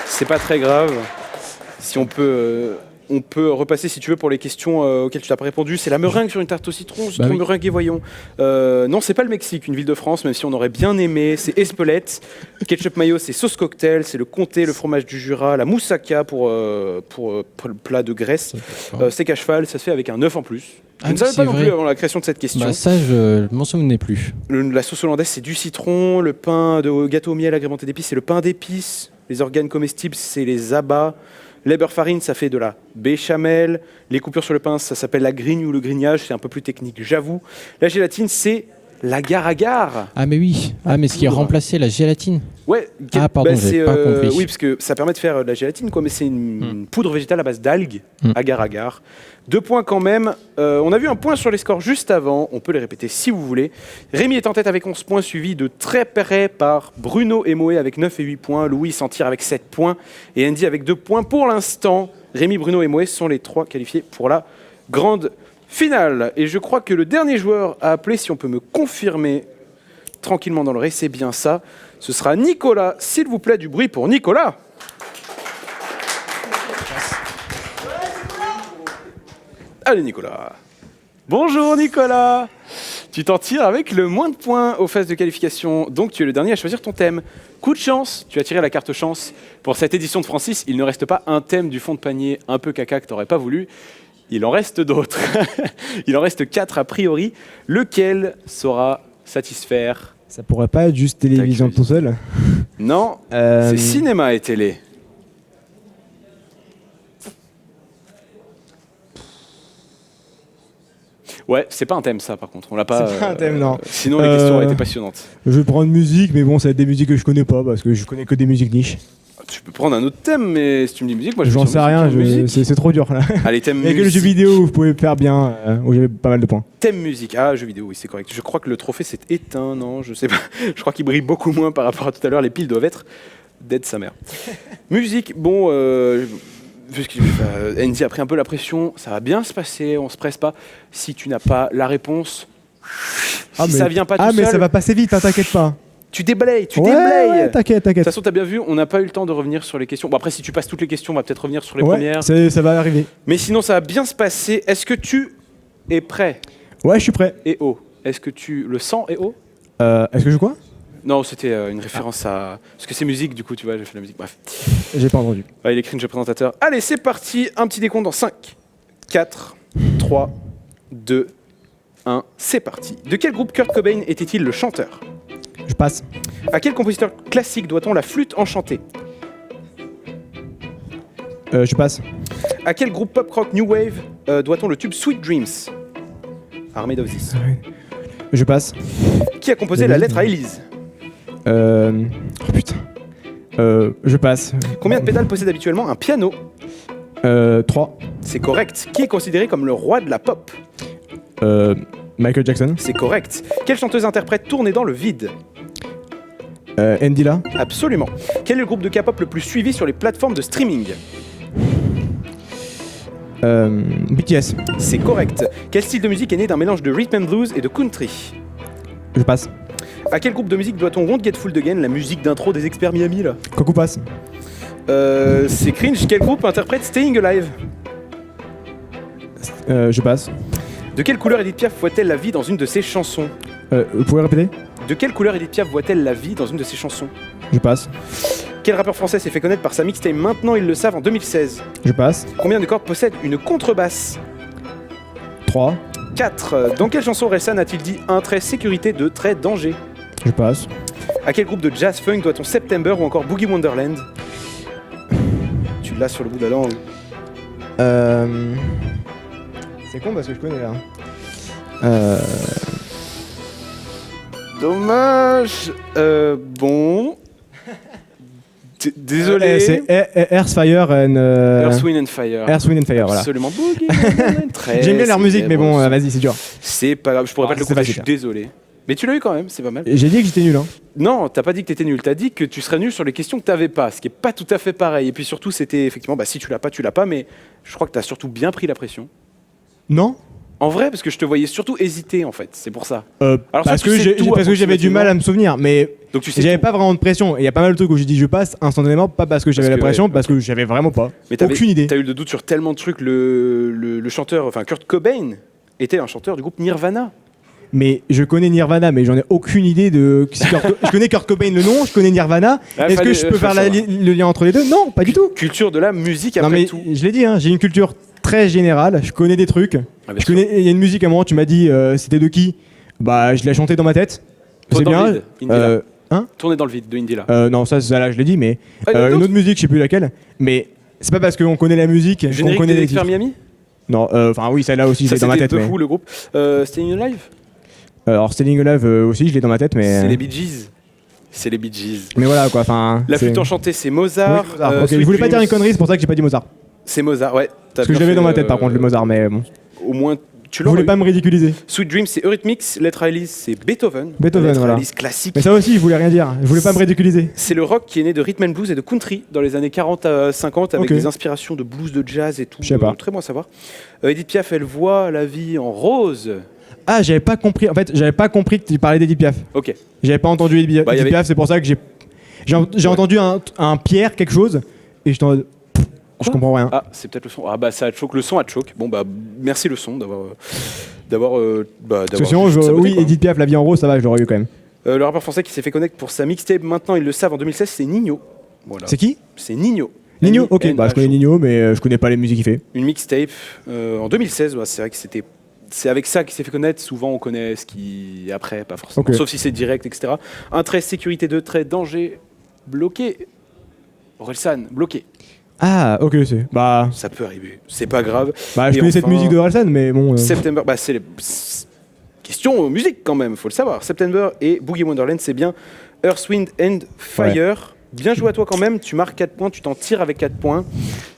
C'est pas très grave. Si on peut repasser si tu veux pour les questions auxquelles tu n'as pas répondu. C'est la meringue sur une tarte au citron, meringuée, voyons. Non, c'est pas le Mexique, une ville de France, même si on aurait bien aimé. C'est Espelette. Ketchup mayo, c'est sauce cocktail. C'est le comté, le fromage du Jura, la moussaka pour le plat de Grèce. Steak à cheval, ça se fait avec un œuf en plus. Je ne savais pas non plus avant la création de cette question. Ça, je m'en souvenais plus. La sauce hollandaise, c'est du citron. Le pain de gâteau au miel agrémenté d'épices, c'est le pain d'épices. Les organes comestibles, c'est les abats. Les beurre farine, ça fait de la béchamel. Les coupures sur le pain, ça s'appelle la grigne ou le grignage. C'est un peu plus technique, j'avoue. La gélatine, c'est l'agar-agar. Ah mais oui. Ah mais ce qui a remplacé la gélatine. Ouais, Ah, pardon, j'ai pas compris. oui, parce que ça permet de faire de la gélatine, quoi, mais c'est une poudre végétale à base d'algues, agar-agar. 2 points quand même. On a vu un point sur les scores juste avant, on peut les répéter si vous voulez. Rémi est en tête avec 11 points, suivi de très près par Bruno et Moé avec 9 et 8 points. Louis s'en tire avec 7 points et Andy avec 2 points. Pour l'instant, Rémi, Bruno et Moé sont les 3 qualifiés pour la grande finale. Et je crois que le dernier joueur à appeler, si on peut me confirmer tranquillement dans l'oreille, c'est bien ça. Ce sera Nicolas. S'il vous plaît, du bruit pour Nicolas. Allez, Nicolas. Bonjour, Nicolas. Tu t'en tires avec le moins de points aux phases de qualification. Donc, tu es le dernier à choisir ton thème. Coup de chance, tu as tiré la carte chance. Pour cette édition de Francis, il ne reste pas un thème du fond de panier un peu caca que tu n'aurais pas voulu. Il en reste d'autres. Il en reste 4 a priori. Lequel saura satisfaire? Ça pourrait pas être juste télévision tout seul? Non, c'est cinéma et télé. Ouais, c'est pas un thème ça par contre, on l'a pas. C'est pas un thème, non. Sinon les questions auraient été passionnantes. Je vais prendre musique, mais bon, ça va être des musiques que je connais pas parce que je connais que des musiques niches. Tu peux prendre un autre thème, mais si tu me dis musique, moi je J'en sais rien, c'est trop dur là. Allez, thème Il y a musique. que le jeu vidéo où vous pouvez faire bien, où j'avais pas mal de points. Thème musique, ah jeu vidéo, oui c'est correct. Je crois que le trophée s'est éteint, non, je sais pas. Je crois qu'il brille beaucoup moins par rapport à tout à l'heure, les piles doivent être dead sa mère. Musique, bon, vu que Andy a pris un peu la pression, ça va bien se passer, on se presse pas. Si tu n'as pas la réponse, si ça vient pas tout seul... mais ça va passer vite, hein, t'inquiète pas. Tu déblayes, tu ouais, déblayes. Ouais, t'inquiète. De toute façon, t'as bien vu, on n'a pas eu le temps de revenir sur les questions. Bon, après, si tu passes toutes les questions, on va peut-être revenir sur les premières. Ça va arriver. Mais sinon, ça va bien se passer. Est-ce que tu es prêt? Ouais, je suis prêt. Et oh, est-ce que tu le sens et oh? Est-ce que je quoi? Non, c'était une référence à... Parce que c'est musique, du coup, tu vois, j'ai fait la musique. Bref. J'ai pas entendu. Ouais, il est cringe, le présentateur. Allez, c'est parti. Un petit décompte dans 5, 4, 3, 2, 1. C'est parti. De quel groupe Kurt Cobain était-il le chanteur? Je passe. À quel compositeur classique doit-on la flûte enchantée? Je passe. À quel groupe pop-rock New Wave doit-on le tube Sweet Dreams? Armade of This. Je passe. Qui a composé la lettre à Élise? Oh putain. Je passe. Combien de pédales possède habituellement un piano? 3. C'est correct. Qui est considéré comme le roi de la pop? Michael Jackson. C'est correct. Quelle chanteuse interprète Tourner dans le vide? Ndila. Absolument. Quel est le groupe de K-pop le plus suivi sur les plateformes de streaming? BTS. C'est correct. Quel style de musique est né d'un mélange de rhythm and blues et de country? Je passe. À quel groupe de musique doit-on Won't Get Fooled Again, la musique d'intro des experts Miami là? Coucou passe. C'est cringe. Quel groupe interprète Staying Alive? Je passe. De quelle couleur Edith Piaf voit-elle la vie dans une de ses chansons? Vous pouvez répéter? De quelle couleur Edith Piaf voit-elle la vie dans une de ses chansons? Je passe. Quel rappeur français s'est fait connaître par sa mixtape Maintenant ils le savent en 2016? Je passe. Combien de cordes possède une contrebasse? 3. 4. Dans quelle chanson Orelsan a-t-il dit un trait sécurité, 2 traits danger? Je passe. À quel groupe de jazz funk doit-on September ou encore Boogie Wonderland? Tu l'as sur le bout de la langue. C'est con parce que je connais là. Dommage. Bon. Désolé. C'est Earth, Fire and... Earth, Wind and Fire. Earth, Wind and Fire, voilà. Absolument. Boogie Wonderland. J'aime bien leur musique, mais bon, vas-y, c'est dur. C'est pas grave, je pourrais pas te le c'est compter, je facile. suis désolé. Mais tu l'as eu quand même, c'est pas mal. J'ai dit que j'étais nul, hein. Non, t'as pas dit que t'étais nul, t'as dit que tu serais nul sur les questions que t'avais pas, ce qui est pas tout à fait pareil. Et puis surtout, c'était effectivement, bah si tu l'as pas, tu l'as pas, mais je crois que t'as surtout bien pris la pression. Non. En vrai, parce que je te voyais surtout hésiter en fait, c'est pour ça. Parce que j'avais du mal à me souvenir, mais donc tu sais j'avais tout. pas vraiment de pression. Et il y a pas mal de trucs où j'ai dit je passe instantanément, pas parce que j'avais la pression, parce que j'avais vraiment pas. Mais aucune idée. T'as eu le doute sur tellement de trucs. Le chanteur, enfin Kurt Cobain, était un chanteur du groupe Nirvana. Mais je connais Nirvana, mais j'en ai aucune idée de. Je connais Kurt Cobain le nom, je connais Nirvana. Est-ce que je peux faire le lien entre les deux? Non, pas du tout. Culture de la musique après tout. Je l'ai dit, hein, j'ai une culture très générale. Je connais des trucs. Il y a une musique à un moment, tu m'as dit c'était de qui? Bah, je l'ai chanté dans ma tête. C'est bien. Tourner dans le vide de Indila. Non, ça là, je l'ai dit, mais une autre musique, je sais plus laquelle. Mais c'est pas parce qu'on connaît la musique qu'on connaît les experts Miami. Non, enfin oui, celle-là aussi, je l'ai dans ma tête. C'était le groupe. Staying Alive. Alors Staying Alive aussi, je l'ai dans ma tête, mais. C'est les Bee Gees. C'est les Bee Gees. Mais voilà quoi, enfin. La c'est- flûte enchantée, c'est Mozart. Oui, Mozart. Ok, Sweet je voulais pas dire Dreams, une connerie, c'est pour ça que j'ai pas dit Mozart. C'est Mozart, ouais. Parce que je l'avais dans ma tête par contre, le Mozart, mais bon. Au moins, tu Je l'aurais voulais eu. pas me ridiculiser. Sweet Dreams, c'est Eurythmics. Let Riley, c'est Beethoven. Beethoven, Let voilà. Riley, classique. Mais ça aussi, je voulais rien dire. Je voulais pas me ridiculiser. C'est le rock qui est né de rhythm and blues et de country dans les années 40 à 50 avec Ok. des inspirations de blues, de jazz et tout. Je sais pas. Très bon à savoir. Edith Piaf, elle voit la vie en rose. Ah, j'avais pas compris. En fait, j'avais pas compris que tu parlais d'Edith Piaf. Ok. J'avais pas entendu Edith Bah, y avait- Piaf, c'est pour ça que j'ai entendu un Pierre quelque chose et j'étais en mode, je comprends rien. Ah, c'est peut-être le son. Ah bah ça a choc. Le son a choc. Bon bah merci le son d'avoir Parce que sinon, juste saboté, oui, quoi. Edith Piaf, La vie en rose, ça va, je l'aurais eu quand même. Le rappeur français qui s'est fait connaître pour sa mixtape, maintenant ils le savent en 2016, c'est Nino. Voilà. C'est qui C'est Nino. Nino. Ok, N-I-N-H-O. bah je connais Nino, mais je connais pas les musiques qu'il fait. Une mixtape en 2016. Ouais, c'est vrai que c'est avec ça qu'il s'est fait connaître. Souvent, on connaît ce qui après, pas forcément. Ok. Sauf si c'est direct, etc. Un trait sécurité 2, trait danger bloqué. Orelsan bloqué. Ah, ok, c'est. Bah, Ça peut arriver. C'est pas grave. bah je Et connais cette enfin, musique de Orelsan, mais bon. September, bah c'est les question musique quand même, faut le savoir. September et Boogie Wonderland, c'est bien Earth, Wind and Fire. Bien joué à toi quand même, tu marques 4 points, tu t'en tires avec 4 points.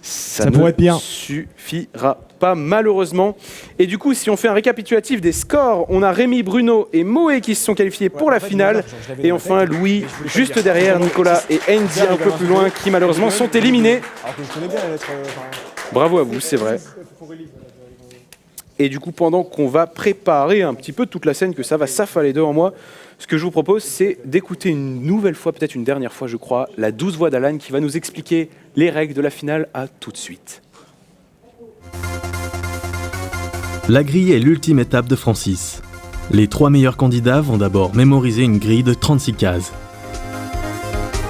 Ça ne pourrait être pire. suffira pas malheureusement. Et du coup, si on fait un récapitulatif des scores, on a Rémi, Bruno et Moé qui se sont qualifiés pour la finale. Et enfin Louis, juste derrière, Nicolas et Andy un peu plus loin qui malheureusement sont éliminés. Bravo à vous, c'est vrai. Et du coup, pendant qu'on va préparer un petit peu toute la scène, que ça va s'affaler devant moi, ce que je vous propose, c'est d'écouter une nouvelle fois, peut-être une dernière fois, je crois, la douce voix d'Alan qui va nous expliquer les règles de la finale. À tout de suite. La grille est l'ultime étape de Francis. Les 3 meilleurs candidats vont d'abord mémoriser une grille de 36 cases.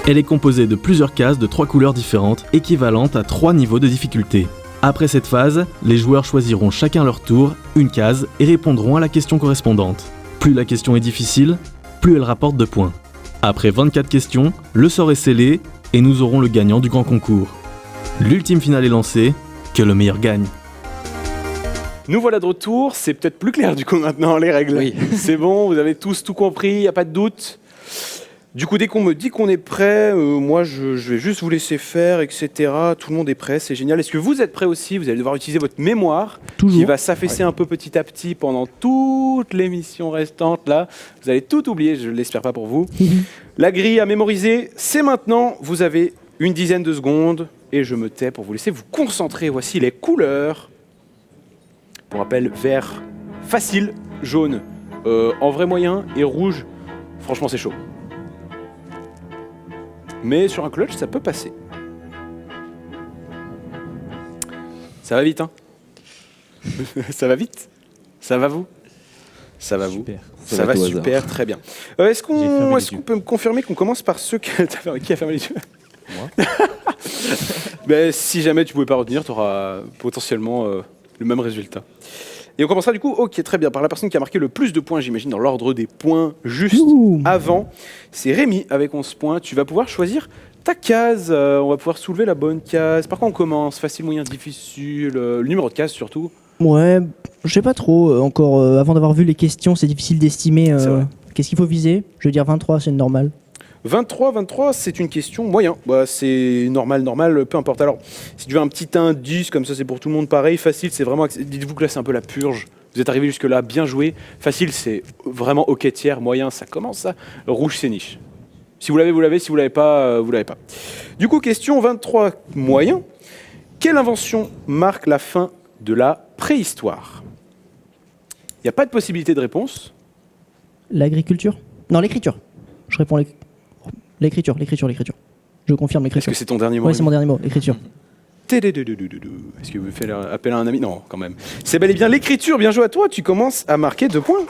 Elle est composée de plusieurs cases de 3 couleurs différentes, équivalentes à 3 niveaux de difficulté. Après cette phase, les joueurs choisiront chacun leur tour une case et répondront à la question correspondante. Plus la question est difficile, plus elle rapporte de points. Après 24 questions, le sort est scellé et nous aurons le gagnant du grand concours. L'ultime finale est lancée, que le meilleur gagne. Nous voilà de retour, c'est peut-être plus clair du coup maintenant les règles. Oui. C'est bon, vous avez tous tout compris, il n'y a pas de doute. Du coup, dès qu'on me dit qu'on est prêt, moi je vais juste vous laisser faire, etc. Tout le monde est prêt, c'est génial. Est-ce que vous êtes prêts aussi? Vous allez devoir utiliser votre mémoire qui va s'affaisser un peu petit à petit pendant toute l'émission restante. Là, vous allez tout oublier, je ne l'espère pas pour vous. La grille à mémoriser, c'est maintenant. Vous avez une dizaine de secondes et je me tais pour vous laisser vous concentrer. Voici les couleurs. Pour rappel, vert facile, jaune en vrai moyen et rouge, franchement c'est chaud. Mais sur un clutch, ça peut passer. Ça va vite, hein? Ça va vite? Ça va vous? Ça va vous? Ça va super, très bien. Est-ce qu'on peut me confirmer qu'on commence par ceux que... Qui a fermé les yeux? Moi. Ben, si jamais tu pouvais pas retenir, tu auras potentiellement le même résultat. Et on commencera du coup, ok, très bien, par la personne qui a marqué le plus de points, j'imagine, dans l'ordre des points juste avant. C'est Rémi avec 11 points. Tu vas pouvoir choisir ta case. On va pouvoir soulever la bonne case. Par quoi on commence? Facile, moyen, difficile? Le numéro de case surtout. Ouais, je sais pas trop. Encore, avant d'avoir vu les questions, c'est difficile d'estimer qu'est-ce qu'il faut viser. Je veux dire 23, c'est normal. 23, c'est une question moyen. Bah, c'est normal, peu importe. Alors, si tu veux un petit indice, comme ça c'est pour tout le monde pareil. Facile, c'est vraiment... Dites-vous que là c'est un peu la purge. Vous êtes arrivé jusque-là, bien joué. Facile, c'est vraiment ok tiers. Moyen, ça commence ça. Rouge, c'est niche. Si vous l'avez, vous l'avez. Si vous l'avez pas, vous l'avez pas. Du coup, question 23, moyen. Quelle invention marque la fin de la préhistoire? Il n'y a pas de possibilité de réponse. L'agriculture? Non, l'écriture. Je réponds l'écriture. Je confirme l'écriture. Est-ce que c'est ton dernier mot? Oui, c'est mon dernier mot, l'écriture. Est-ce que vous faites appel à un ami? Non, quand même. C'est bel et bien l'écriture. Bien joué à toi. Tu commences à marquer 2 points.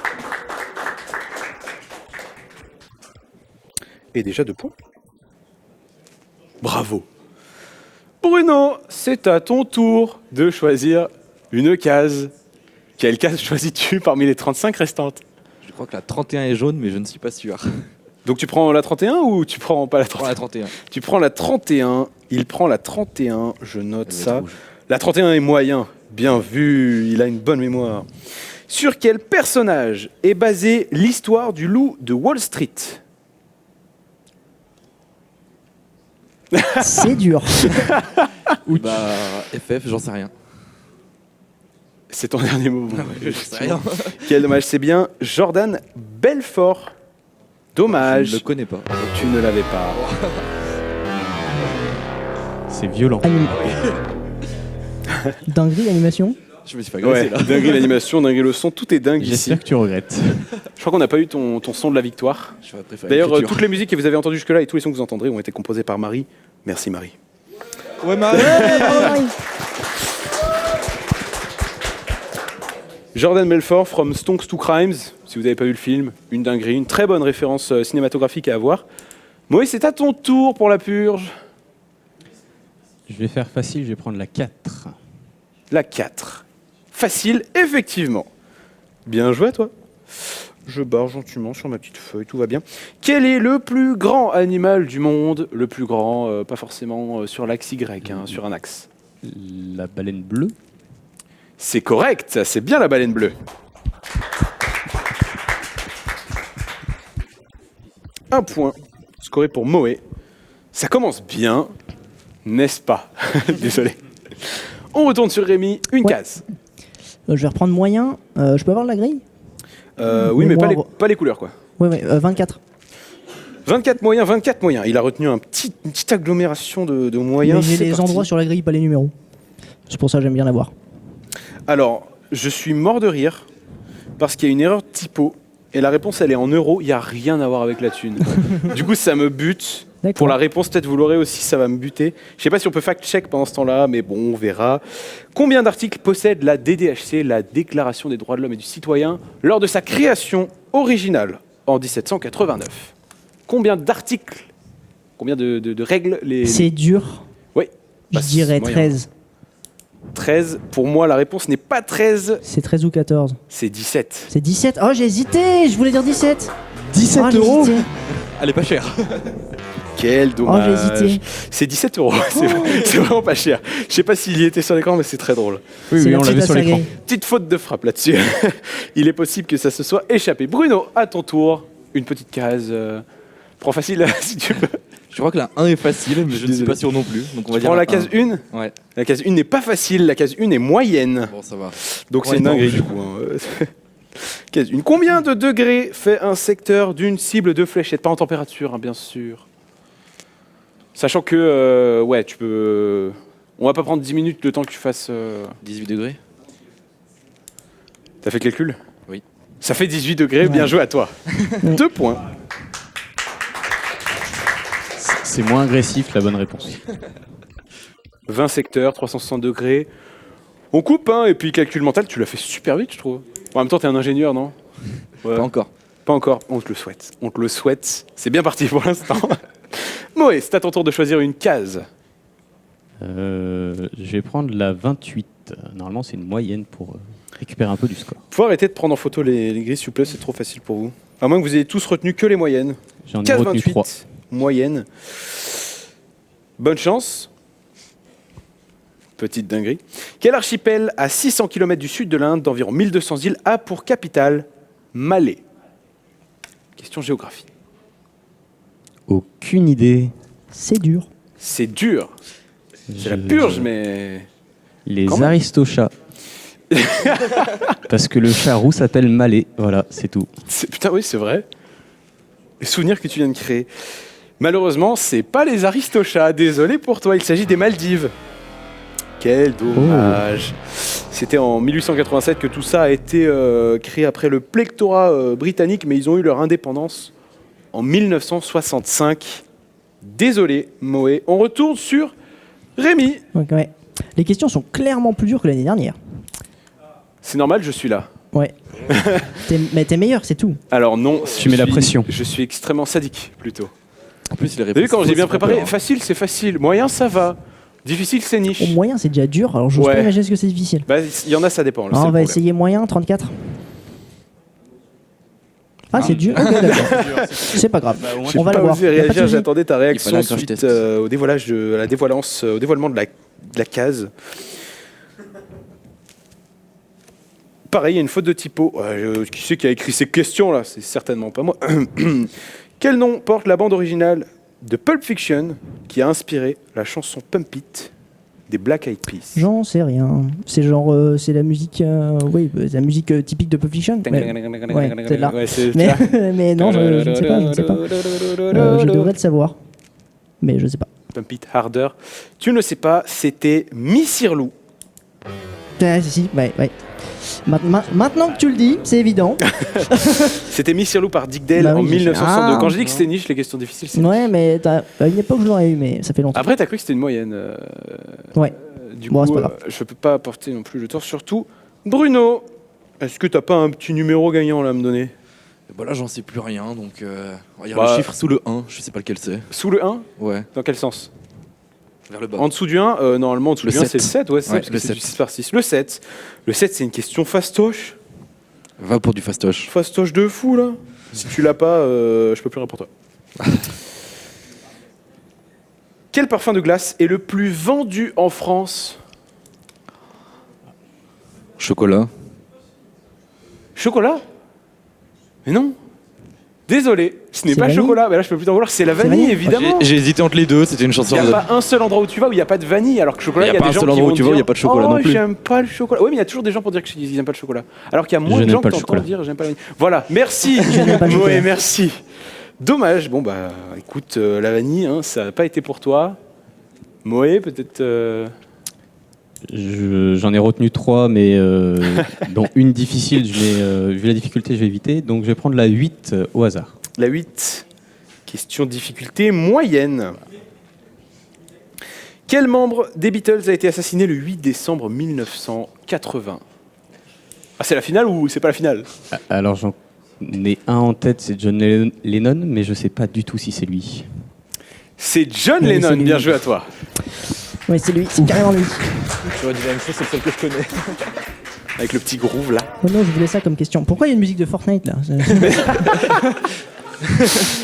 Et déjà 2 points. Bravo. Bruno, c'est à ton tour de choisir une case. Quelle case choisis-tu parmi les 35 restantes? Je crois que la 31 est jaune, mais je ne suis pas sûr. Donc tu prends la 31 ou tu prends pas la 31? La 31. Tu prends la 31, il prend la 31, je note ça. La 31 est moyen, bien vu, il a une bonne mémoire. Sur quel personnage est basée l'histoire du loup de Wall Street? C'est dur. Bah, FF, j'en sais rien. C'est ton dernier mot. J'en sais rien. Quel dommage, c'est bien Jordan Belfort. Dommage. Je ne le connais pas. Tu ne l'avais pas. C'est violent. Dinguerie, l'animation. Je me suis pas agressé Ouais, là. dinguerie l'animation, dinguerie le son, tout est dingue ici. J'espère que tu regrettes. Je crois qu'on n'a pas eu ton son de la victoire. J'aurais préféré D'ailleurs, l'écriture. toutes les musiques que vous avez entendues jusque-là et tous les sons que vous entendrez ont été composés par Marie. Merci Marie. Ouais, Marie. Jordan Belfort, From Stonks to Crimes, si vous n'avez pas vu le film, une dinguerie, une très bonne référence cinématographique à avoir. Moïse, c'est à ton tour pour la purge. Je vais faire facile, je vais prendre la 4. La 4. Facile, effectivement. Bien joué à toi. Je barre gentiment sur ma petite feuille, tout va bien. Quel est le plus grand animal du monde? Le plus grand, pas forcément sur l'axe Y, hein, sur un axe. La baleine bleue. C'est correct, ça, c'est bien la baleine bleue. Un point, scoré pour Moé. Ça commence bien, n'est-ce pas? Désolé. On retourne sur Rémi, une case. Je vais reprendre moyen. Je peux avoir la grille? Oui, mais Mémoire. pas les couleurs, quoi. Ouais, 24. 24 moyens, 24 moyens. Il a retenu une petite agglomération de moyens. Mais j'ai C'est les parti. endroits sur la grille, pas les numéros. C'est pour ça que j'aime bien l'avoir. Alors, je suis mort de rire parce qu'il y a une erreur de typo et la réponse elle est en euros, il n'y a rien à voir avec la thune. Du coup, ça me bute. Pour la réponse, peut-être vous l'aurez aussi, ça va me buter. Je sais pas si on peut fact-check pendant ce temps-là, mais bon, on verra. Combien d'articles possède la DDHC, la Déclaration des droits de l'homme et du citoyen, lors de sa création originale en 1789? Combien d'articles? Combien de règles C'est dur. Oui. Je dirais moyen. 13. 13. Pour moi, la réponse n'est pas 13. C'est 13 ou 14. C'est 17. C'est 17. Oh, j'ai hésité. Je voulais dire 17. 17 j'ai euros hésité. Elle est pas chère. Quel dommage. Oh, j'ai hésité. C'est 17 euros. C'est vraiment pas cher. Je sais pas s'il y était sur l'écran, mais c'est très drôle. Oui, on l'avait sur l'écran. Petite faute de frappe là-dessus. Il est possible que ça se soit échappé. Bruno, à ton tour. Une petite case. Prends facile si tu veux. Je crois que la 1 est facile, mais je ne suis Désolé. pas sûr non plus. Donc on va Tu dire prends la case 1. 1. Ouais. La case 1 n'est pas facile. La case 1 est moyenne. Bon, ça va. Donc Ouais, c'est une non, dinguerie je- du coup. Hein. Case 1. Combien de degrés fait un secteur d'une cible de fléchette? Pas en température, hein, bien sûr. Sachant que, ouais, tu peux. On va pas prendre 10 minutes le temps que tu fasses. 18 degrés. T'as fait le calcul? Oui. Ça fait 18 degrés, bien joué à toi. 2 points. C'est moins agressif, la bonne réponse. 20 secteurs, 360 degrés. On coupe, hein, et puis calcul mental, tu l'as fait super vite, je trouve. En même temps, t'es un ingénieur, non? Ouais. Pas encore. Pas encore, on te le souhaite. On te le souhaite. C'est bien parti pour l'instant. Moé, c'est à ton tour de choisir une case. Je vais prendre la 28. Normalement, c'est une moyenne pour récupérer un peu du score. Faut arrêter de prendre en photo les grilles, s'il vous plaît, c'est trop facile pour vous. À moins que vous ayez tous retenu que les moyennes. J'en ai Case retenu 28, 3. moyenne. Bonne chance. Petite dinguerie. Quel archipel à 600 km du sud de l'Inde, d'environ 1200 îles, a pour capitale Malé? Question géographie. Aucune idée. C'est dur. C'est dur. C'est la purge, mais... Les Quand même. aristochats. Parce que le chat roux s'appelle Malé. Voilà, c'est tout. Putain, oui, c'est vrai. Les souvenirs que tu viens de créer. Malheureusement, c'est pas les aristochats. Désolé pour toi, il s'agit des Maldives. Quel dommage. C'était en 1887 que tout ça a été créé après le plectorat britannique, mais ils ont eu leur indépendance en 1965. Désolé, Moé. On retourne sur Rémi. Ouais. Les questions sont clairement plus dures que l'année dernière. C'est normal, je suis là. Ouais. Mais t'es meilleur, c'est tout. Alors non, Tu mets la pression. Je suis extrêmement sadique, plutôt. En plus, les T'as vu réponses. quand j'ai bien c'est pas préparé? peur, hein. Facile, c'est facile. Moyen, ça va. Difficile, c'est niche. Au moyen, c'est déjà dur, alors je Ouais. pas imaginer ce que c'est difficile. Bah, il y en a, ça dépend. là, Ah, c'est on le va problème. essayer moyen, 34. Ah, c'est dur. Ok, d'accord. C'est pas grave. J'ai On va pas le voir. osé Y a pas de réagir, souci. j'attendais ta réaction fallait que je suite teste. au dévoilement de la case. Pareil, il y a une faute de typo. Qui c'est qui a écrit ces questions là? C'est certainement pas moi. Quel nom porte la bande originale de Pulp Fiction qui a inspiré la chanson Pump It des Black Eyed Peas? J'en sais rien. C'est genre, c'est la musique, la musique typique de Pulp Fiction. Ouais, c'est là. Ouais, c'est Mais, là. mais non, je ne sais pas, je ne sais pas. Je devrais le savoir, mais je ne sais pas. Pump It Harder. Tu ne le sais pas, c'était Missirlou. Ah, si, ouais. Maintenant que tu le dis, c'est évident. C'était Missirlou par Dick Dale Bah oui, en 1962. Quand je dis que non. c'était niche, les questions difficiles, c'est Ouais, mais à une époque, je l'aurais eu, mais ça fait longtemps. Après, t'as cru que c'était une moyenne. Ouais. Du Bon, coup, c'est pas grave. je peux pas apporter non plus le tort. Surtout, Bruno, est-ce que t'as pas un petit numéro gagnant là à me donner? Bah là, j'en sais plus rien, donc il y a Bah, le chiffre sous le 1, je sais pas lequel c'est. Sous le 1? Ouais. Dans quel sens? Vers le bas. En dessous du 1, normalement, en dessous Le du 1, 7. c'est le 7. Ouais, c'est ça, Ouais, parce que le c'est 7. du 6 par 6. Le 7. Le 7, c'est une question fastoche. Va pour du fastoche. Fastoche de fou, là. Si tu l'as pas, je peux plus rien pour toi. Quel parfum de glace est le plus vendu en France? Chocolat. Chocolat? Mais non. Désolé, ce n'est C'est pas vanille chocolat. Mais là, je peux plus t'en vouloir. C'est la C'est vanille, vanille. évidemment. J'ai hésité entre les deux, c'était une chanson. Il n'y a pas un seul endroit où tu vas où il n'y a pas de vanille, alors que chocolat, Il il y y a a pas des un gens seul qui endroit vont où tu vas où il y a dire, pas de chocolat oh, non plus. j'aime pas le chocolat. Oui, mais il y a toujours des gens pour dire qu'ils n'aiment pas le chocolat. Alors qu'il y a moins Je de n'aime gens pas qui le t'entendent chocolat. dire j'aime pas la vanille. Voilà, merci. Je n'aime pas le chocolat. Ouais, merci. Dommage. Bon bah, écoute, la vanille, hein, ça n'a pas été pour toi. Moé, peut-être. J'en ai retenu 3, mais dont une difficile, vu la difficulté, je vais éviter. Donc je vais prendre la 8 au hasard. La 8. Question difficulté moyenne. Quel membre des Beatles a été assassiné le 8 décembre 1980? Ah, c'est la finale ou c'est pas la finale? Alors j'en ai un en tête, c'est John Lennon, mais je sais pas du tout si c'est lui. C'est John Oui, Lennon, c'est lui. bien joué à toi. Oui, c'est lui, c'est carrément lui. J'aurais dit la même chose, c'est le seul que je connais. Avec le petit groove là. Oh non, je voulais ça comme question. Pourquoi il y a une musique de Fortnite là?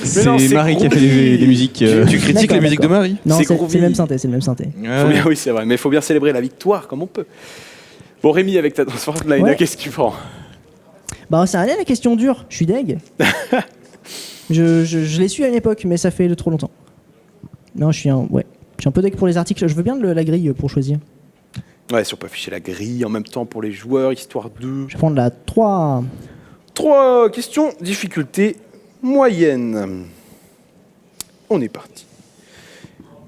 C'est non, c'est Marie qui a fait groovy. les musiques. Tu critiques D'accord, les musiques de d'accord. Marie? Non, C'est c'est groovy. le même synthé, c'est le même synthé. Faut bien, oui, c'est vrai, mais il faut bien célébrer la victoire comme on peut. Bon, Rémi, avec ta danse Fortnite, Ouais. qu'est-ce que tu prends? Bah, c'est rien la question dure, je suis deg. je l'ai su à une époque, mais ça fait trop longtemps. Non, je suis un peu deg pour les articles. Je veux bien la grille pour choisir. Ouais, si on peut afficher la grille en même temps pour les joueurs, histoire de. Je vais prendre la 3. 3 questions, difficulté moyenne. On est parti.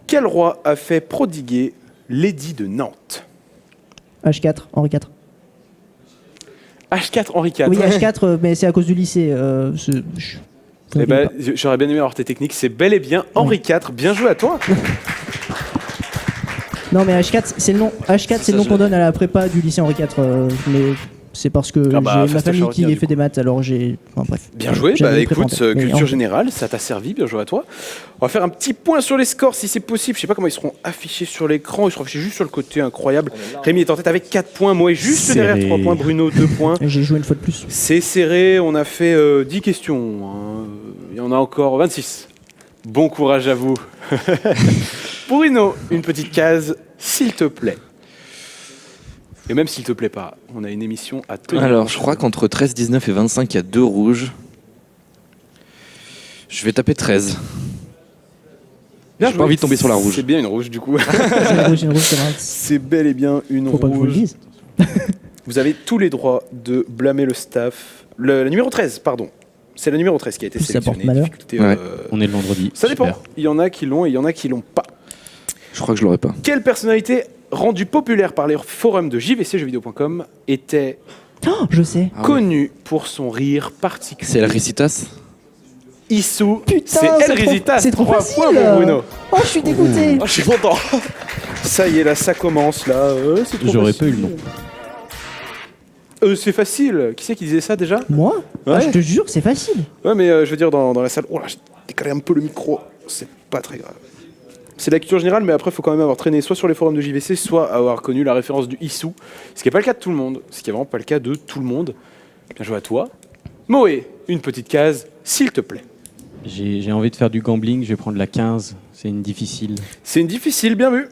Quel roi a fait prodiguer l'édit de Nantes? H4, Henri IV. H4 Henri IV. Oui, H4, mais c'est à cause du lycée. Eh ben, j'aurais bien aimé avoir tes techniques. C'est bel et bien Henri IV. Bien joué à toi. Non, mais H4, c'est le nom. H4, c'est le nom qu'on donne à la prépa du lycée Henri IV. Mais c'est parce que Ah bah, j'ai ma fastoche famille ordinaire, qui du fait des maths, alors j'ai. Enfin, bref. Bien joué. J'avais Bah une écoute, prépa en tête. Mais culture en- générale, ça t'a servi. Bien joué à toi. On va faire un petit point sur les scores si c'est possible. Je sais pas comment ils seront affichés sur l'écran. Ils seront affichés juste sur le côté. Incroyable. Rémi est en tête avec 4 points. Moi, juste Serré. derrière 3 points. Bruno, 2 points. J'ai joué une fois de plus. C'est serré. On a fait 10 questions. Hein. Il y en a encore 26. Bon courage à vous. Bruno, une petite case, s'il te plaît. Et même s'il te plaît pas, on a une émission à tenir. Alors, je crois qu'entre 13, 19 et 25, il y a 2 rouges. Je vais taper 13. Bien J'ai joué. pas envie de tomber sur la rouge. C'est bien une rouge du coup. Une rouge, c'est vrai. C'est bel et bien une Faut pas que je vous le rouge. dise. Vous avez tous les droits de blâmer le staff. La numéro 13, pardon. C'est la numéro 13 qui a été Ça porte sélectionnée. malheur. Difficulté, Ouais. On est le vendredi. Ça dépend. Super. Il y en a qui l'ont et il y en a qui l'ont pas. Je crois que je l'aurais pas. Quelle personnalité rendue populaire par les forums de jvcjeuxvideo.com était Oh, je sais. connue pour son rire particulier? C'est El Ricitas? Issou, Putain, c'est El c'est trop- Risitas. c'est trop 3 facile. points pour Bruno. Oh, je suis dégoûté. Oh, je suis content. Ça y est, là, ça commence. Là, c'est trop J'aurais facile. pas eu le nom. C'est facile. Qui c'est qui disait ça déjà? Moi Ouais. Ah, je te jure que c'est facile. Ouais, mais je veux dire, dans la salle. Oh là, j'ai décalé un peu le micro. C'est pas très grave. C'est de la culture générale, mais après, il faut quand même avoir traîné soit sur les forums de JVC, soit avoir connu la référence du Issou. Ce qui n'est pas le cas de tout le monde. Ce qui n'est vraiment pas le cas de tout le monde. Bien joué à toi. Moé, une petite case, s'il te plaît. J'ai envie de faire du gambling, je vais prendre la 15. C'est une difficile. C'est une difficile, bien vu.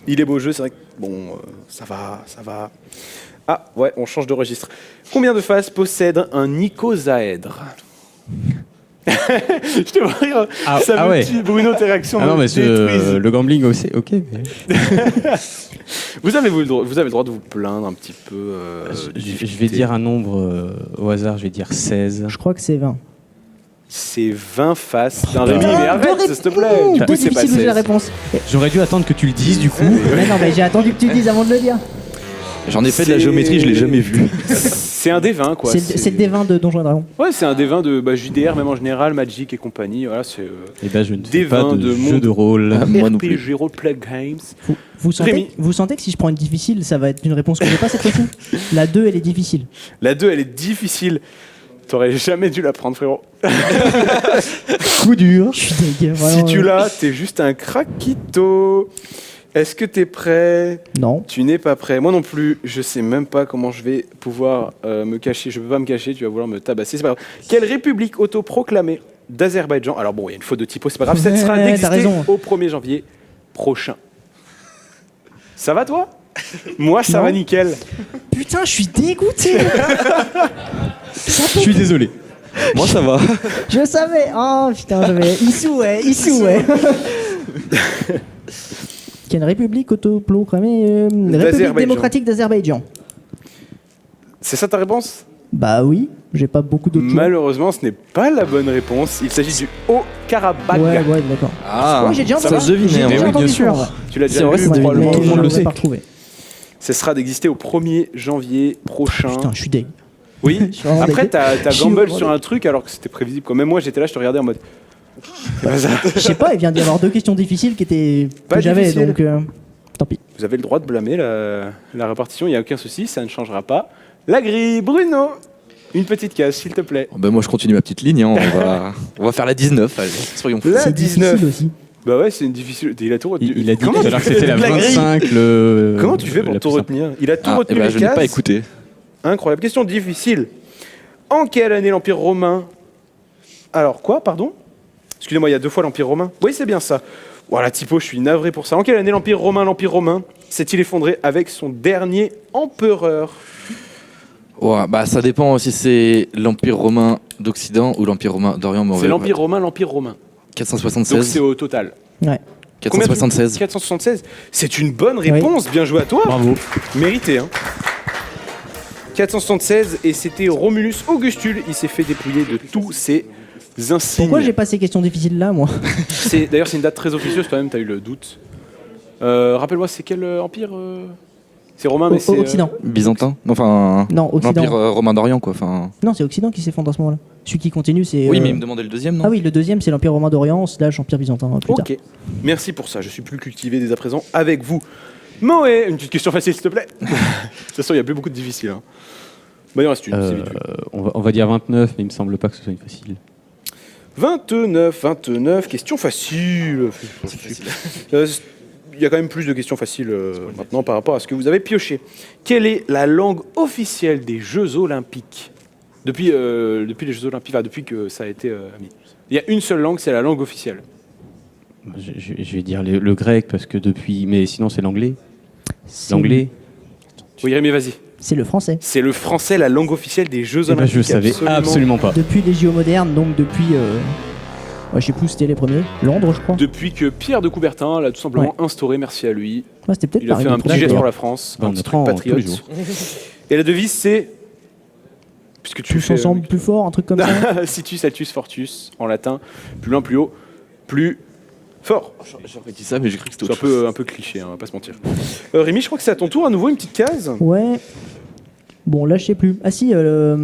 Il est beau jeu, c'est vrai que bon, ça va. Ah ouais, on change de registre. Combien de faces possède un icosaèdre? Je te vois rire. Ça me ouais. tue. Bruno, tes réactions. Ah non, me mais détruisent. le gambling aussi, ok. Mais... Vous avez le droit de vous plaindre un petit peu. je vais dire un nombre au hasard, je vais dire 16. Je crois que c'est 20. C'est 20 faces d'un Rémi, mais arrête, s'il te plaît. Du coup, c'est pas difficile de 16. la réponse. J'aurais dû attendre que tu le dises du coup. Mais non, mais j'ai attendu que tu le dises avant de le dire. J'en ai fait de la géométrie, je l'ai jamais vu. C'est un D20, quoi. C'est le D20 de Donjons et Dragons. Ouais, c'est un D20 de JDR, même en général, Magic et compagnie. Voilà, c'est. Et ben, je ne fais D20 pas de jeu de rôle. Moi non plus. RPG Roleplay Games. Vous Rémi. sentez que si je prends une difficile, ça va être une réponse que j'ai pas cette fois-ci. La 2, elle est difficile. La 2, elle est difficile. T'aurais jamais dû la prendre, frérot. Coup dur. Je suis dégueu. Si tu l'as, t'es juste un craquito. Est-ce que t'es prêt? Non. Tu n'es pas prêt. Moi non plus. Je sais même pas comment je vais pouvoir me cacher. Je peux pas me cacher. Tu vas vouloir me tabasser. C'est pas grave. Quelle république autoproclamée d'Azerbaïdjan? Alors bon, il y a une faute de typo. C'est pas grave. Ça sera T'as d'exister raison. au 1er janvier prochain. Ça va toi? Moi, ça Non. va nickel. Putain, je suis dégoûté. Je suis désolé. Moi ça va. Je savais. Oh putain, j'avais. Issou, ouais. Quelle république autoproclamée République D'Azerbaïdjan. démocratique d'Azerbaïdjan. C'est ça ta réponse? Bah oui, j'ai pas beaucoup d'autres choix. Malheureusement, ce n'est pas la bonne réponse. Il s'agit du Haut-Karabakh. Ouais, d'accord. Ah, Ouais, j'ai déjà ça entendu. se devine. J'ai hein. déjà Oui, entendu bien ça, en sûr. vrai. Tu l'as C'est déjà vrai, vu, c'est probablement. tout le monde le Je sait. pas retrouvé. Ce sera d'exister au 1er janvier prochain. Putain, je suis dégueu. Oui. Je suis vraiment Après, dégueu. t'as Je suis gamble vraiment sur un truc alors que c'était prévisible. Quoi. Même moi, j'étais là, je te regardais en mode. C'est pas ça. Je sais pas, il vient d'y avoir 2 questions difficiles qui étaient Pas que j'avais, difficiles. donc tant pis. Vous avez le droit de blâmer la répartition, il n'y a aucun souci, ça ne changera pas. La grille, Bruno. Une petite case, s'il te plaît. Ben moi je continue ma petite ligne. Hein. On va faire la 19. Allez, soyons fous. La C'est 19. difficile aussi. Bah ouais, c'est une difficile. Il a tout retenu. Il a dit Comment tout à l'heure tu que fais c'était la la grille 25. Comment tu fais pour la tout plus simple. retenir? Il a tout Ah, retenu. eh ben, les je n'ai cases. pas écouté. Incroyable. Question difficile. En quelle année l'Empire romain... Alors, quoi, pardon? Excusez-moi, il y a 2 fois l'Empire romain. Oui, c'est bien ça. Voilà, typo, je suis navré pour ça. En quelle année l'Empire romain s'est-il effondré avec son dernier empereur? Ouais, bah ça dépend si c'est l'Empire romain d'Occident ou l'Empire romain d'Orient. Mais on C'est va- l'Empire romain. Donc 476. c'est au total. Ouais. Combien tu- 476. 476. C'est une bonne réponse. Bien joué à toi. Bravo. Mérité, hein. 476 et c'était Romulus Augustule. Il s'est fait dépouiller de tous ses insignes. Pourquoi j'ai pas ces questions difficiles là, moi? D'ailleurs, c'est une date très officieuse quand même. T'as eu le doute. Rappelle-moi, c'est quel empire C'est romain, mais c'est Occident. Byzantin. Enfin. Non, Occident. L'Empire romain d'Orient quoi. Enfin. Non, c'est Occident qui s'effondre à ce moment-là. Celui qui continue, c'est. Oui, mais il me demandait le deuxième, non? Ah oui, le deuxième, c'est l'Empire romain d'Orient / Empire byzantin. Plus tard. Ok. Merci pour ça. Je suis plus cultivé dès à présent avec vous. Moé, une petite question facile, s'il te plaît. De toute façon, il y a plus beaucoup de difficiles. Hein. Bah, il en reste une. C'est vite vu. On va dire 29, mais il me semble pas que ce soit une facile. 29, question facile. Il y a quand même plus de questions faciles maintenant par rapport à ce que vous avez pioché. Quelle est la langue officielle des Jeux Olympiques depuis les Jeux Olympiques, enfin, depuis que ça a été mis. Il y a une seule langue, c'est la langue officielle. Je vais dire le grec parce que depuis. Mais sinon, c'est l'anglais. L'anglais. Oui, Rémi, vas-y. C'est le français. C'est le français, la langue officielle des Jeux Eh ben, Olympiques. je savais absolument pas. Depuis les JO modernes, donc depuis. Ouais, je sais plus où c'était les premiers. Londres, je crois. Depuis que Pierre de Coubertin l'a tout simplement instauré, merci à lui. Ouais, c'était peut-être Il a Paris fait un le petit premier, geste pour d'ailleurs. la France, Ben, un on petit truc apprend tous patriote. les jours. Et la devise, c'est... Puisque tu Tous fais, ensemble, plus fort, un truc comme ça. Situs, altus, fortus, en latin. Plus loin, plus haut, plus fort. J'aurais dit ça, mais j'ai cru que c'était C'est autre chose. un peu cliché, hein, on va pas se mentir. Rémi, je crois que c'est à ton tour, à nouveau, une petite case. Ouais. Bon, là, je sais plus. Ah si, ah,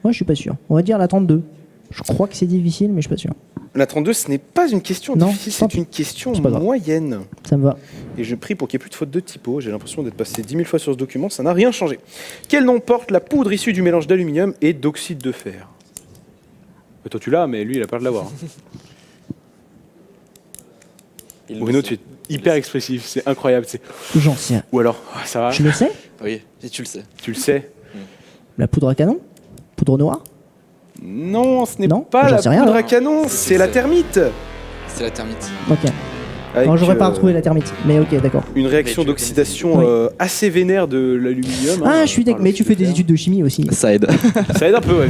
moi, je suis pas sûr. On va dire la 32. Je crois que c'est difficile, mais je suis pas sûr. La 32, ce n'est pas une question Non, difficile, tant c'est une question C'est pas grave. moyenne. Ça me va. Et je prie pour qu'il n'y ait plus de faute de typo. J'ai l'impression d'être passé 10 000 fois sur ce document, ça n'a rien changé. Quel nom porte la poudre issue du mélange d'aluminium et d'oxyde de fer? Toi, tu l'as, mais lui, il a peur de l'avoir. Bruno, tu es hyper expressif, c'est incroyable. J'en sais. Ou alors, ça va? Je le sais. Oui, si tu le sais. Tu le sais? La poudre à canon. Poudre noire. Non, ce n'est Non, pas j'en la sais rien, poudre alors. à canon, c'est la termite. C'est la termite. Ok. Avec, Alors, j'aurais pas retrouvé la termite, mais ok, d'accord. Une réaction d'oxydation assez vénère de l'aluminium. Ah, je suis d'accord, mais tu fais des études de chimie aussi. Ça aide. Ça aide un peu, ouais.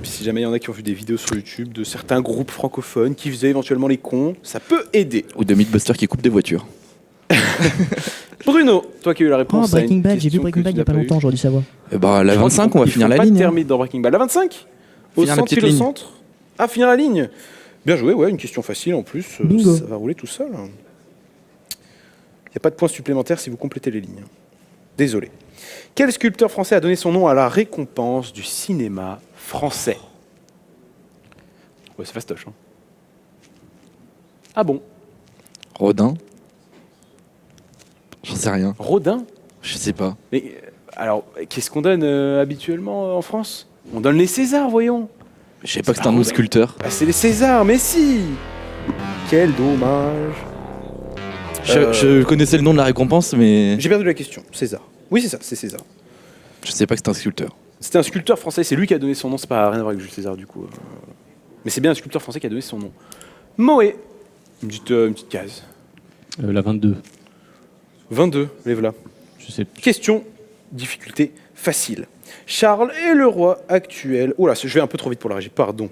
Puis si jamais il y en a qui ont vu des vidéos sur YouTube de certains groupes francophones qui faisaient éventuellement les cons, ça peut aider. Ou de Mythbusters qui coupent des voitures. Bruno, toi qui as eu la Oh, réponse. à une Breaking Bad, j'ai vu question Breaking que Bad tu il y a pas n'as longtemps, j'aurais dû savoir. Et bah, la Je crois 25, qu'il on va faut finir la pas ligne. de termite dans Breaking Bad. La 25 au Finir la centre, petite pile au ligne. centre. Ah, finir la ligne. Bien joué, ouais, une question facile en plus. Bingo. Ça va rouler tout seul. Il n'y a pas de points supplémentaires si vous complétez les lignes. Désolé. Quel sculpteur français a donné son nom à la récompense du cinéma français? Ouais, c'est fastoche. Hein. Ah bon? Rodin. J'en sais rien. Rodin? Je sais pas. Mais alors, qu'est-ce qu'on donne habituellement en France? On donne les Césars, voyons. Je sais pas que c'est un nom de sculpteur. Bah, c'est les Césars, mais si. Quel dommage. Je connaissais le nom de la récompense, mais J'ai perdu la question. César. Oui, c'est ça, c'est César. je sais pas que c'est un sculpteur. C'était un sculpteur français, c'est lui qui a donné son nom, c'est pas rien à voir avec Jules César du coup. Mais c'est bien un sculpteur français qui a donné son nom. Moé, une petite case. La 22. 22, lève-la. Je sais. Question, difficulté facile. Charles est le roi actuel. Oula, je vais un peu trop vite pour la régie, pardon.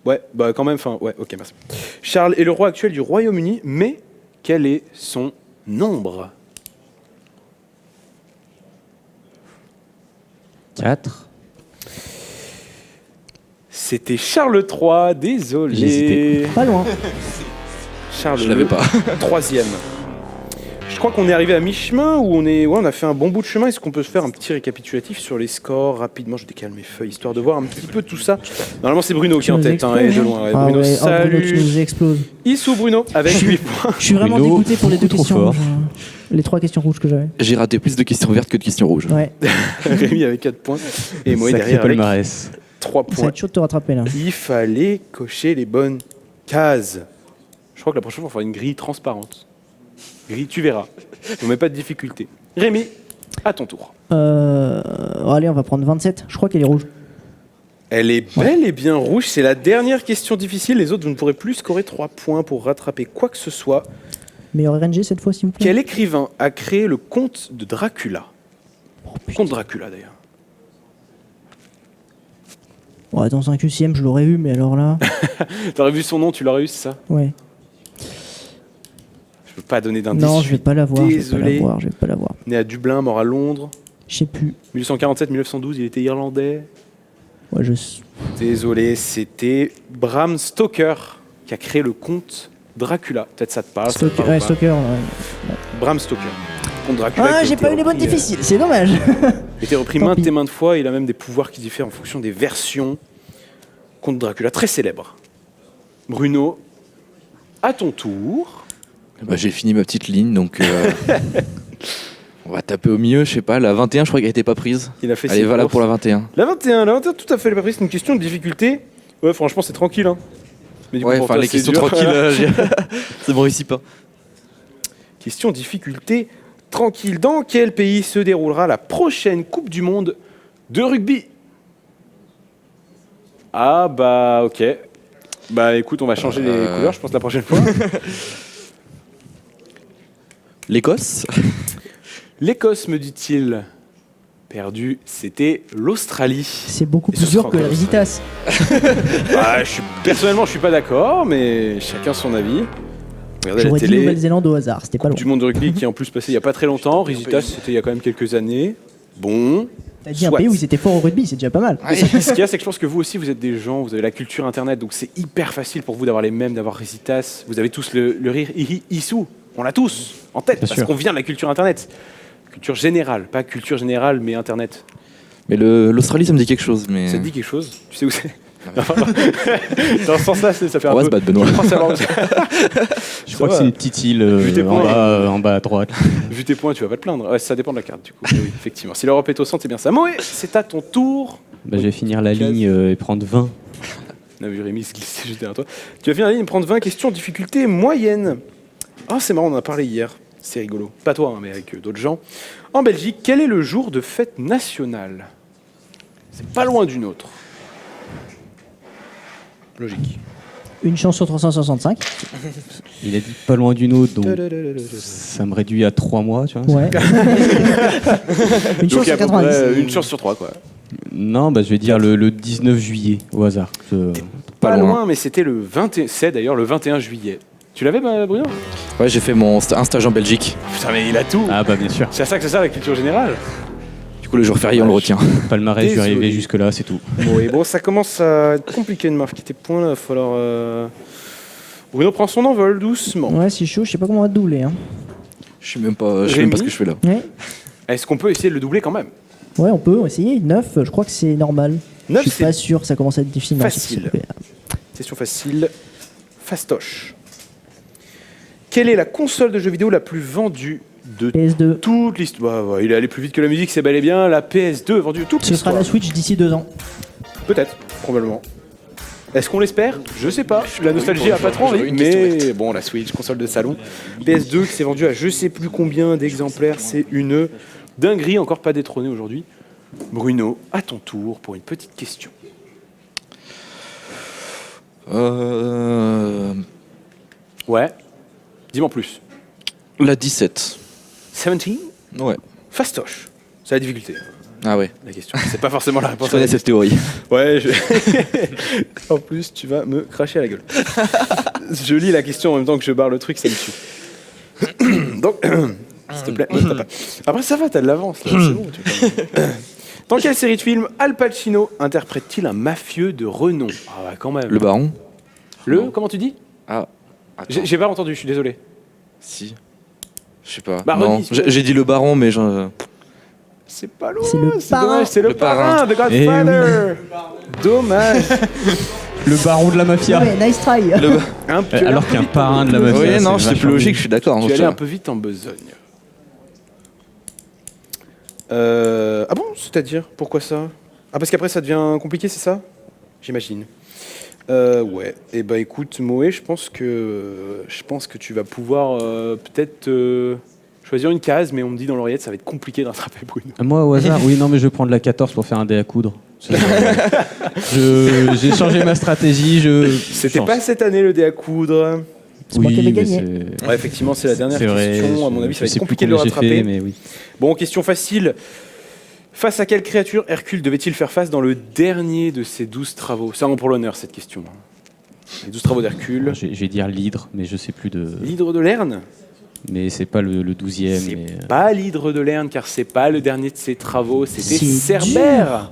Ouais, bah quand même, enfin, ouais, ok, merci. Charles est le roi actuel du Royaume-Uni, mais quel est son nombre? 4. C'était Charles III, désolé. J'hésitais. Pas loin. Charles Je l'avais le pas. troisième. Je crois qu'on est arrivé à mi-chemin ou on a fait un bon bout de chemin. Est-ce qu'on peut se faire un petit récapitulatif sur les scores rapidement? Je décale mes feuilles histoire de voir un petit peu tout ça. Normalement c'est Bruno qui est en nous tête hein, exploses, et de loin. Ouais, Ah Bruno, ouais, oh, Bruno, tu salut. nous exploses. Issou Bruno avec 8 points. Je suis vraiment Bruno, dégoûté pour les deux beaucoup trop questions fort. rouges, Les 3 questions rouges que j'avais. J'ai raté plus de questions vertes que de questions rouges. Ouais. Rémi avec 4 points et moi Sacré derrière avec palmarès. 3 Ça va points. être chaud de te rattraper là. Il fallait cocher les bonnes cases. Je crois que la prochaine fois on fera une grille transparente. Grille, tu verras. On met pas de difficulté. Rémi, à ton tour. Allez, on va prendre 27. Je crois qu'elle est rouge. Elle est bel et bien rouge. C'est la dernière question difficile. Les autres, vous ne pourrez plus scorer 3 points pour rattraper quoi que ce soit. Meilleur RNG cette fois, s'il vous plaît. Quel écrivain a créé le conte de Dracula? putain. Conte Dracula, d'ailleurs. Ouais, dans un QCM, je l'aurais eu, mais alors là. T'aurais vu son nom, tu l'aurais eu, c'est ça? Ouais. Je peux pas donner d'indice. Non, je vais pas l'avoir. Désolé. Je vais pas l'avoir. Né à Dublin, mort à Londres. Je sais plus. 1847-1912, il était irlandais. Ouais, je. Désolé, c'était Bram Stoker qui a créé le conte Dracula. Peut-être ça te parle. ça te Stoker, parle ouais, pas. Stoker. Ouais. Bram Stoker. Conte Dracula. Ah, qui a j'ai été pas eu les bonnes repris, difficiles. C'est dommage. a été repris Tant maintes pis. et maintes fois. Il a même des pouvoirs qui diffèrent en fonction des versions. Conte Dracula, très célèbre. Bruno, à ton tour. Bah, j'ai fini ma petite ligne, donc on va taper au milieu, je sais pas, la 21 je crois qu'elle était pas prise. Il a fait Allez, six voilà courses. pour la 21. La 21, tout à fait, les c'est une question de difficulté. Ouais, franchement, c'est tranquille. Hein. Mais du coup, Ouais, pour enfin toi, les c'est questions dur. tranquilles, ça me réussit pas. Question difficulté tranquille. Dans quel pays se déroulera la prochaine Coupe du Monde de rugby? Ah bah ok. Bah écoute, on va changer les couleurs, je pense, la prochaine fois. L'Écosse. L'Écosse, me dit-il. Perdu, c'était l'Australie. C'est beaucoup Et plus ce dur sera que encore la Visitas. Bah, personnellement, je suis pas d'accord, mais chacun son avis. Regardez la J'aurais dit télé. Nouvelle-Zélande au hasard, c'était pas loin. Du monde de rugby qui est en plus passé il y a pas très longtemps. Risitas, c'était il y a quand même quelques années. Bon. T'as dit un soit. pays où ils étaient forts au rugby, c'est déjà pas mal. Mais ce qu'il y a, c'est que je pense que vous aussi, vous êtes des gens, vous avez la culture internet, donc c'est hyper facile pour vous d'avoir les mêmes, d'avoir Risitas. Vous avez tous le rire Issou. On l'a tous en tête, parce qu'on vient de la culture internet. Culture générale, pas culture générale, mais internet. Mais l'Australie, ça me dit quelque chose. Mais... Ça te dit quelque chose? Tu sais où c'est? Dans ce sens-là, ça fait un On va peu... se battre, Benoît. Je crois savoir où c'est. Je crois que c'est une petite île Vu tes points, en bas à droite. Vu tes points, tu vas pas te plaindre. Ouais, ça dépend de la carte, du coup. Oui, effectivement. Si l'Europe est au centre, c'est bien ça. Moé, c'est à ton tour. Bah, je vais finir la ligne et prendre 20. On a vu Rémi se glisser juste derrière toi. Tu vas finir la ligne et prendre 20 questions, difficulté moyenne. Ah, c'est marrant, on en a parlé hier. C'est rigolo. Pas toi, hein, mais avec d'autres gens. En Belgique, quel est le jour de fête nationale? C'est pas loin d'une autre. Logique. Une chance sur 365. Il a dit pas loin d'une autre, donc ça me réduit à 3 mois, tu vois. Ouais. Une chance sur 90. Une chance sur 3, quoi. Non, bah, je vais dire le 19 juillet, au hasard. Pas loin, mais c'était le 21... C'est d'ailleurs le 21 juillet. Tu l'avais, Bruno? Ouais, j'ai fait un stage en Belgique. Putain, mais il a tout. Ah bah bien sûr. C'est à ça que ça sert la culture générale. Du coup, le jour férié, on le retient. Palmarès, je suis arrivé jusque-là, c'est tout. Bon, et bon, ça commence à être compliqué de marquer tes points, là. Il va falloir... Bruno prend son envol, doucement. Ouais, c'est chaud, je sais pas comment on va te doubler. Hein. Je sais même pas ce que je fais là. Ouais. Est-ce qu'on peut essayer de le doubler quand même? Ouais, on peut essayer. 9, je crois que c'est normal. 9, je suis pas sûr, ça commence à être difficile. Facile. Question facile. Fastoche. Quelle est la console de jeux vidéo la plus vendue de PS2. toute l'histoire? Il est allé plus vite que la musique, c'est bel et bien la PS2 vendue toute Ce sera l'histoire. la Switch d'ici 2 ans. Peut-être, probablement. Est-ce qu'on l'espère? Je sais pas. La nostalgie a pas trop envie, mais bon, la Switch, console de salon. PS2 qui s'est vendue à je sais plus combien d'exemplaires, c'est une dinguerie, encore pas détrônée aujourd'hui. Bruno, à ton tour pour une petite question. Ouais. Dis-moi en plus. La 17. 17? Ouais. Fastoche. C'est la difficulté. Ah ouais. La question. C'est pas forcément la réponse. Je connais cette théorie. Ouais. En plus, tu vas me cracher à la gueule. Je lis la question en même temps que je barre le truc, ça me tue. Donc, s'il te plaît, ne tape pas. Après, ça va, t'as de l'avance. Là. C'est bon. Dans quelle série de films Al Pacino interprète-t-il un mafieux de renom? Ah ouais, quand même. Le baron. Comment tu dis? Ah. J'ai pas entendu, je suis désolé. Si. Je sais pas. Bah, non, j'ai dit le baron, mais c'est pas loin. C'est le parrain. Dommage, c'est le parrain de Godfather. Dommage. Le baron de la mafia. Ouais, nice try. Alors qu'il y a un parrain de la mafia. Oui, non, c'est plus logique, je suis d'accord. Tu es allé un peu vite en besogne. Ah bon, c'est-à-dire? Pourquoi ça? Ah, parce qu'après ça devient compliqué, c'est ça? J'imagine. Ouais. Et bah écoute, Moé, je pense que tu vas pouvoir peut-être choisir une case, mais on me dit dans l'oreillette, ça va être compliqué de rattraper Bruno. Moi, au hasard, oui, non, mais je vais prendre la 14 pour faire un dé à coudre. J'ai changé ma stratégie. C'était pas cette année le dé à coudre. C'est moi qui avais gagné. Ouais, effectivement, c'est la dernière C'est vrai, question. À mon avis, ça va je sais être plus compliqué de le combien j'ai rattraper. fait, mais oui. Bon, question facile. Face à quelle créature Hercule devait-il faire face dans le dernier de ses 12 travaux? C'est vraiment pour l'honneur, cette question. Les 12 travaux d'Hercule. Je vais dire l'hydre, mais je sais plus de... L'hydre de Lerne? Mais c'est pas le 12e. C'est pas l'hydre de Lerne, car c'est pas le dernier de ses travaux, c'était C'est Cerbère.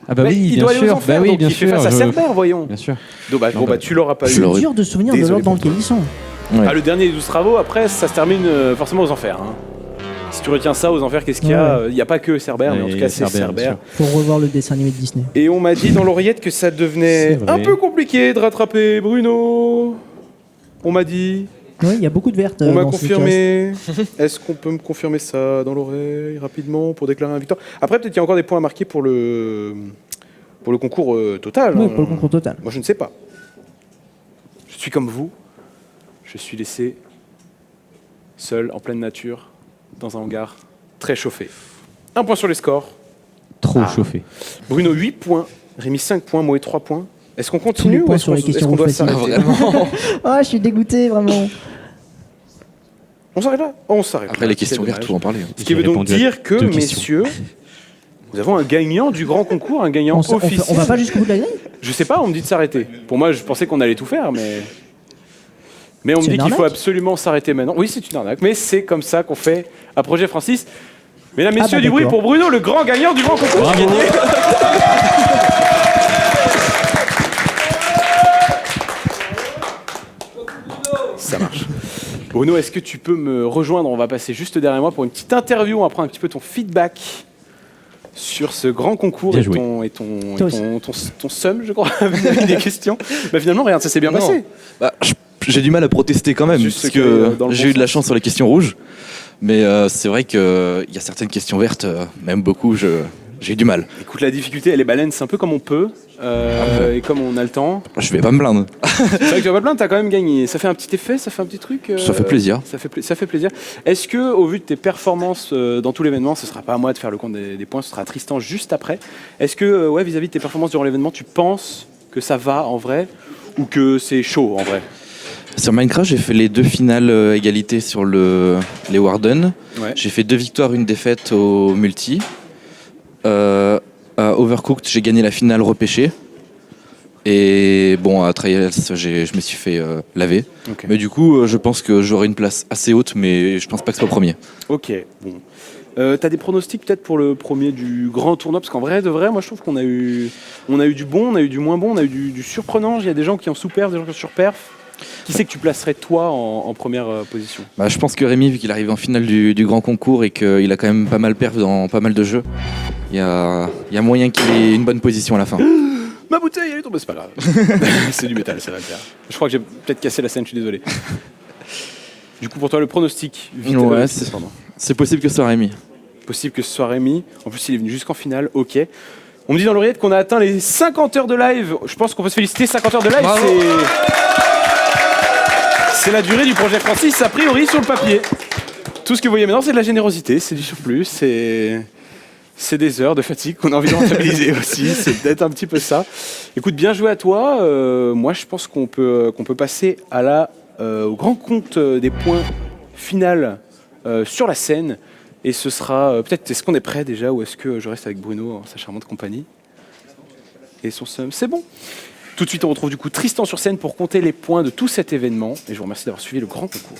Ah bah oui, il bien doit aller aux sûr. enfers, Bah oui, donc bien il fait sûr. face à Cerbère, voyons. Bien sûr. Dommage, bon bah tu l'auras pas eu. C'est dur de se souvenir de Désolé l'ordre dans pour lequel ils sont. Ouais. Ah, le dernier des 12 travaux, après, ça se termine forcément aux enfers. Hein. Si tu retiens ça, aux enfers, qu'est-ce qu'il y a? Il n'y a pas que Cerbère, mais en tout cas, c'est Cerbère. Faut revoir le dessin animé de Disney. Et on m'a dit dans l'oreillette que ça devenait un peu compliqué de rattraper Bruno. On m'a dit. Oui, il y a beaucoup de vertes. On m'a dans ce confirmé. Est-ce qu'on peut me confirmer ça dans l'oreille rapidement pour déclarer un victoire? Après, peut-être qu'il y a encore des points à marquer pour le concours total. Oui, hein. pour le concours total. Moi, je ne sais pas. Je suis comme vous. Je suis laissé seul, en pleine nature, dans un hangar très chauffé. 1 point sur les scores. Trop chauffé. Bruno, 8 points. Rémi, 5 points. Moé, 3 points. Est-ce qu'on Tous les continue ou points est-ce sur qu'on les questions doit faciles. s'arrêter? Ah, je suis dégoûté, vraiment. On s'arrête là? On s'arrête Après là, les questions c'est vertes, dommage. faut en parler. Ce qui veut donc dire que, messieurs, nous avons un gagnant du grand concours, un gagnant officiel. On va pas jusqu'au bout de la grille? Je sais pas, on me dit de s'arrêter. Pour moi, je pensais qu'on allait tout faire, mais on me C'est dit une qu'il faut arnaque absolument s'arrêter maintenant. Oui, c'est une arnaque, mais c'est comme ça qu'on fait à Projet Francis. Mesdames, messieurs, du bruit d'accord. pour Bruno, le grand gagnant du grand concours. Bravo. Gagné. Ça marche. Bruno, est-ce que tu peux me rejoindre? On va passer juste derrière moi pour une petite interview. On va prendre un petit peu ton feedback sur ce grand concours Bien et joué. ton seum, je crois, avec des questions. Bah finalement, regarde, ça s'est bien passé. Bah, j'ai du mal à protester quand même, Juste parce que dans que le j'ai bon eu de la sens. chance sur les questions rouges. Mais c'est vrai qu'il y a certaines questions vertes, même beaucoup, j'ai eu du mal. Écoute, la difficulté, elle est balance un peu comme on peut et comme on a le temps. Je vais pas me plaindre. C'est vrai que tu vas pas te plaindre, t'as quand même gagné. Ça fait un petit effet, ça fait un petit truc. Ça fait plaisir. Ça fait plaisir. Est-ce que, au vu de tes performances dans tout l'événement, ce sera pas à moi de faire le compte des points, ce sera à Tristan juste après. Est-ce que, vis-à-vis de tes performances durant l'événement, tu penses que ça va en vrai, Ou que c'est chaud en vrai? Sur Minecraft, j'ai fait les 2 finales égalité sur les Warden. Ouais. J'ai fait 2 victoires, 1 défaite au multi. À Overcooked, j'ai gagné la finale repêchée. Et bon, à Trials, je me suis fait laver. Ok. Mais du coup, je pense que j'aurai une place assez haute, mais je pense pas que ce soit premier. Ok, bon. T'as des pronostics peut-être pour le premier du grand tournoi? Parce qu'en vrai, de vrai, moi je trouve qu'on a eu du bon, on a eu du moins bon, on a eu du surprenant. Il y a des gens qui ont sous-perf, des gens qui ont sur-perf. Qui c'est que tu placerais toi en première position? Bah, je pense que Rémi, vu qu'il arrive en finale du grand concours et qu'il a quand même pas mal perf dans pas mal de jeux, il y a moyen qu'il ait une bonne position à la fin. Ma bouteille, elle est tombée, c'est pas grave. C'est du métal, ça va le faire. Je crois que j'ai peut-être cassé la scène, je suis désolé. Du coup, pour toi, le pronostic, vite, Ouais, c'est possible que ce soit Rémi. Possible que ce soit Rémi. En plus, il est venu jusqu'en finale, ok. On me dit dans l'oreillette qu'on a atteint les 50 heures de live. Je pense qu'on peut se féliciter, 50 heures de live, c'est la durée du projet Francis, a priori, sur le papier. Tout ce que vous voyez maintenant, c'est de la générosité, c'est du surplus, c'est des heures de fatigue qu'on a envie de rentabiliser aussi, c'est peut-être un petit peu ça. Écoute, bien joué à toi. Moi, je pense qu'on peut passer au grand compte des points finales sur la scène. Et ce sera peut-être, est-ce qu'on est prêt déjà ou est-ce que je reste avec Bruno, sa charmante compagnie? Et son somme, c'est bon. Tout de suite, on retrouve du coup Tristan sur scène pour compter les points de tout cet événement. Et je vous remercie d'avoir suivi le grand concours.